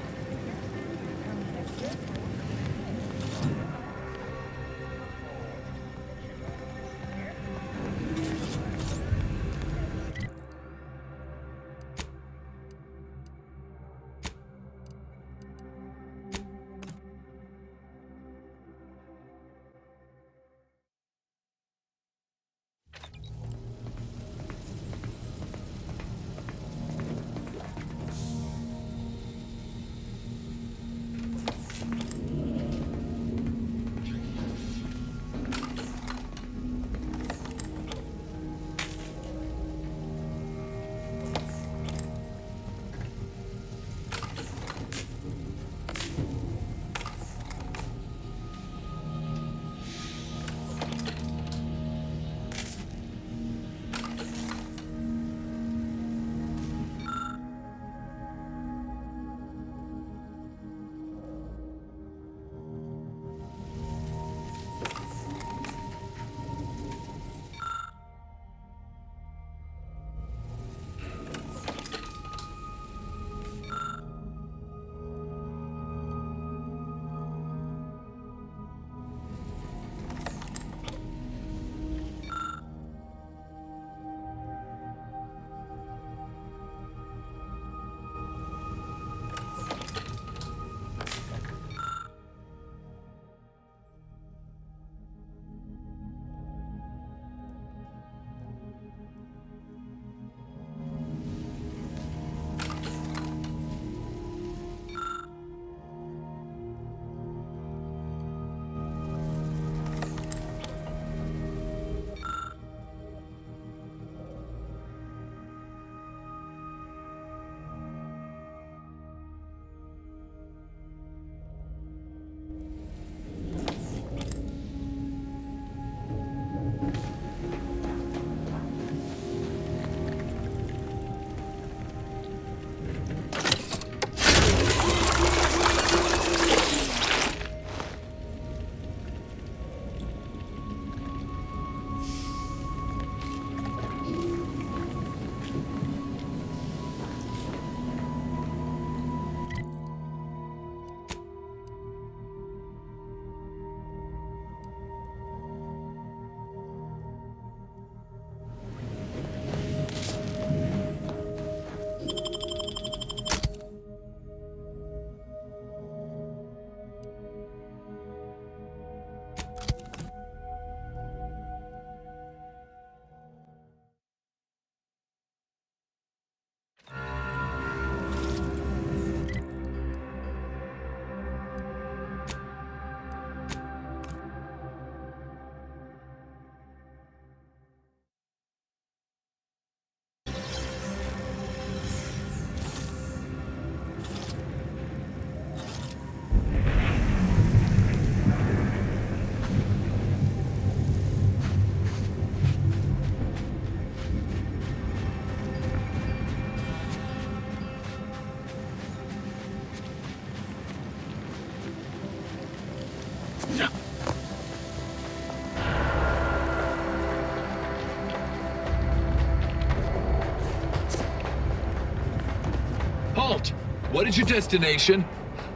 What is your destination?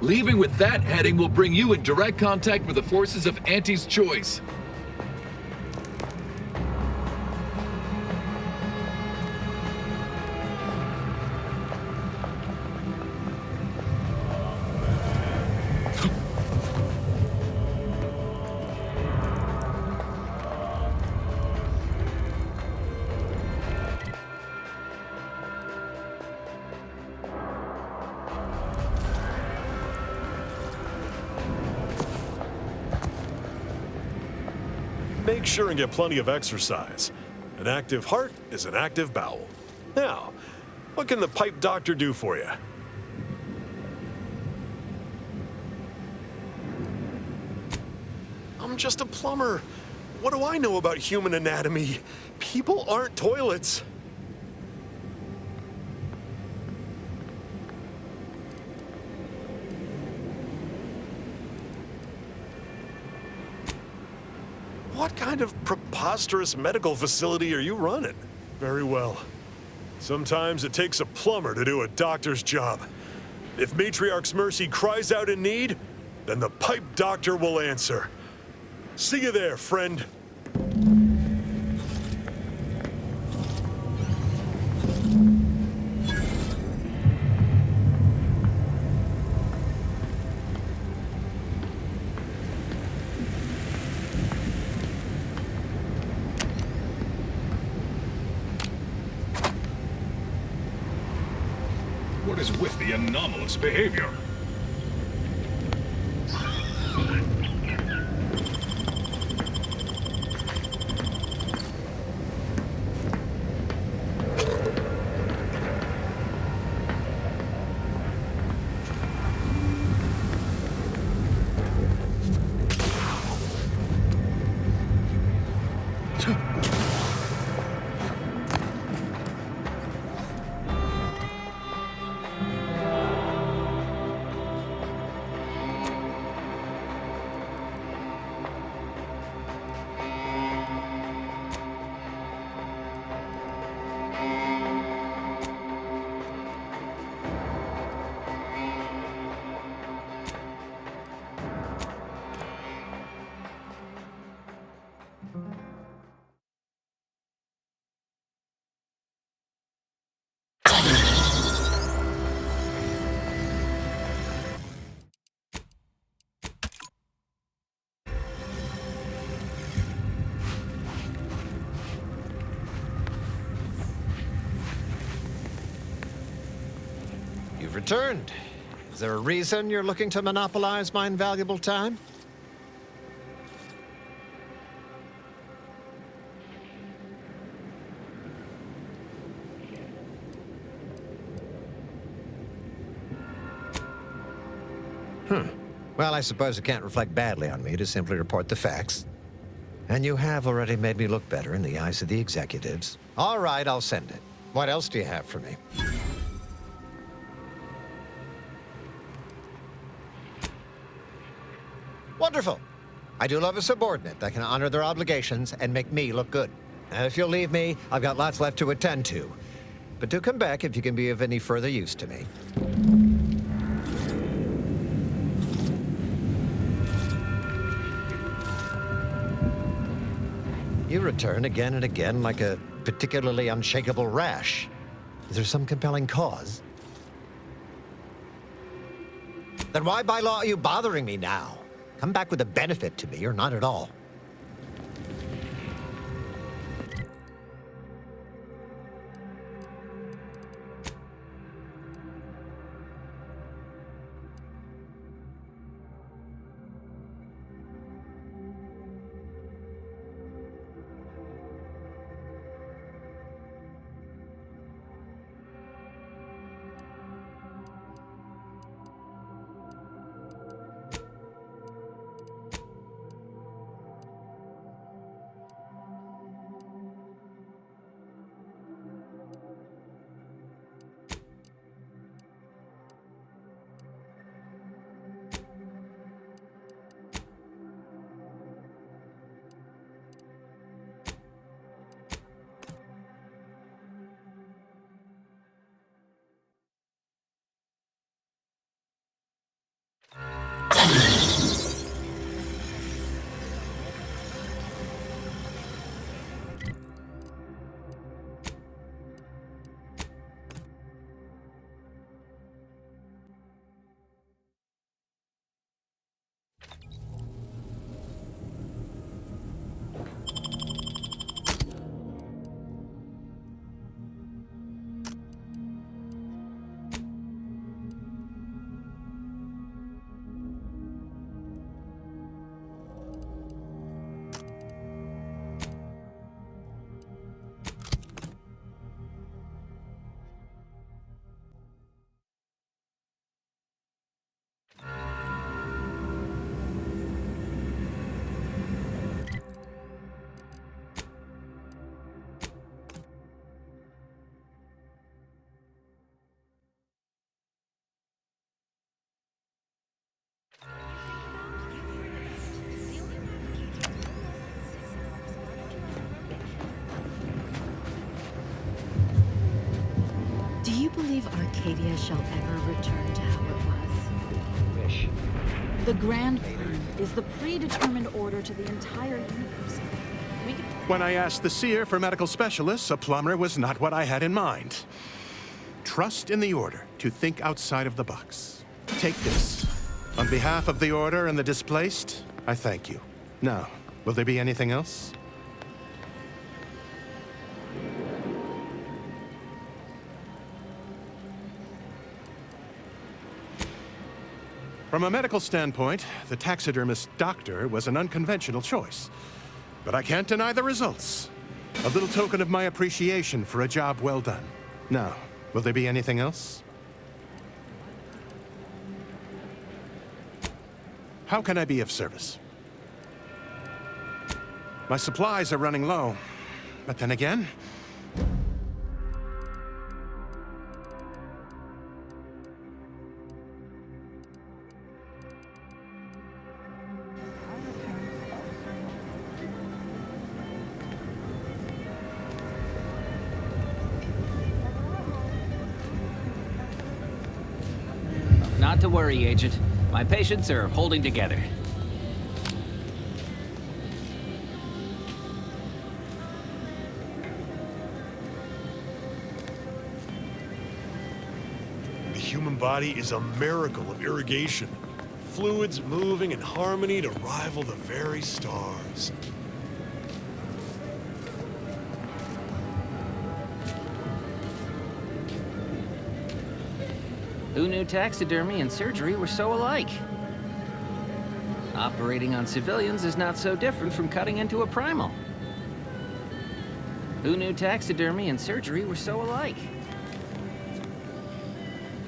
Leaving with that heading will bring you in direct contact with the forces of Auntie's choice. Make sure and get plenty of exercise. An active heart is an active bowel. Now, what can the pipe doctor do for you? I'm just a plumber. What do I know about human anatomy? People aren't toilets. What kind of preposterous medical facility are you running? Very well. Sometimes it takes a plumber to do a doctor's job. If Matriarch's Mercy cries out in need, then the pipe doctor will answer. See you there, friend. What is with the anomalous behavior? You've returned. Is there a reason you're looking to monopolize my invaluable time? Well, I suppose it can't reflect badly on me to simply report the facts. And you have already made me look better in the eyes of the executives. All right, I'll send it. What else do you have for me? Wonderful. I do love a subordinate that can honor their obligations and make me look good. And if you'll leave me, I've got lots left to attend to. But do come back if you can be of any further use to me. You return again and again like a particularly unshakable rash. Is there some compelling cause? Then why by law are you bothering me now? Come back with a benefit to me or not at all. believe Arcadia shall ever return to how it was? Wish. The grand plan is the predetermined order to the entire universe. We can... When I asked the seer for medical specialists, a plumber was not what I had in mind. Trust in the Order to think outside of the box. Take this. On behalf of the Order and the displaced, I thank you. Now, will there be anything else? From a medical standpoint, the taxidermist doctor was an unconventional choice. But I can't deny the results. A little token of my appreciation for a job well done. Now, will there be anything else? How can I be of service? My supplies are running low, but then again, Not to worry, Agent. My patients are holding together. The human body is a miracle of irrigation. Fluids moving in harmony to rival the very stars. Who knew taxidermy and surgery were so alike? Operating on civilians is not so different from cutting into a primal. Who knew taxidermy and surgery were so alike?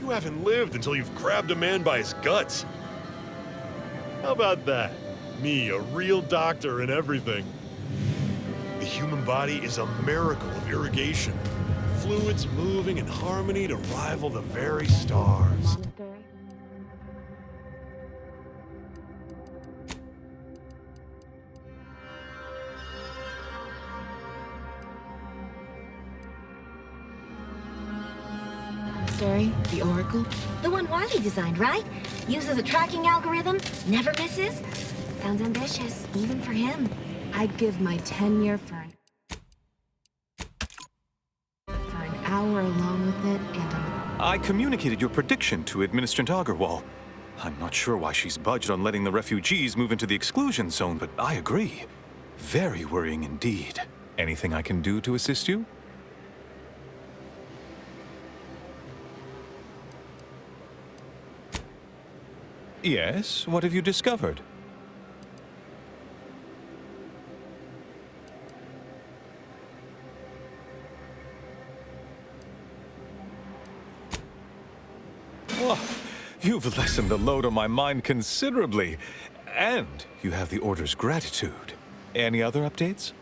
You haven't lived until you've grabbed a man by his guts. How about that? Me, a real doctor and everything. The human body is a miracle of irrigation. Fluids moving in harmony to rival the very stars. Monastery, the Oracle? The one Wiley designed, right? Uses a tracking algorithm, never misses. Sounds ambitious, even for him. I'd give my tenure for an hour alone with it and I communicated your prediction to Administrator Agarwal. I'm not sure why she's budged on letting the refugees move into the exclusion zone, but I agree. Very worrying indeed. Anything I can do to assist you? Yes, what have you discovered? Oh, you've lessened the load on my mind considerably. And you have the Order's gratitude. Any other updates?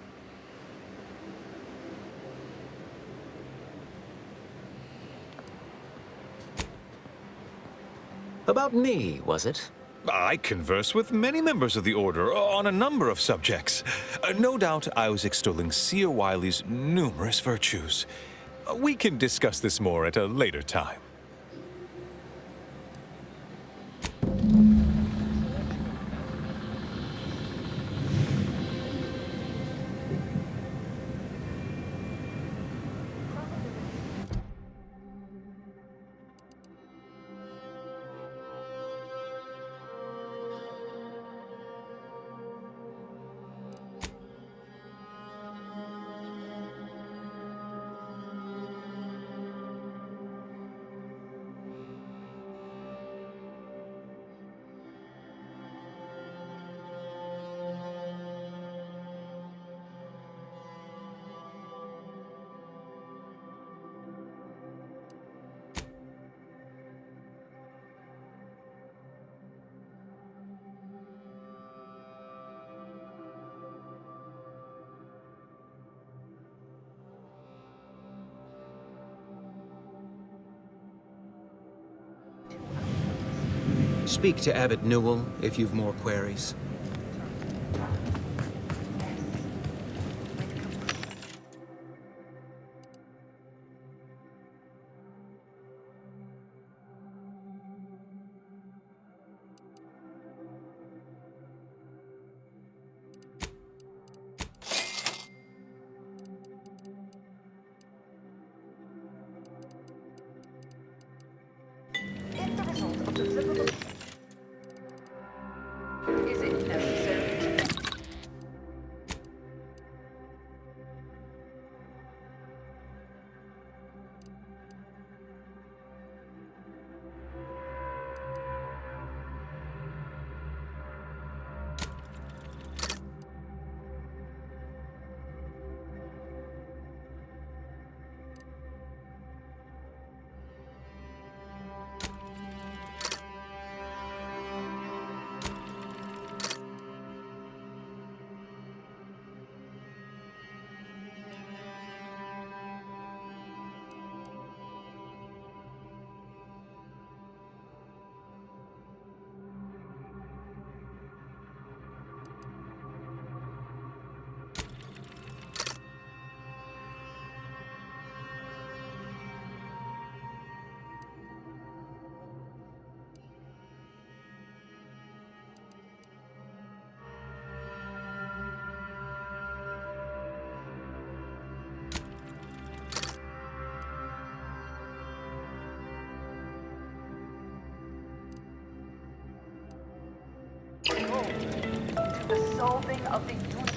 About me, was it? I converse with many members of the Order on a number of subjects. No doubt I was extolling Seer Wiley's numerous virtues. We can discuss this more at a later time. Speak to Abbot Newell if you've more queries. Is it necessary? To the solving of the universe.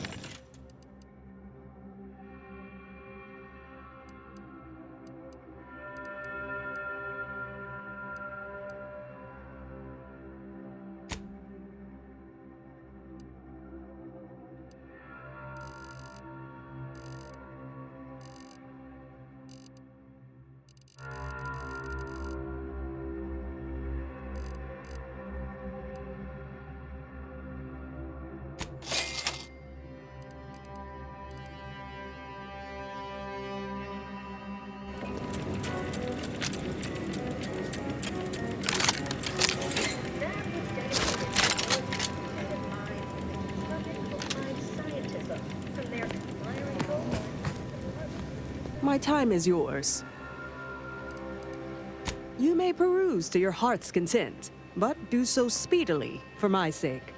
My time is yours. You may peruse to your heart's content, but do so speedily for my sake.